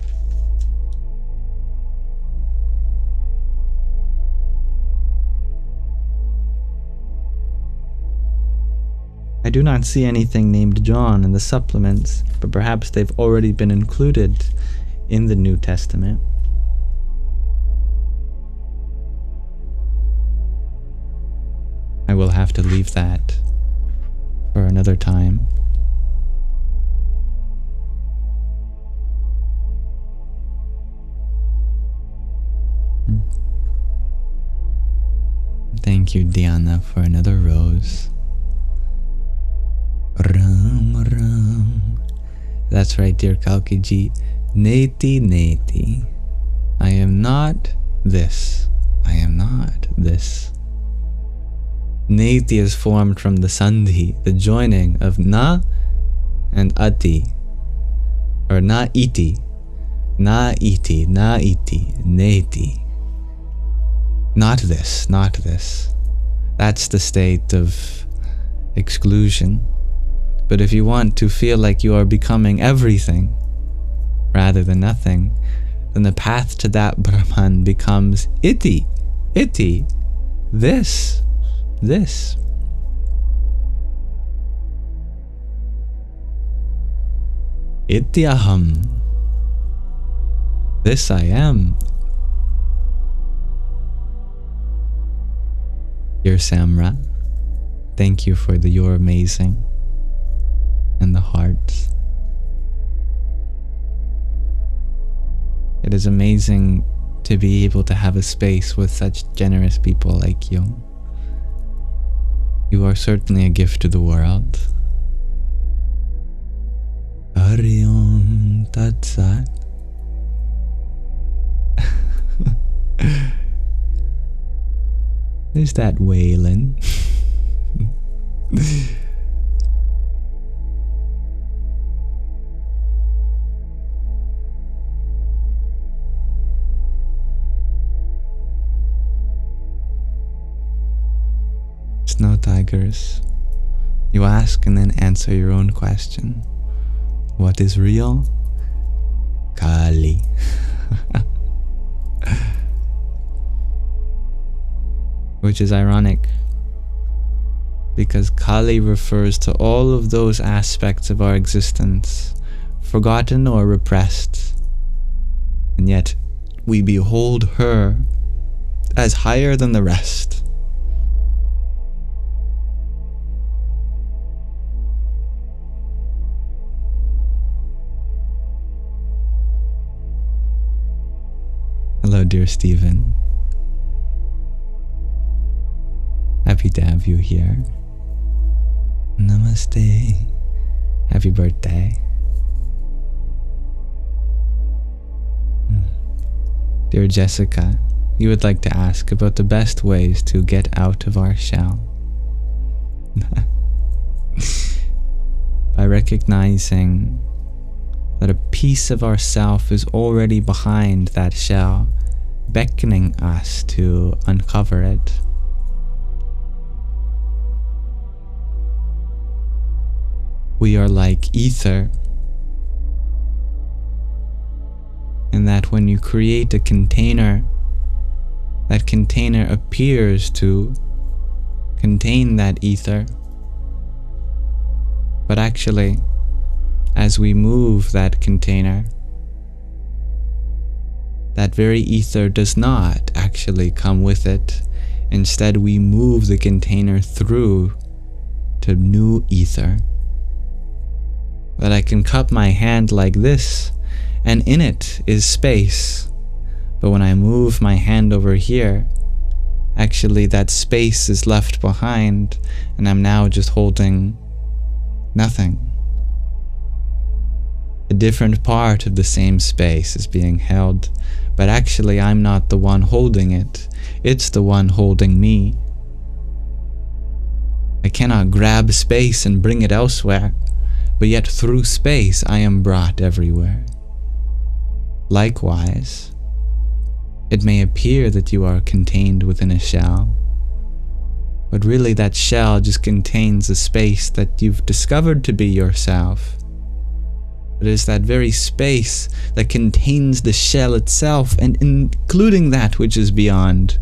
I do not see anything named John in the supplements, but perhaps they've already been included in the New Testament. I will have to leave that for another time. Thank you, Diana, for another rose. Ram Ram. That's right, dear Kalkiji. Neti Neti. I am not this. I am not this. Neti is formed from the Sandhi, the joining of Na and Ati, or Na Iti. Na Iti, Na Iti, Neti. Not this, not this. That's the state of exclusion. But if you want to feel like you are becoming everything rather than nothing, then the path to that Brahman becomes Iti, Iti, this. Ityaham. This I am. Dear Samra, thank you for you're amazing. And the hearts. It is amazing to be able to have a space with such generous people like you. You are certainly a gift to the world. Hari Om Tat Sat. There's that Waylon. Snow Tigers, you ask and then answer your own question. What is real? Kali. Which is ironic, because Kali refers to all of those aspects of our existence, forgotten or repressed, and yet we behold her as higher than the rest. Hello, dear Stephen. Happy to have you here. Namaste. Happy birthday. Dear Jessica, you would like to ask about the best ways to get out of our shell. By recognizing that a piece of ourself is already behind that shell, beckoning us to uncover it. We are like ether, in that when you create a container, that container appears to contain that ether, but actually, as we move that container, that very ether does not actually come with it. Instead, we move the container through to new ether. That I can cup my hand like this, and in it is space. But when I move my hand over here, actually that space is left behind, and I'm now just holding nothing. A different part of the same space is being held, but actually I'm not the one holding it. It's the one holding me. I cannot grab space and bring it elsewhere, but yet through space I am brought everywhere. Likewise, it may appear that you are contained within a shell, but really that shell just contains a space that you've discovered to be yourself. It is that very space that contains the shell itself, and including that which is beyond,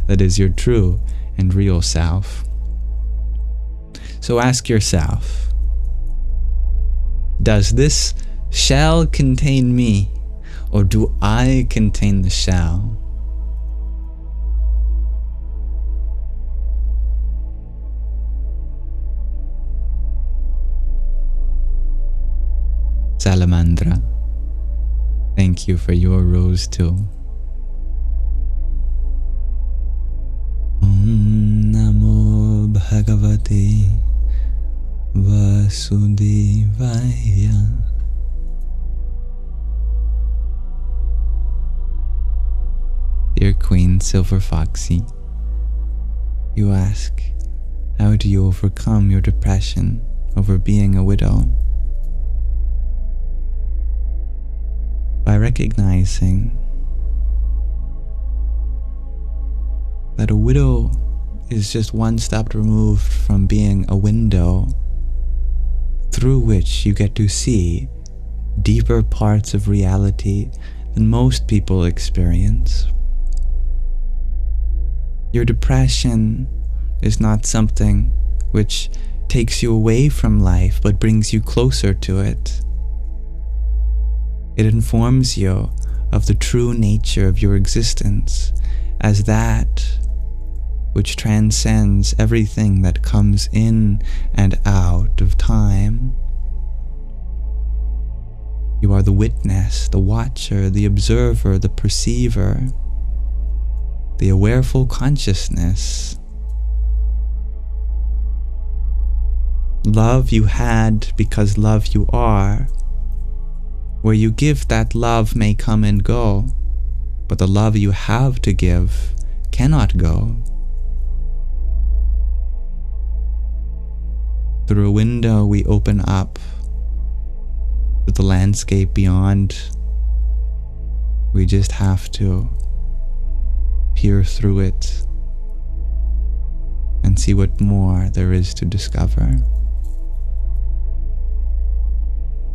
that is your true and real self. So ask yourself, does this shell contain me, or do I contain the shell? Salamandra, thank you for your rose too. Om Namo Bhagavate Vasudevaya. Dear Queen Silver Foxy, you ask, how do you overcome your depression over being a widow? By recognizing that a widow is just one step removed from being a window through which you get to see deeper parts of reality than most people experience. Your depression is not something which takes you away from life but brings you closer to it. It informs you of the true nature of your existence as that which transcends everything that comes in and out of time. You are the witness, the watcher, the observer, the perceiver, the awareful consciousness. Love you had because love you are. Where you give, that love may come and go, but the love you have to give cannot go. Through a window we open up to the landscape beyond. We just have to peer through it and see what more there is to discover.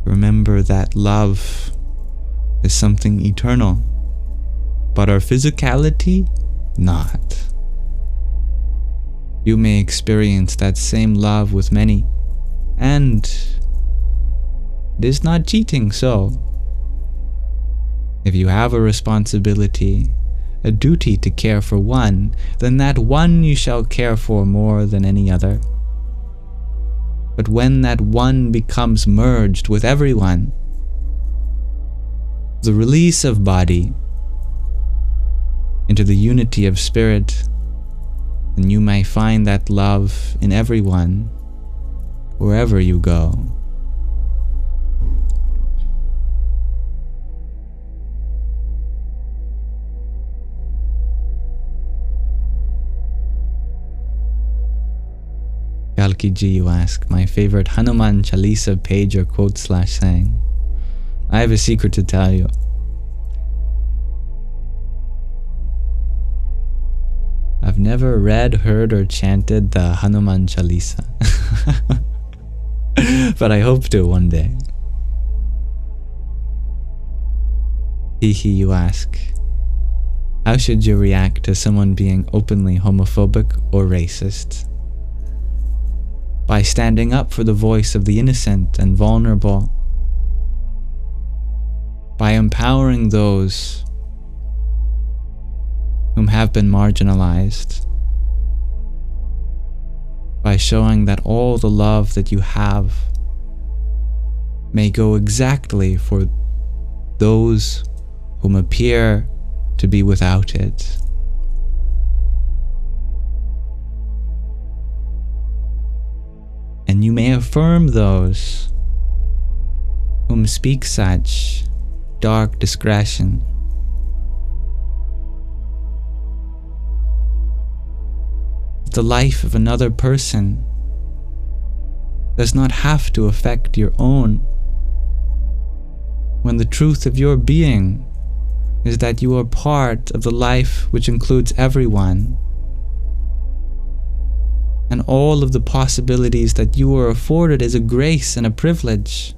Remember that love is something eternal, but our physicality, not. You may experience that same love with many, and it is not cheating so. If you have a responsibility, a duty to care for one, then that one you shall care for more than any other. But when that one becomes merged with everyone, the release of body into the unity of spirit, then you may find that love in everyone, wherever you go. Kalki-ji, you ask, my favorite Hanuman Chalisa page or quote/saying. I have a secret to tell you. I've never read, heard, or chanted the Hanuman Chalisa. But I hope to one day. Hihi, you ask, how should you react to someone being openly homophobic or racist? By standing up for the voice of the innocent and vulnerable. By empowering those whom have been marginalized. By showing that all the love that you have may go exactly for those whom appear to be without it. And you may affirm those whom speak such dark discretion. The life of another person does not have to affect your own, when the truth of your being is that you are part of the life which includes everyone, and all of the possibilities that you are afforded is a grace and a privilege.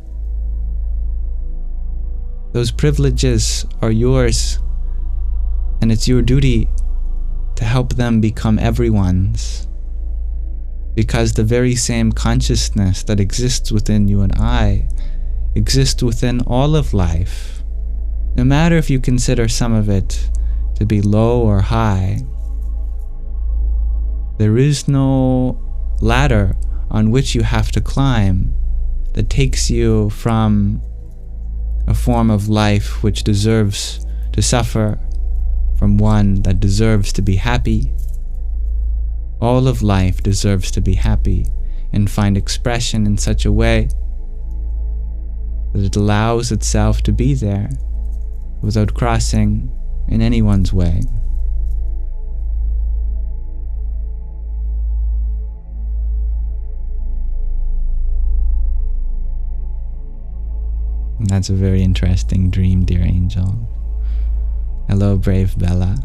Those privileges are yours, and it's your duty to help them become everyone's, because the very same consciousness that exists within you and I exists within all of life, no matter if you consider some of it to be low or high. There is no ladder on which you have to climb that takes you from a form of life which deserves to suffer from one that deserves to be happy. All of life deserves to be happy and find expression in such a way that it allows itself to be there without crossing in anyone's way. And that's a very interesting dream, dear angel. Hello, brave Bella.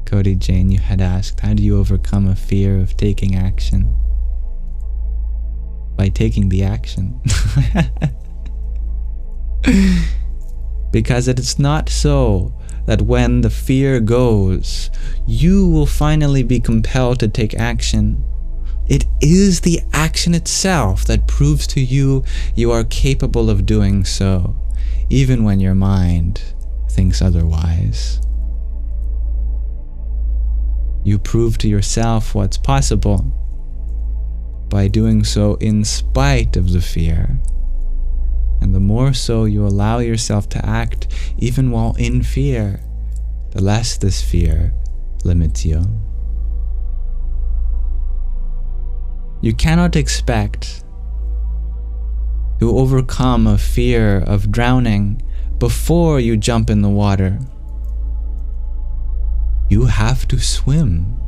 Cody Jane, you had asked, how do you overcome a fear of taking action? By taking the action. Because it's not so that when the fear goes, you will finally be compelled to take action. It is the action itself that proves to you you are capable of doing so, even when your mind thinks otherwise. You prove to yourself what's possible by doing so in spite of the fear. And the more so you allow yourself to act even while in fear, the less this fear limits you. You cannot expect to overcome a fear of drowning before you jump in the water. You have to swim.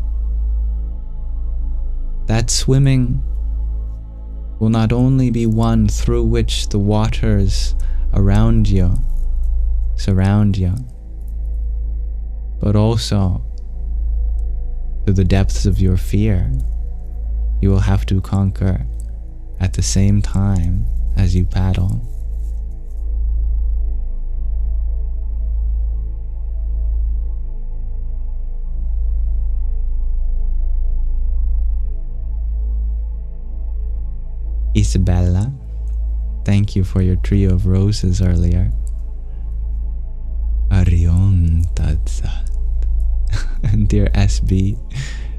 That swimming will not only be one through which the waters around you surround you, but also to the depths of your fear you will have to conquer at the same time as you paddle. Isabella, thank you for your trio of roses earlier. Arion Tatsat. And dear SB,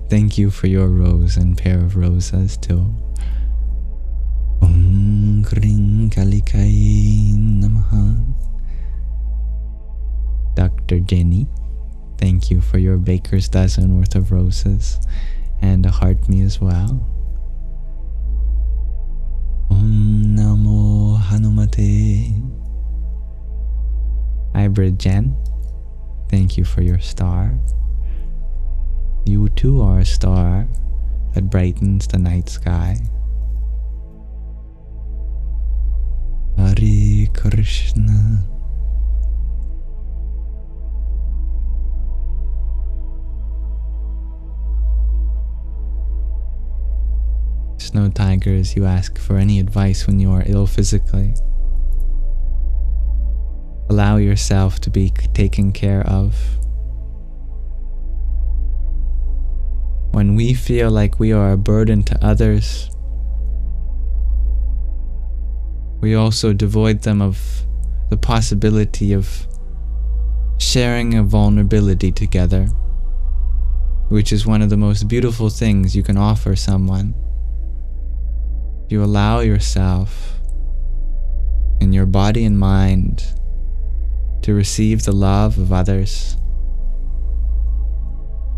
thank you for your rose and pair of roses too. Om Kring Kalikai Namaha. Dr. Jenny, thank you for your baker's dozen worth of roses and a heart me as well. Om Namo Hanumate. Hybrid Jen, thank you for your star. You too are a star that brightens the night sky. Hare Krishna. Snow Tigers, you ask for any advice when you are ill physically. Allow yourself to be taken care of. When we feel like we are a burden to others, we also devoid them of the possibility of sharing a vulnerability together, which is one of the most beautiful things you can offer someone. You allow yourself in your body and mind to receive the love of others,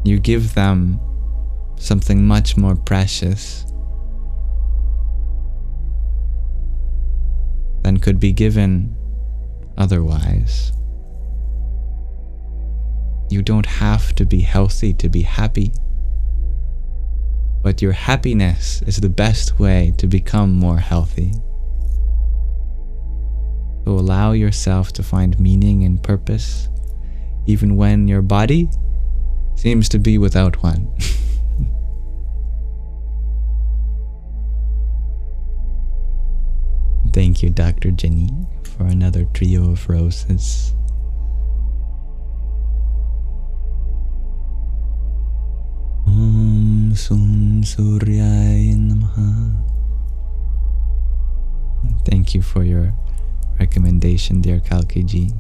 you give them something much more precious than could be given otherwise. You don't have to be healthy to be happy, but your happiness is the best way to become more healthy. So allow yourself to find meaning and purpose, even when your body seems to be without one. Thank you, Dr. Jenny, for another trio of roses. Om Sum Suryaya Namaha. Thank you for your recommendation, dear Kalkiji.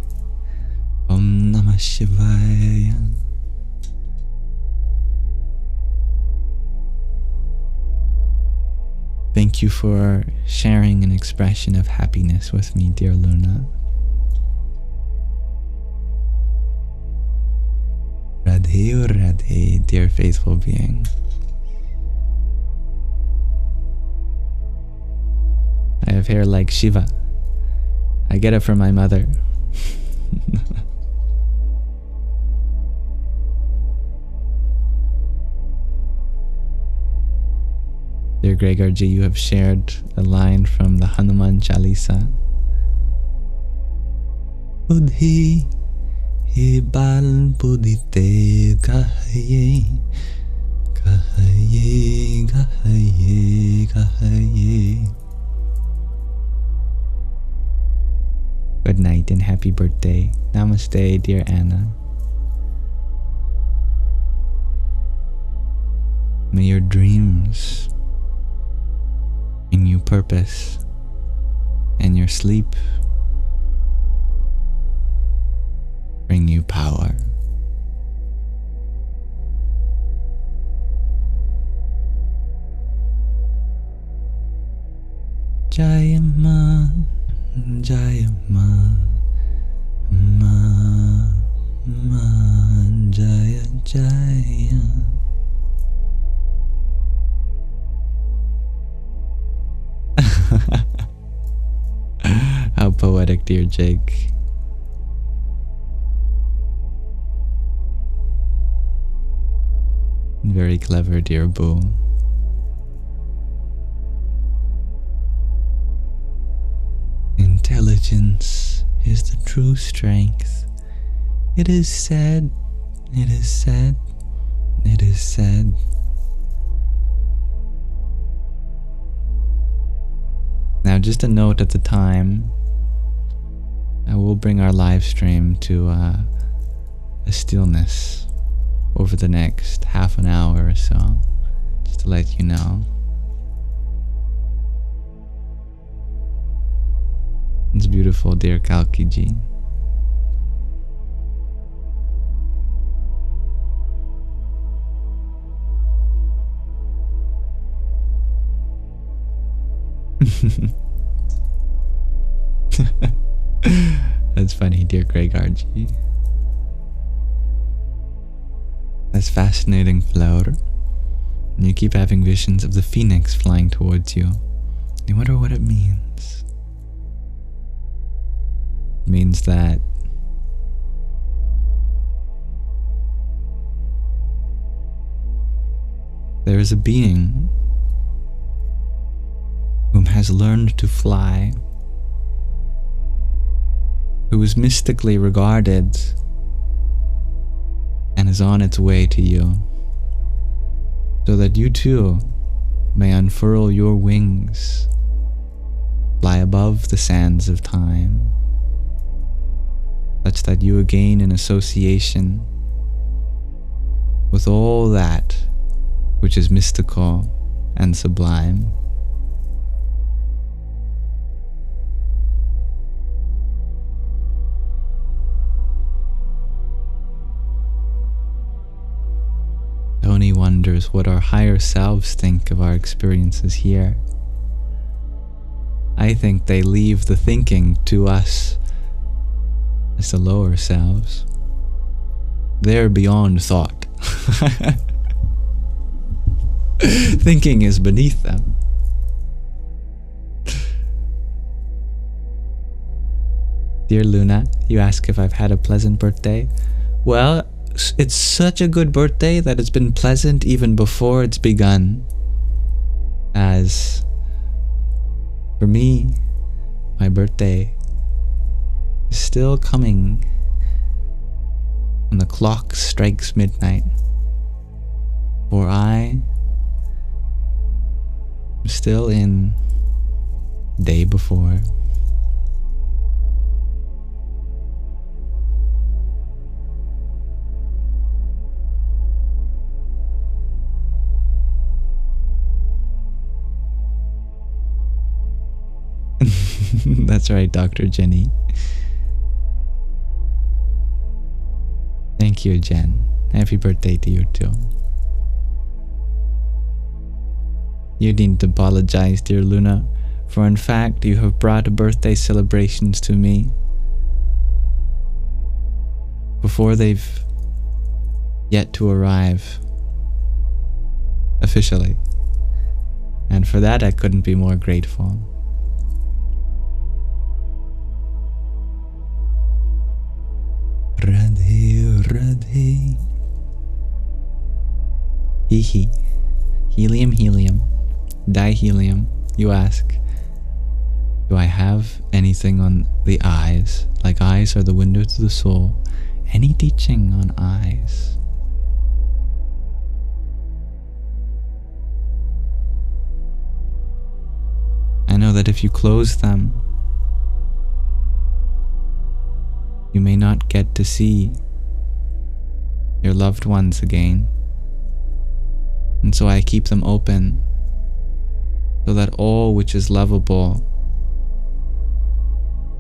Om Namah Shivaya. Thank you for sharing an expression of happiness with me, dear Luna. Radhe Radhe, dear faithful being. I have hair like Shiva. I get it from my mother. Dear Gregorji, you have shared a line from the Hanuman Chalisa. Buddhi he bal buddhite kahaye, kahaye, kahaye, kahaye. Good night and happy birthday. Namaste, dear Anna. May your dreams bring you purpose, and your sleep bring you power. Jaya Ma, Jaya Ma, Ma, Ma, Jaya Jaya. How poetic, dear Jake. Very clever, dear Boo. Intelligence is the true strength. It is said, it is said, it is said. Now, just a note at the time, I will bring our live stream to a stillness over the next half an hour or so, just to let you know. It's beautiful, dear Kalkiji. That's funny, dear Gregorji. That's fascinating, Flower. And you keep having visions of the phoenix flying towards you. You wonder what it means. It means that there is a being whom has learned to fly, who is mystically regarded and is on its way to you, so that you too may unfurl your wings, fly above the sands of time, such that you gain an association with all that which is mystical and sublime. Tony wonders what our higher selves think of our experiences here. I think they leave the thinking to us as the lower selves. They're beyond thought. Thinking is beneath them. Dear Luna, you ask if I've had a pleasant birthday. Well, it's such a good birthday that it's been pleasant even before it's begun. As for me, my birthday is still coming when the clock strikes midnight. For I am still in day before. That's right, Dr. Jenny. Thank you, Jen. Happy birthday to you too. You needn't apologize, dear Luna, for in fact you have brought birthday celebrations to me before they've yet to arrive officially. And for that I couldn't be more grateful. Radhe, Radhe. Hee. Helium, helium. Dihelium. You ask, do I have anything on the eyes? Like eyes are the window to the soul. Any teaching on eyes? I know that if you close them, you may not get to see your loved ones again. And so I keep them open so that all which is lovable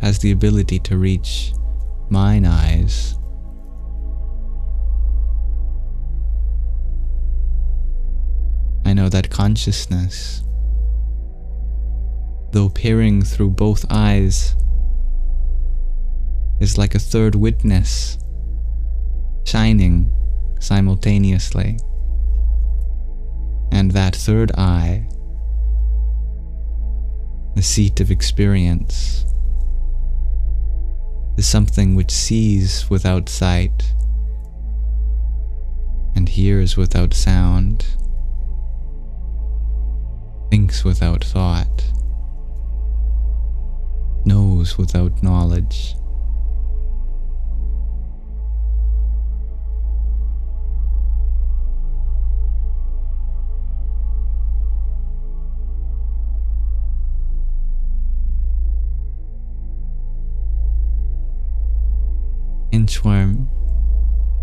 has the ability to reach mine eyes. I know that consciousness, though peering through both eyes, is like a third witness, shining simultaneously. And that third eye, the seat of experience, is something which sees without sight and hears without sound, thinks without thought, knows without knowledge. Inchworm,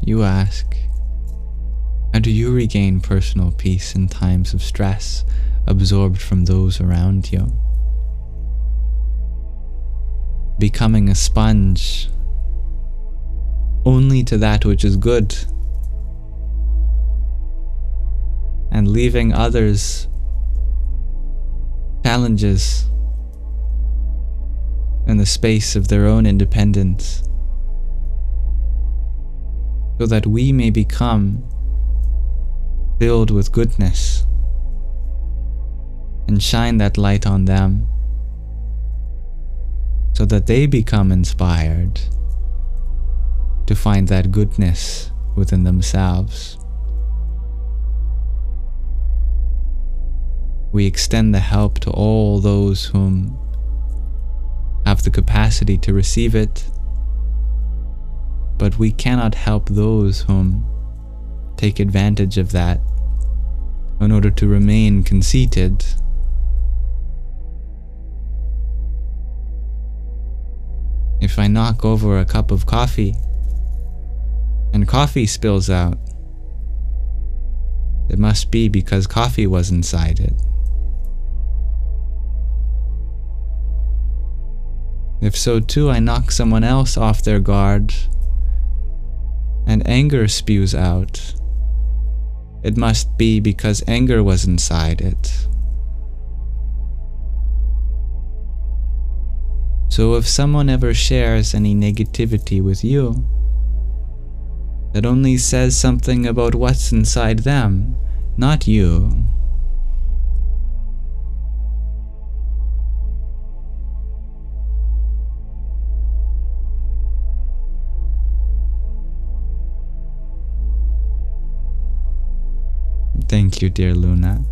you ask, how do you regain personal peace in times of stress absorbed from those around you? Becoming a sponge only to that which is good, and leaving others' challenges in the space of their own independence, so that we may become filled with goodness and shine that light on them, so that they become inspired to find that goodness within themselves. We extend the help to all those whom have the capacity to receive it, but we cannot help those whom take advantage of that in order to remain conceited. If I knock over a cup of coffee and coffee spills out, it must be because coffee was inside it. If so too I knock someone else off their guard and anger spews out, it must be because anger was inside it. So if someone ever shares any negativity with you, that only says something about what's inside them, not you. Thank you, dear Luna.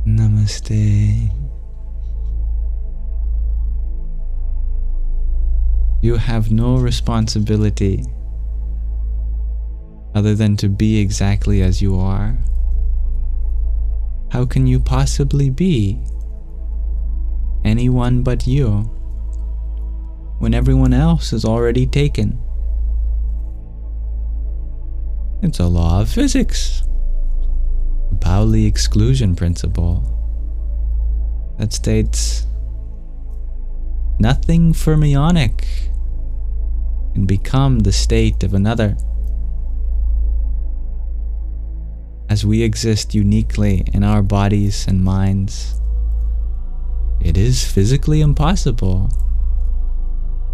Namaste. You have no responsibility other than to be exactly as you are. How can you possibly be anyone but you when everyone else is already taken? It's a law of physics, the Pauli exclusion principle, that states nothing fermionic can become the state of another. As we exist uniquely in our bodies and minds, it is physically impossible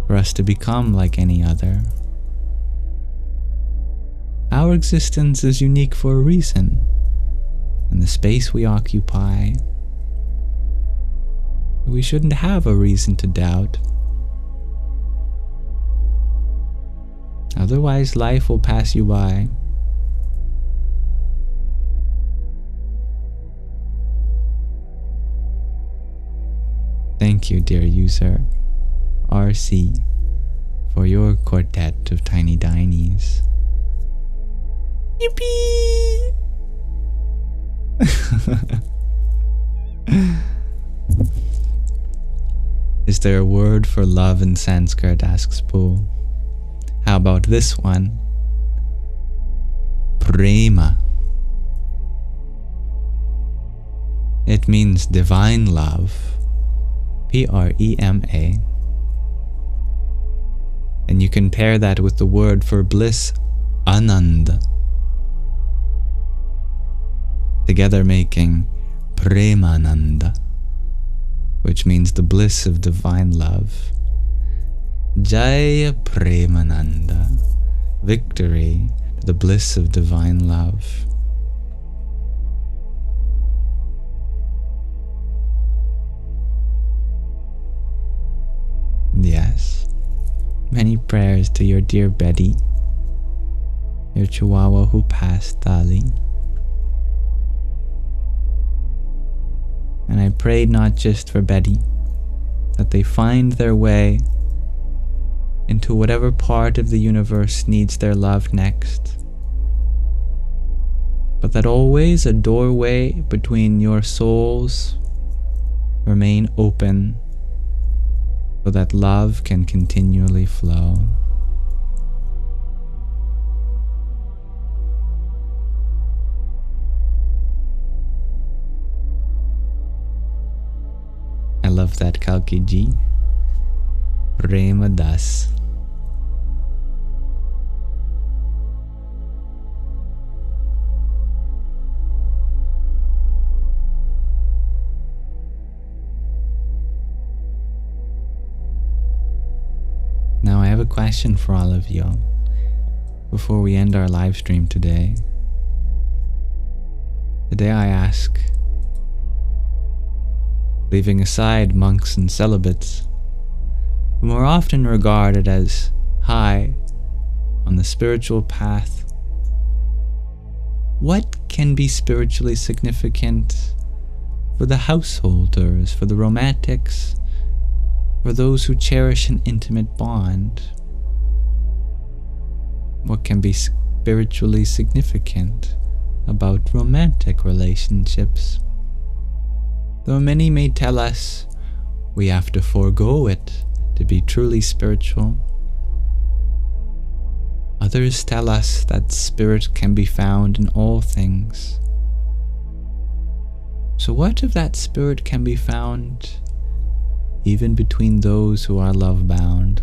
for us to become like any other. Our existence is unique for a reason, and the space we occupy, we shouldn't have a reason to doubt. Otherwise, life will pass you by. Thank you, dear user, RC, for your quartet of tiny dinies. Yippee! Is there a word for love in Sanskrit? Asks Pooh. How about this one? Prema. It means divine love. Prema. And you can pair that with the word for bliss, Ananda, together making Premananda, which means the bliss of divine love. Jaya Premananda, victory to the bliss of divine love. Yes, many prayers to your dear Betty, your chihuahua who passed, Dali. And I prayed not just for Betty, that they find their way into whatever part of the universe needs their love next, but that always a doorway between your souls remain open so that love can continually flow. I love that, Kalki ji. Prema Das. Now I have a question for all of you before we end our live stream today. Today I ask, leaving aside monks and celibates, whom are often regarded as high on the spiritual path, what can be spiritually significant for the householders, for the romantics, for those who cherish an intimate bond? What can be spiritually significant about romantic relationships? Though many may tell us we have to forego it to be truly spiritual, others tell us that spirit can be found in all things. So what if that spirit can be found even between those who are love-bound?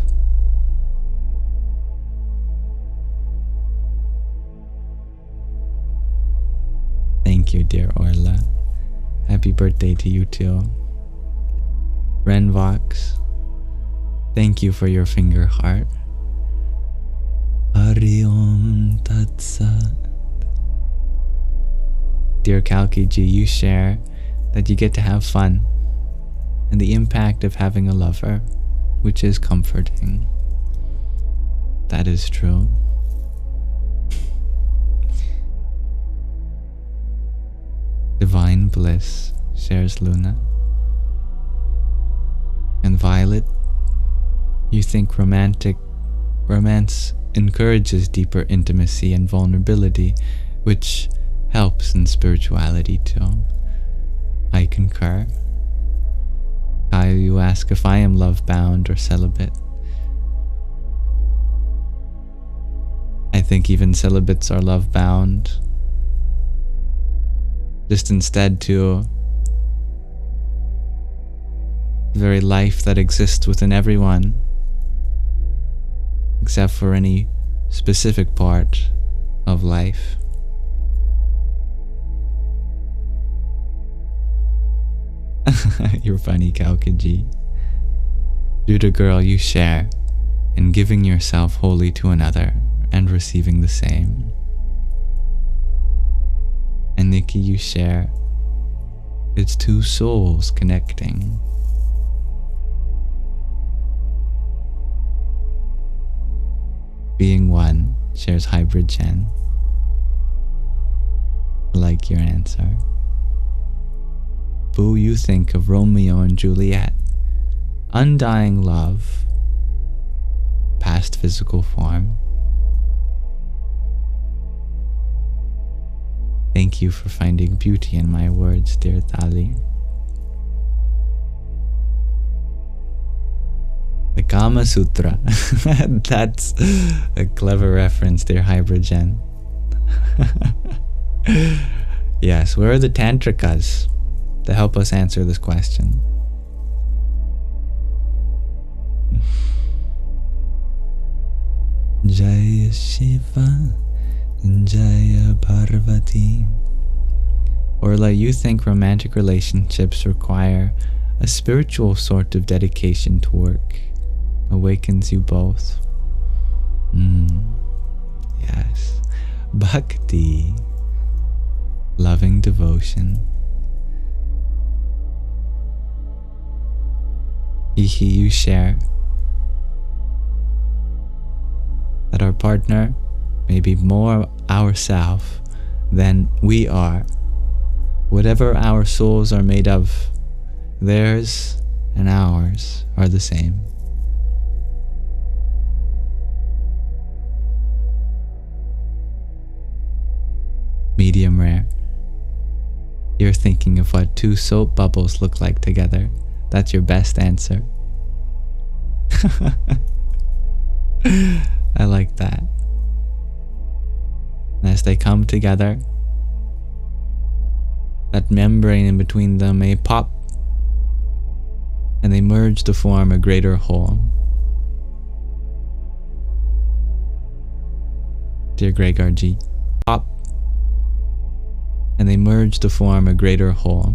Thank you, dear Orla. Happy birthday to you too. Renvox, thank you for your finger heart. Hari Om Tat Sat. Dear Kalkiji, you share that you get to have fun and the impact of having a lover, which is comforting. That is true. Divine Bliss, shares Luna. And Violet, you think romance encourages deeper intimacy and vulnerability, which helps in spirituality too. I concur. Kyle, you ask if I am love-bound or celibate. I think even celibates are love-bound. Just instead to the very life that exists within everyone, except for any specific part of life. You're funny, Kalkiji. Judah girl, you share in giving yourself wholly to another and receiving the same. And Nikki, you share it's two souls connecting. Being one, shares Hybrid Jen. Like your answer. Boo, you think of Romeo and Juliet, undying love, past physical form. Thank you for finding beauty in my words, dear Thali. The Kama Sutra. That's a clever reference, dear Hybrid Jen. Yes, where are the Tantrikas to help us answer this question? Jaya Shiva, Jaya Parvati. Orla, you think romantic relationships require a spiritual sort of dedication to work. Awakens you both. Yes. Bhakti. Loving devotion. Ihi, you share that our partner may be more ourself than we are. Whatever our souls are made of, theirs and ours are the same. Medium rare. You're thinking of what two soap bubbles look like together. That's your best answer. I like that. And as they come together, that membrane in between them may pop, and they merge to form a greater whole. Dear Gregor G, pop, and they merge to form a greater whole.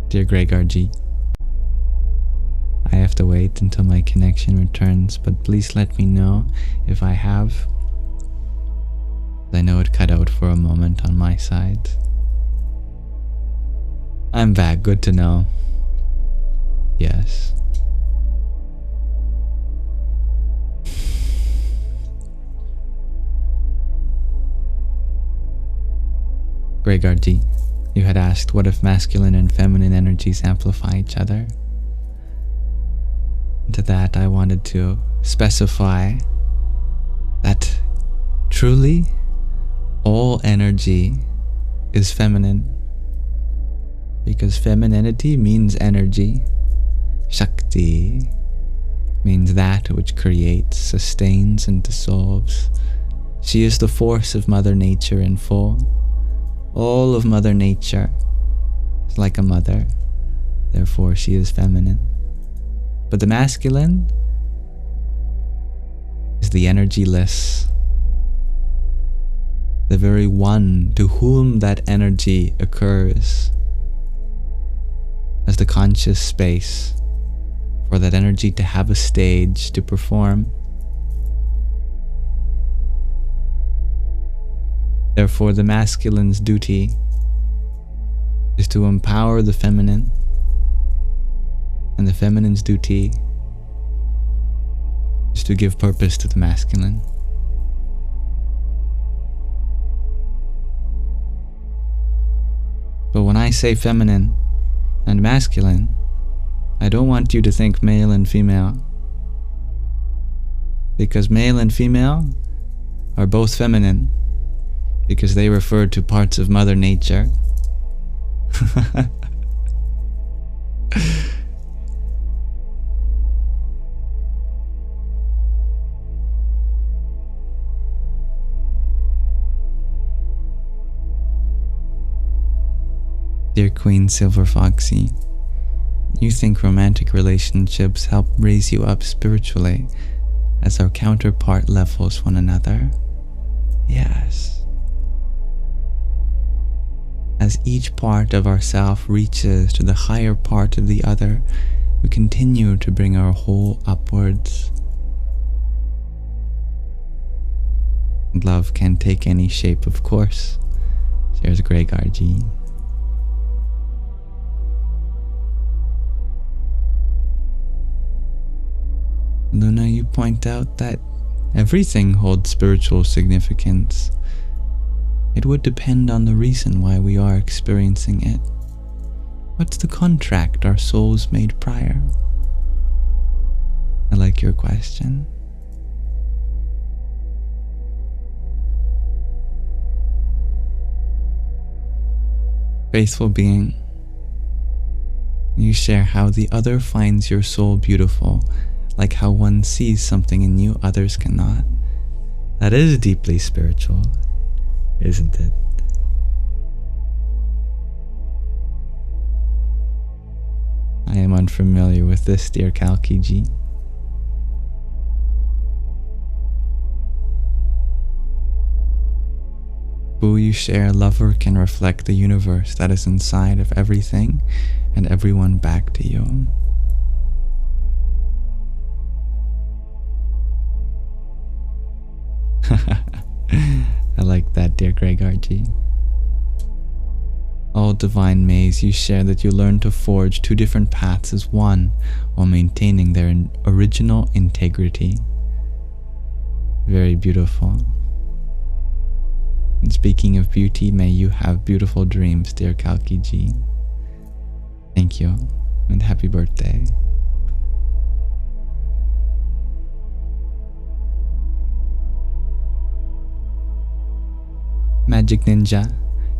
Dear Gregor G, I have to wait until my connection returns, but please let me know if I have. I know it cut out for a moment on my side. I'm back, good to know. Yes. Gregor G, you had asked what if masculine and feminine energies amplify each other. To that I wanted to specify that truly all energy is feminine, because femininity means energy. Shakti means that which creates, sustains, and dissolves. She is the force of Mother Nature in full. All of Mother Nature is like a mother, therefore she is feminine. But the masculine is the energyless, the very one to whom that energy occurs, as the conscious space for that energy to have a stage to perform. Therefore, the masculine's duty is to empower the feminine, and the feminine's duty is to give purpose to the masculine. But when I say feminine and masculine, I don't want you to think male and female, because male and female are both feminine, because they refer to parts of Mother Nature. Dear Queen Silver Foxy, you think romantic relationships help raise you up spiritually as our counterpart levels one another? Yes. As each part of ourself reaches to the higher part of the other, we continue to bring our whole upwards. Love can take any shape, of course, shares Greg RG. Luna, you point out that everything holds spiritual significance. It would depend on the reason why we are experiencing it. What's the contract our souls made prior? I like your question. Faithful being, you share how the other finds your soul beautiful, like how one sees something in you others cannot. That is deeply spiritual, isn't it? I am unfamiliar with this, dear Kalkiji. Who you share, lover can reflect the universe that is inside of everything and everyone back to you. I like that, dear Greg RG. All divine maze, you share that you learn to forge two different paths as one while maintaining their original integrity. Very beautiful. And speaking of beauty, may you have beautiful dreams, dear Kalki G. Thank you, and happy birthday. Magic Ninja,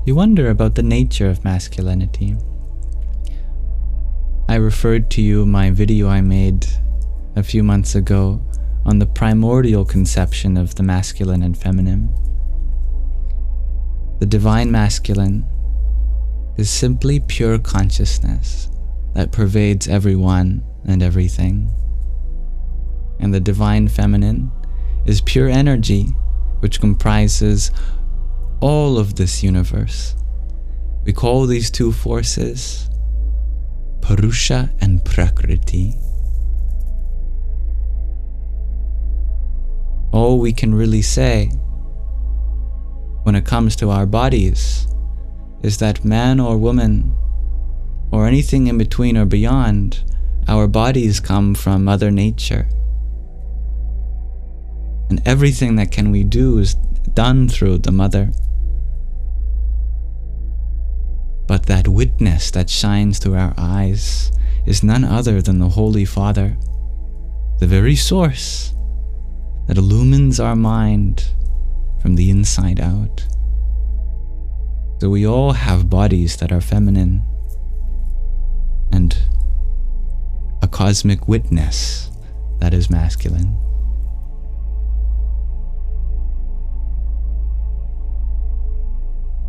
you wonder about the nature of masculinity. I referred to you my video I made a few months ago on the primordial conception of the masculine and feminine. The divine masculine is simply pure consciousness that pervades everyone and everything. And the divine feminine is pure energy which comprises all of this universe. We call these two forces Purusha and Prakriti. All we can really say when it comes to our bodies is that man or woman or anything in between or beyond, our bodies come from Mother Nature. And everything that we do is done through the Mother. But that witness that shines through our eyes is none other than the Holy Father, the very source that illumines our mind from the inside out. So we all have bodies that are feminine and a cosmic witness that is masculine.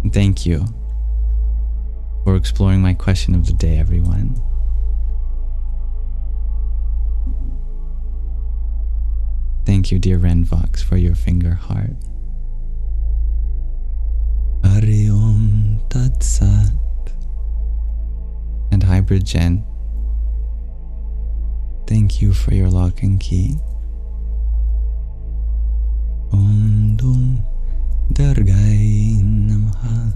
And thank you for exploring my question of the day, everyone. Thank you, dear Renvox, for your finger heart. Hari Om Tat Sat. And hybrid Jen. Thank you for your lock and key. Om Dum Dargai Namaha.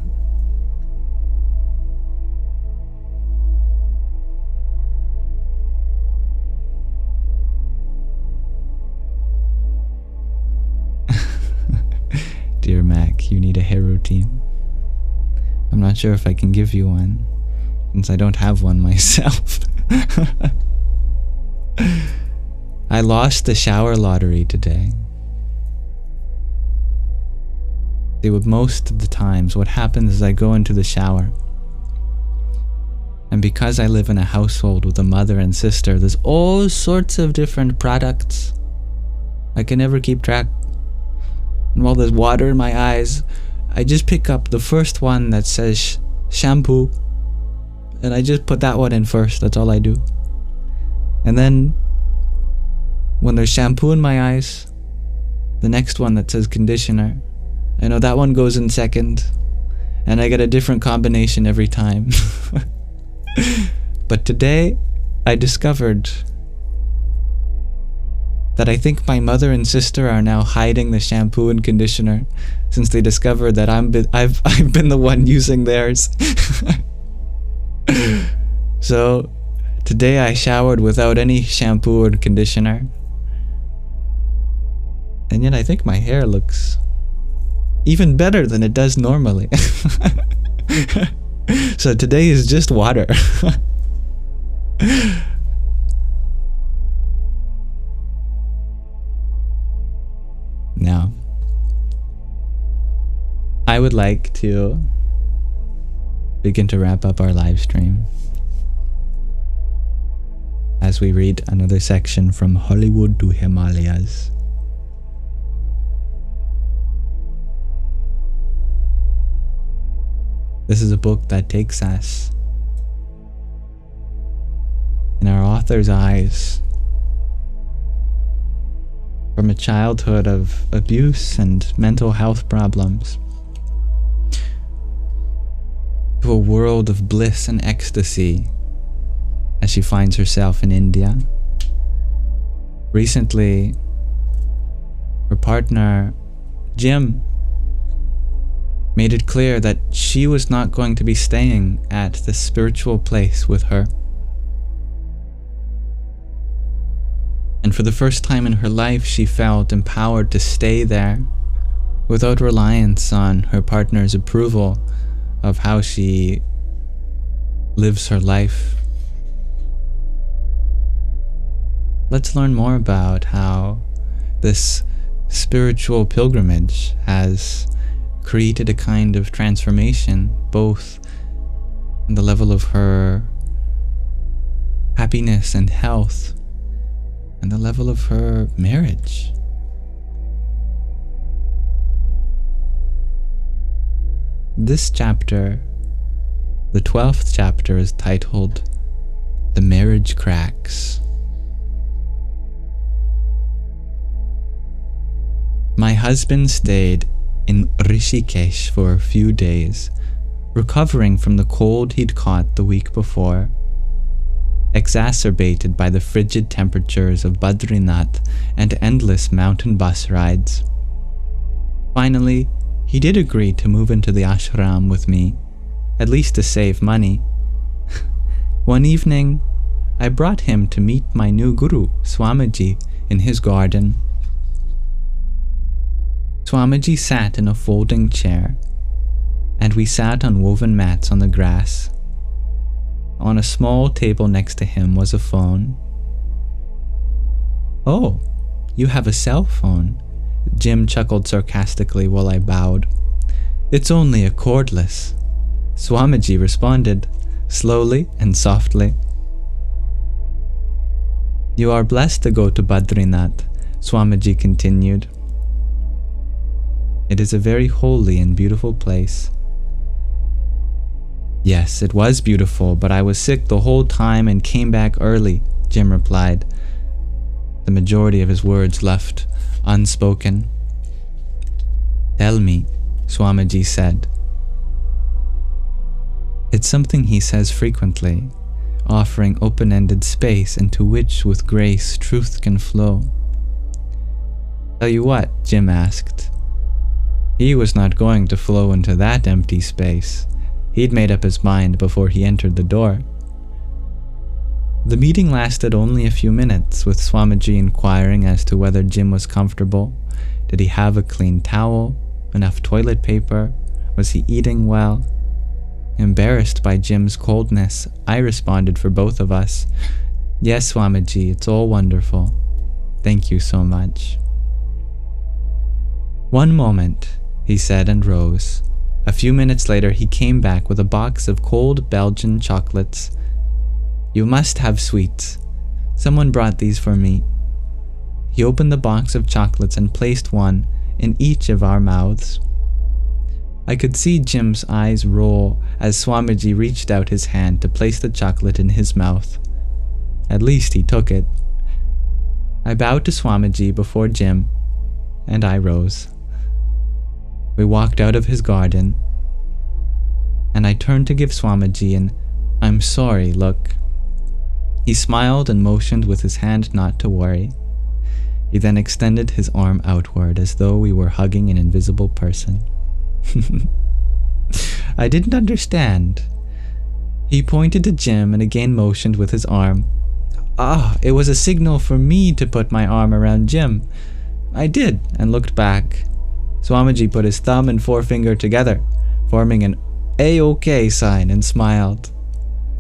Dear Mac, you need a hair routine. I'm not sure if I can give you one, since I don't have one myself. I lost the shower lottery today. See, most of the times what happens is I go into the shower, and because I live in a household with a mother and sister, there's all sorts of different products. I can never keep track. And while there's water in my eyes, I just pick up the first one that says shampoo, and I just put that one in first. That's all I do. And then when there's shampoo in my eyes, the next one that says conditioner, I know that one goes in second, and I get a different combination every time. But today I discovered that I think my mother and sister are now hiding the shampoo and conditioner, since they discovered that I've been the one using theirs. So today I showered without any shampoo or conditioner, and yet I think my hair looks even better than it does normally. So today is just water. Now, I would like to begin to wrap up our live stream as we read another section from Hollywood to Himalayas. This is a book that takes us in our author's eyes from a childhood of abuse and mental health problems to a world of bliss and ecstasy as she finds herself in India. Recently, her partner, Jim, made it clear that she was not going to be staying at the spiritual place with her. And for the first time in her life, she felt empowered to stay there without reliance on her partner's approval of how she lives her life. Let's learn more about how this spiritual pilgrimage has created a kind of transformation, both on the level of her happiness and health, and the level of her marriage. This chapter, the 12th chapter, is titled The Marriage Cracks. My husband stayed in Rishikesh for a few days, recovering from the cold he'd caught the week before, exacerbated by the frigid temperatures of Badrinath and endless mountain bus rides. Finally, he did agree to move into the ashram with me, at least to save money. One evening, I brought him to meet my new guru, Swamiji, in his garden. Swamiji sat in a folding chair, and we sat on woven mats on the grass. On a small table next to him was a phone. "Oh, you have a cell phone," Jim chuckled sarcastically while I bowed. "It's only a cordless," Swamiji responded, slowly and softly. "You are blessed to go to Badrinath," Swamiji continued. "It is a very holy and beautiful place." "Yes, it was beautiful, but I was sick the whole time and came back early," Jim replied, the majority of his words left unspoken. "Tell me," Swamiji said. It's something he says frequently, offering open-ended space into which with grace truth can flow. Tell you what, Jim asked. He was not going to flow into that empty space. He'd made up his mind before he entered the door. The meeting lasted only a few minutes, with Swamiji inquiring as to whether Jim was comfortable. Did he have a clean towel? Enough toilet paper? Was he eating well? Embarrassed by Jim's coldness, I responded for both of us. Yes, Swamiji, it's all wonderful. Thank you so much. One moment, he said and rose. A few minutes later, he came back with a box of cold Belgian chocolates. You must have sweets. Someone brought these for me. He opened the box of chocolates and placed one in each of our mouths. I could see Jim's eyes roll as Swamiji reached out his hand to place the chocolate in his mouth. At least he took it. I bowed to Swamiji before Jim, and I rose. We walked out of his garden, and I turned to give Swamiji an "I'm sorry" look. He smiled and motioned with his hand not to worry. He then extended his arm outward as though we were hugging an invisible person. I didn't understand. He pointed to Jim and again motioned with his arm. It was a signal for me to put my arm around Jim. I did, and looked back. Swamiji put his thumb and forefinger together, forming an A-OK sign, and smiled.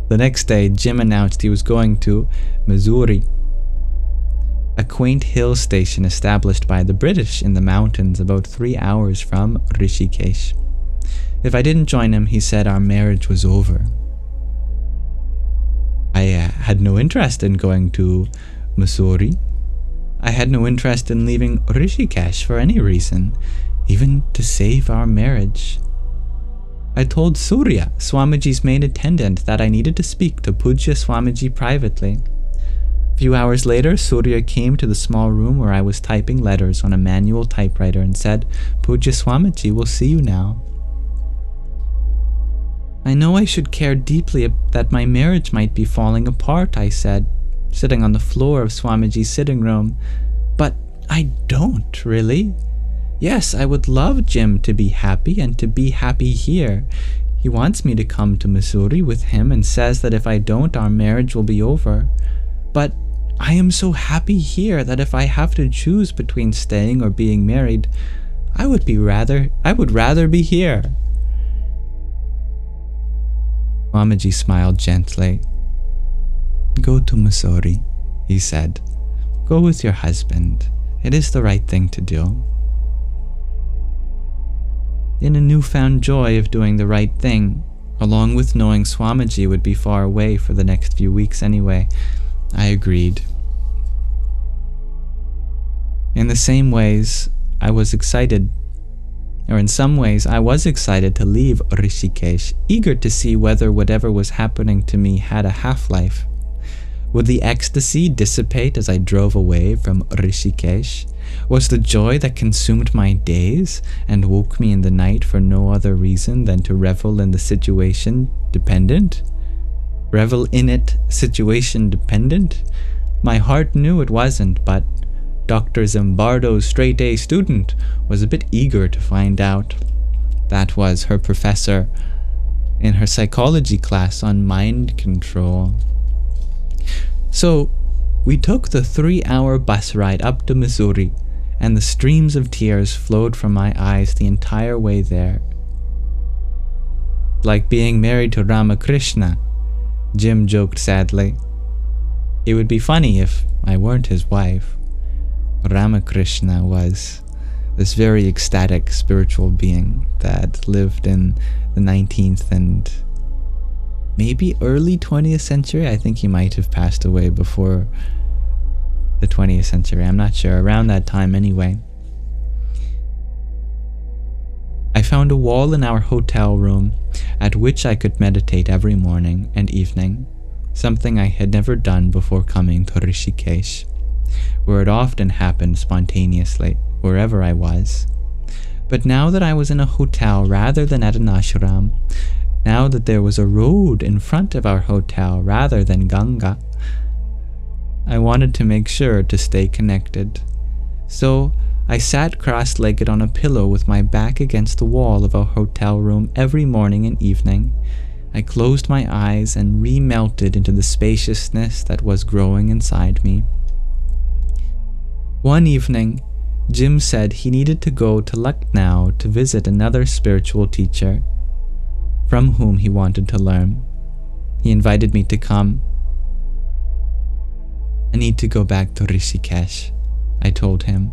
The next day, Jim announced he was going to Missouri, a quaint hill station established by the British in the mountains about 3 hours from Rishikesh. If I didn't join him, he said our marriage was over. I had no interest in going to Missouri. I had no interest in leaving Rishikesh for any reason, even to save our marriage. I told Surya, Swamiji's main attendant, that I needed to speak to Pujya Swamiji privately. A few hours later, Surya came to the small room where I was typing letters on a manual typewriter and said, Pujya Swamiji will see you now. I know I should care deeply that my marriage might be falling apart, I said, sitting on the floor of Swamiji's sitting room. But I don't, really. Yes, I would love Jim to be happy and to be happy here. He wants me to come to Missouri with him and says that if I don't, our marriage will be over. But I am so happy here that if I have to choose between staying or being married, I would rather be here. Swamiji smiled gently. Go to Missouri, he said. Go with your husband. It is the right thing to do. In a newfound joy of doing the right thing, along with knowing Swamiji would be far away for the next few weeks anyway, I agreed. In some ways, I was excited to leave Rishikesh, eager to see whether whatever was happening to me had a half-life. Would the ecstasy dissipate as I drove away from Rishikesh? Was the joy that consumed my days and woke me in the night for no other reason than to revel in the situation dependent? Revel in it situation dependent? My heart knew it wasn't, but Dr. Zimbardo's straight-A student was a bit eager to find out. That was her professor in her psychology class on mind control. So, we took the 3-hour bus ride up to Missouri, and the streams of tears flowed from my eyes the entire way there. Like being married to Ramakrishna, Jim joked sadly. It would be funny if I weren't his wife. Ramakrishna was this very ecstatic spiritual being that lived in the 19th and maybe early 20th century. I think he might have passed away before the 20th century. I'm not sure. Around that time anyway. I found a wall in our hotel room at which I could meditate every morning and evening, something I had never done before coming to Rishikesh, where it often happened spontaneously, wherever I was. But now that I was in a hotel rather than at an ashram, now that there was a road in front of our hotel rather than Ganga. I wanted to make sure to stay connected. So I sat cross-legged on a pillow with my back against the wall of our hotel room every morning and evening. I closed my eyes and re-melted into the spaciousness that was growing inside me. One evening, Jim said he needed to go to Lucknow to visit another spiritual teacher from whom he wanted to learn. He invited me to come. I need to go back to Rishikesh, I told him.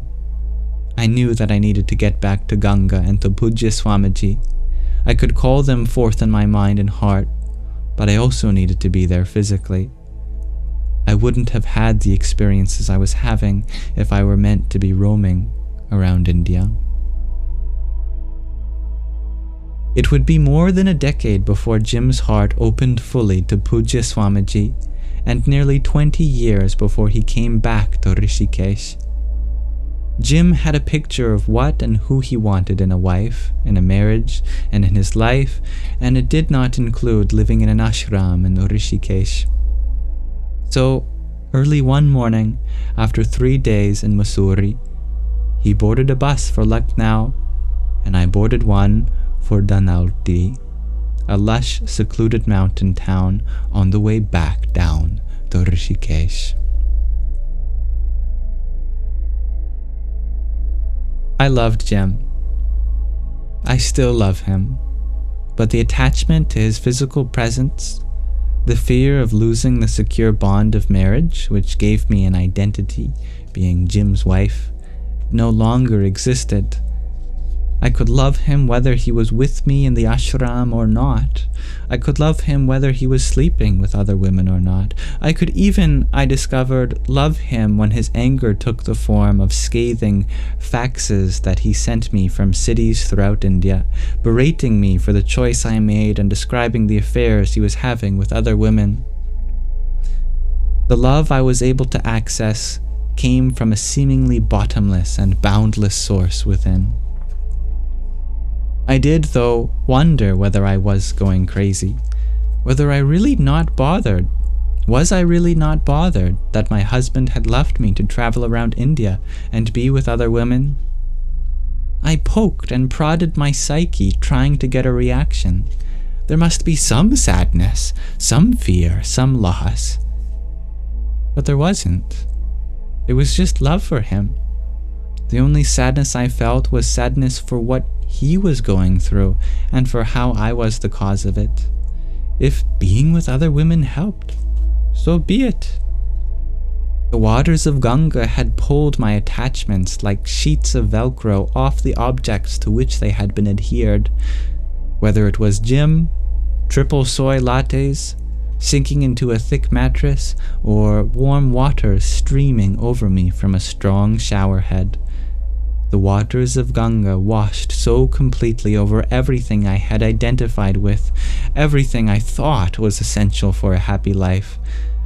I knew that I needed to get back to Ganga and to Pujya Swamiji. I could call them forth in my mind and heart, but I also needed to be there physically. I wouldn't have had the experiences I was having if I were meant to be roaming around India. It would be more than a decade before Jim's heart opened fully to Pujya Swamiji, and nearly 20 years before he came back to Rishikesh. Jim had a picture of what and who he wanted in a wife, in a marriage, and in his life, and it did not include living in an ashram in Rishikesh. So, early one morning, after 3 days in Mussoorie, he boarded a bus for Lucknow, and I boarded one for Dhanalti, a lush, secluded mountain town on the way back down to Rishikesh. I loved Jim. I still love him, but the attachment to his physical presence, the fear of losing the secure bond of marriage, which gave me an identity, being Jim's wife, no longer existed. I could love him whether he was with me in the ashram or not. I could love him whether he was sleeping with other women or not. I could even, I discovered, love him when his anger took the form of scathing faxes that he sent me from cities throughout India, berating me for the choice I made and describing the affairs he was having with other women. The love I was able to access came from a seemingly bottomless and boundless source within. I did, though, wonder whether I was going crazy, whether I really not bothered. Was I really not bothered that my husband had left me to travel around India and be with other women? I poked and prodded my psyche, trying to get a reaction. There must be some sadness, some fear, some loss. But there wasn't. It was just love for him. The only sadness I felt was sadness for what he was going through and for how I was the cause of it. If being with other women helped, so be it. The waters of Ganga had pulled my attachments like sheets of Velcro off the objects to which they had been adhered, whether it was Jim, triple soy lattes, sinking into a thick mattress, or warm water streaming over me from a strong shower head. The waters of Ganga washed so completely over everything I had identified with, everything I thought was essential for a happy life,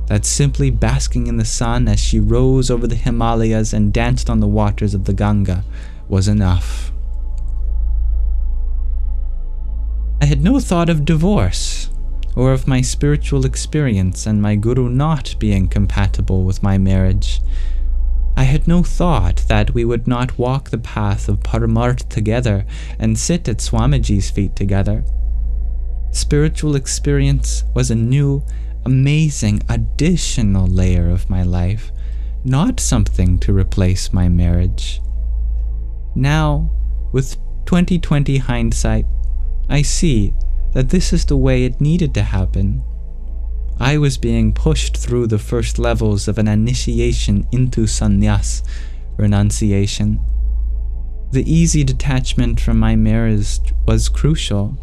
that simply basking in the sun as she rose over the Himalayas and danced on the waters of the Ganga was enough. I had no thought of divorce, or of my spiritual experience and my guru not being compatible with my marriage. I had no thought that we would not walk the path of Paramarth together and sit at Swamiji's feet together. Spiritual experience was a new, amazing, additional layer of my life, not something to replace my marriage. Now, with 20/20 hindsight, I see that this is the way it needed to happen. I was being pushed through the first levels of an initiation into sannyas, renunciation. The easy detachment from my marriage was crucial.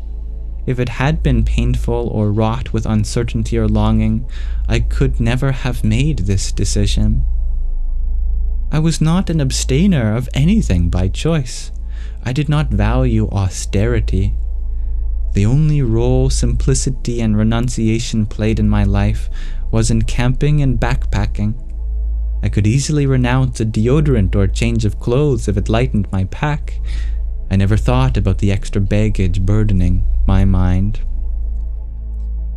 If it had been painful or wrought with uncertainty or longing, I could never have made this decision. I was not an abstainer of anything by choice. I did not value austerity. The only role simplicity and renunciation played in my life was in camping and backpacking. I could easily renounce a deodorant or change of clothes if it lightened my pack. I never thought about the extra baggage burdening my mind.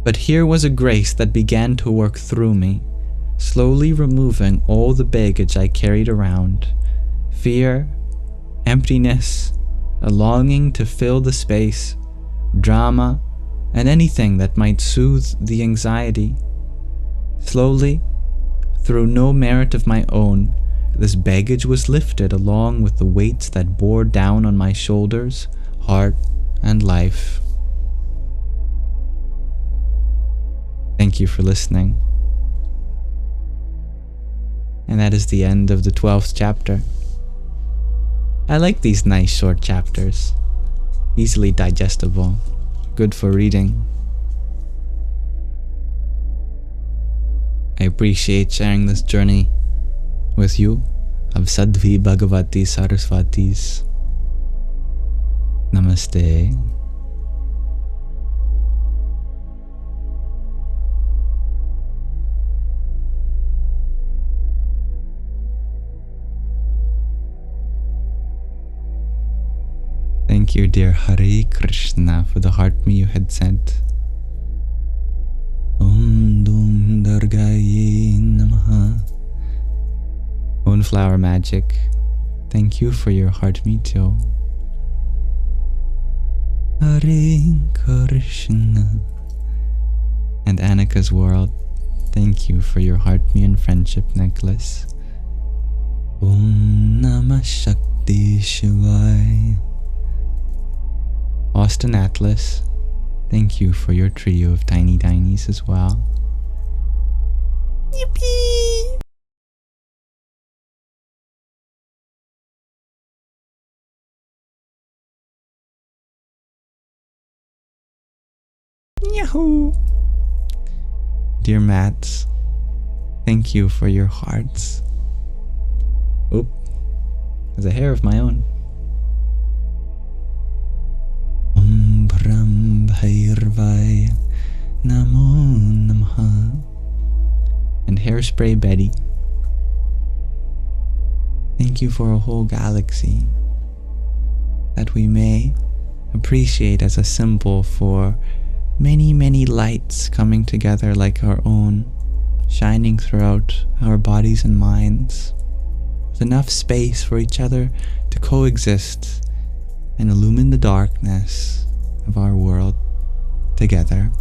But here was a grace that began to work through me, slowly removing all the baggage I carried around. Fear, emptiness, a longing to fill the space, drama, and anything that might soothe the anxiety. Slowly, through no merit of my own, this baggage was lifted along with the weights that bore down on my shoulders, heart, and life. Thank you for listening. And that is the end of the 12th chapter. I like these nice short chapters. Easily digestible. Good for reading. I appreciate sharing this journey with you of Sadhvi Bhagavati Saraswatis. Namaste. Thank you, dear Hare Krishna, for the heart me you had sent. Om Dum Dargaye Namaha. Moonflower Magic, thank you for your heart me too. Hare Krishna. And Annika's World, thank you for your heart me and friendship necklace. Om Namah Shakti Shivaya. Austin Atlas, thank you for your trio of tiny tinies as well. Yippee! Yahoo! Dear Mats, thank you for your hearts. Oop, there's a hair of my own. Om Brahm Bhairvaya Namo Namaha. And Hairspray Betty, thank you for a whole galaxy that we may appreciate as a symbol for many, many lights coming together like our own, shining throughout our bodies and minds, with enough space for each other to coexist and illumine the darkness of our world together.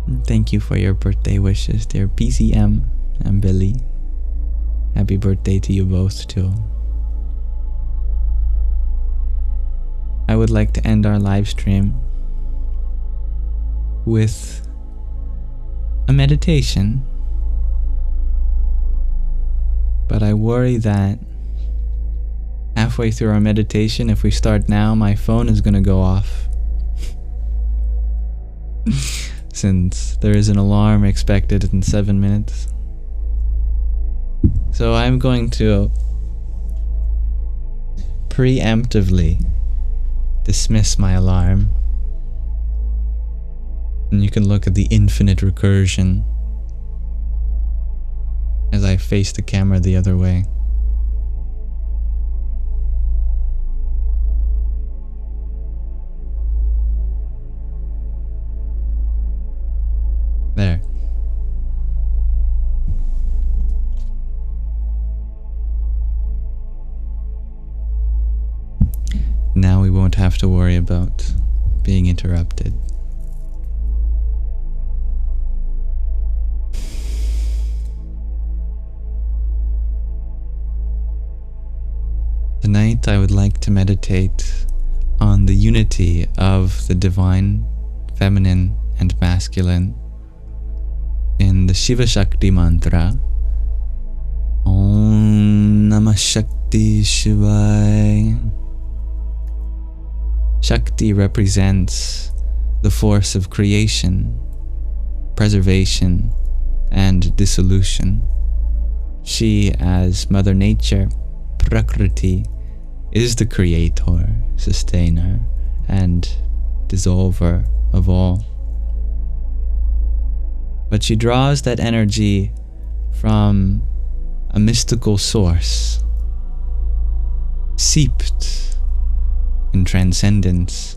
And thank you for your birthday wishes, dear PCM and Billy. Happy birthday to you both too. I would like to end our live stream with a meditation, but I worry that halfway through our meditation, if we start now, my phone is going to go off. Since there is an alarm expected in 7 minutes. So I'm going to preemptively dismiss my alarm. And you can look at the infinite recursion as I face the camera the other way. There. Now we won't have to worry about being interrupted. Tonight I would like to meditate on the unity of the divine, feminine, and masculine in the Shiva-Shakti mantra. Om Namah Shakti Shivaya. Shakti represents the force of creation, preservation, and dissolution. She, as Mother Nature, Prakriti, is the creator, sustainer, and dissolver of all. But she draws that energy from a mystical source, seeped in transcendence,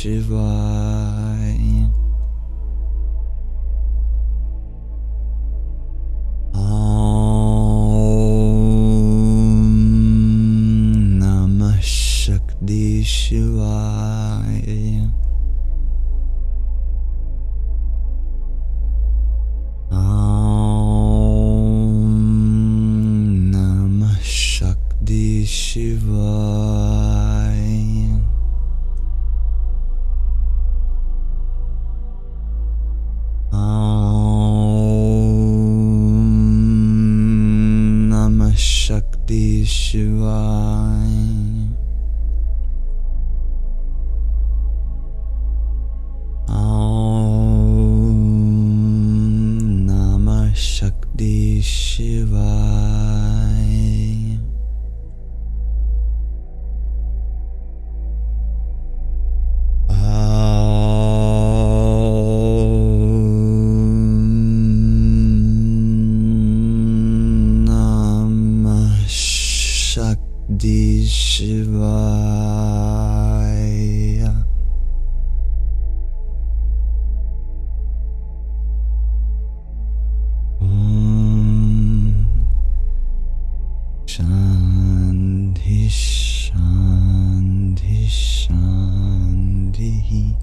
Shivaya. Om Namah Shakti Shivaya. Om Namah Shakti Shivaya. Om Namah Shakti Shivaya. Om Namah Shakti Shivaya. Om Namah Shakti Shivaya. Shanti, Shanti, Shanti.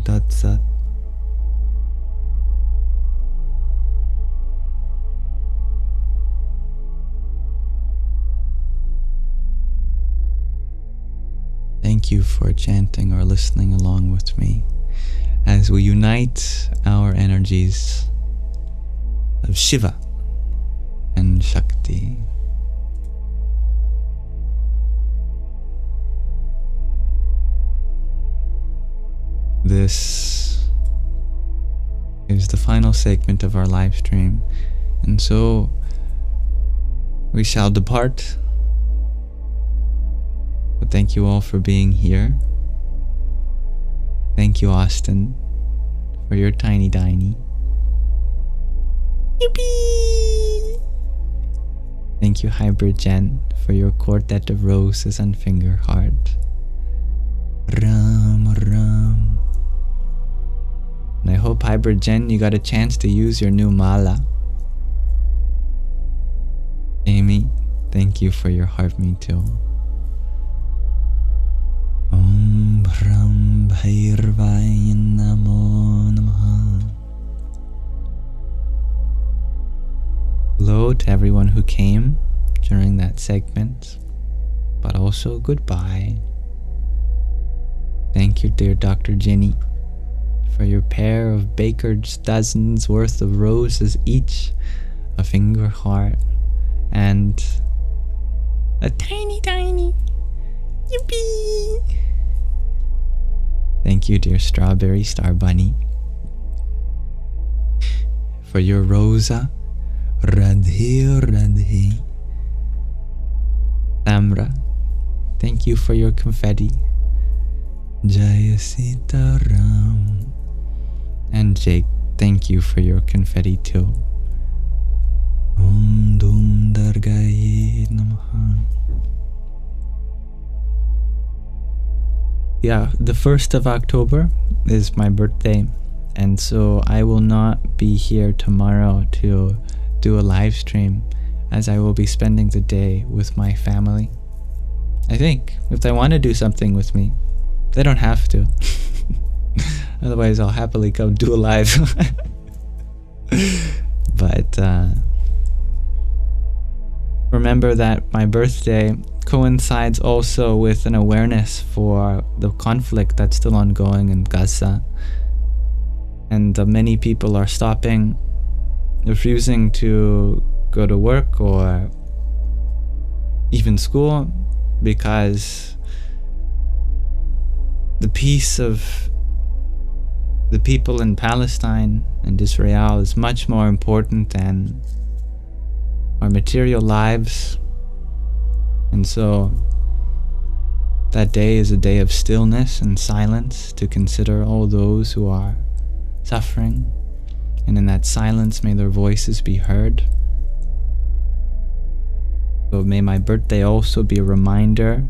Tat Sat. Thank you for chanting or listening along with me as we unite our energies of Shiva and Shakti. This is the final segment of our live stream, and so we shall depart. But thank you all for being here. Thank you, Austin, for your tiny diny. Yippee! Thank you, Hybrid Jen, for your quartet of roses and finger heart. Ram, Ram. And I hope, Hybrid Jen, you got a chance to use your new mala. Amy, thank you for your heart me too. Om Bram Bhairvaya Namo Namaha. Hello to everyone who came during that segment, but also goodbye. Thank you, dear Dr. Jenny, for your pair of baker's dozens worth of roses each, a finger heart, and a tiny yippee. Thank you, dear Strawberry Star Bunny, for your rosa. Radhe Radhe. Tamra, thank you for your confetti. Jaya Sita Ram. And Jake, thank you for your confetti too. Om Dum Dargaye Namaha. Yeah, the 1st of October is my birthday, and so I will not be here tomorrow to do a live stream, as I will be spending the day with my family. I think, if they want to do something with me, they don't have to. Otherwise, I'll happily come do a live. But remember that my birthday coincides also with an awareness for the conflict that's still ongoing in Gaza. And many people are stopping, refusing to go to work or even school, because the peace of the people in Palestine and Israel is much more important than our material lives. And so that day is a day of stillness and silence to consider all those who are suffering, and in that silence may their voices be heard. So may my birthday also be a reminder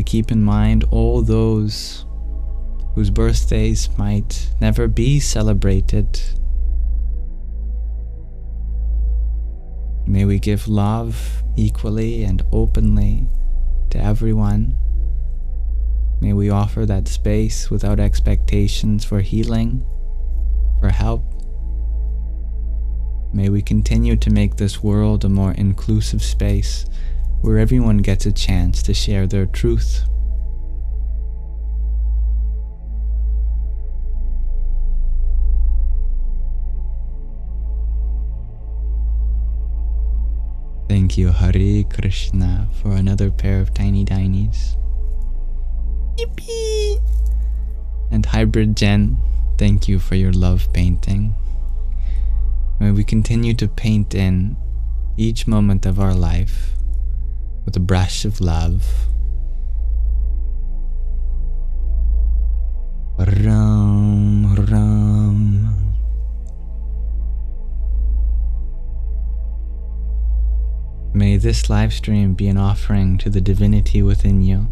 We keep in mind all those whose birthdays might never be celebrated. May we give love equally and openly to everyone. May we offer that space without expectations for healing, for help. May we continue to make this world a more inclusive space where everyone gets a chance to share their truth. Thank you, Hare Krishna, for another pair of tiny tinies. Yippee! And Hybrid Jen, thank you for your love painting. May we continue to paint in each moment of our life with a brush of love. Ram, Ram. May this live stream be an offering to the divinity within you.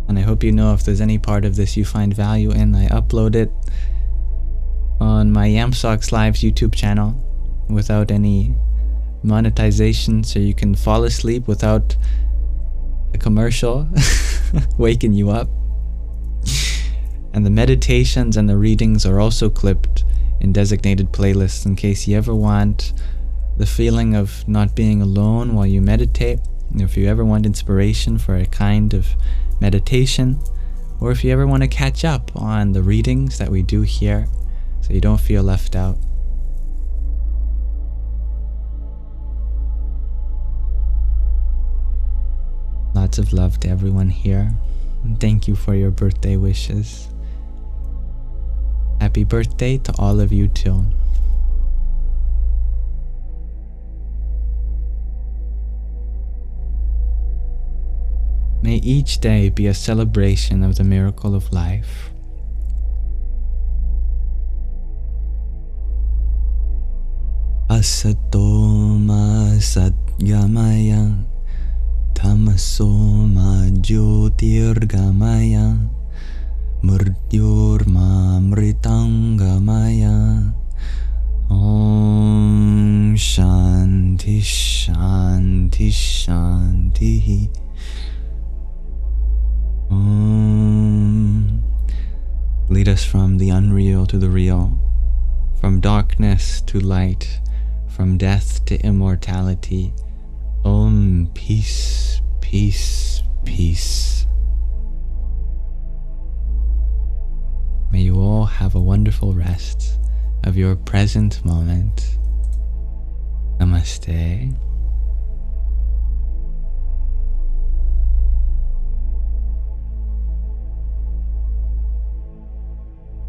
And I hope you know if there's any part of this you find value in, I upload it on my Yamsox Live's YouTube channel without any monetization, so you can fall asleep without a commercial waking you up. And the meditations and the readings are also clipped in designated playlists in case you ever want the feeling of not being alone while you meditate, if you ever want inspiration for a kind of meditation, or if you ever want to catch up on the readings that we do here so you don't feel left out. Lots of love to everyone here, and thank you for your birthday wishes. Happy birthday to all of you too. May each day be a celebration of the miracle of life. Asatoma Satgamaya Tamasoma Jyotirgamaya Murtyurma Mritangamaya. Om Shanti Shanti Shanti. Lead us from the unreal to the real, from darkness to light, from death to immortality. Om, peace, peace, peace. May you all have a wonderful rest of your present moment. Namaste.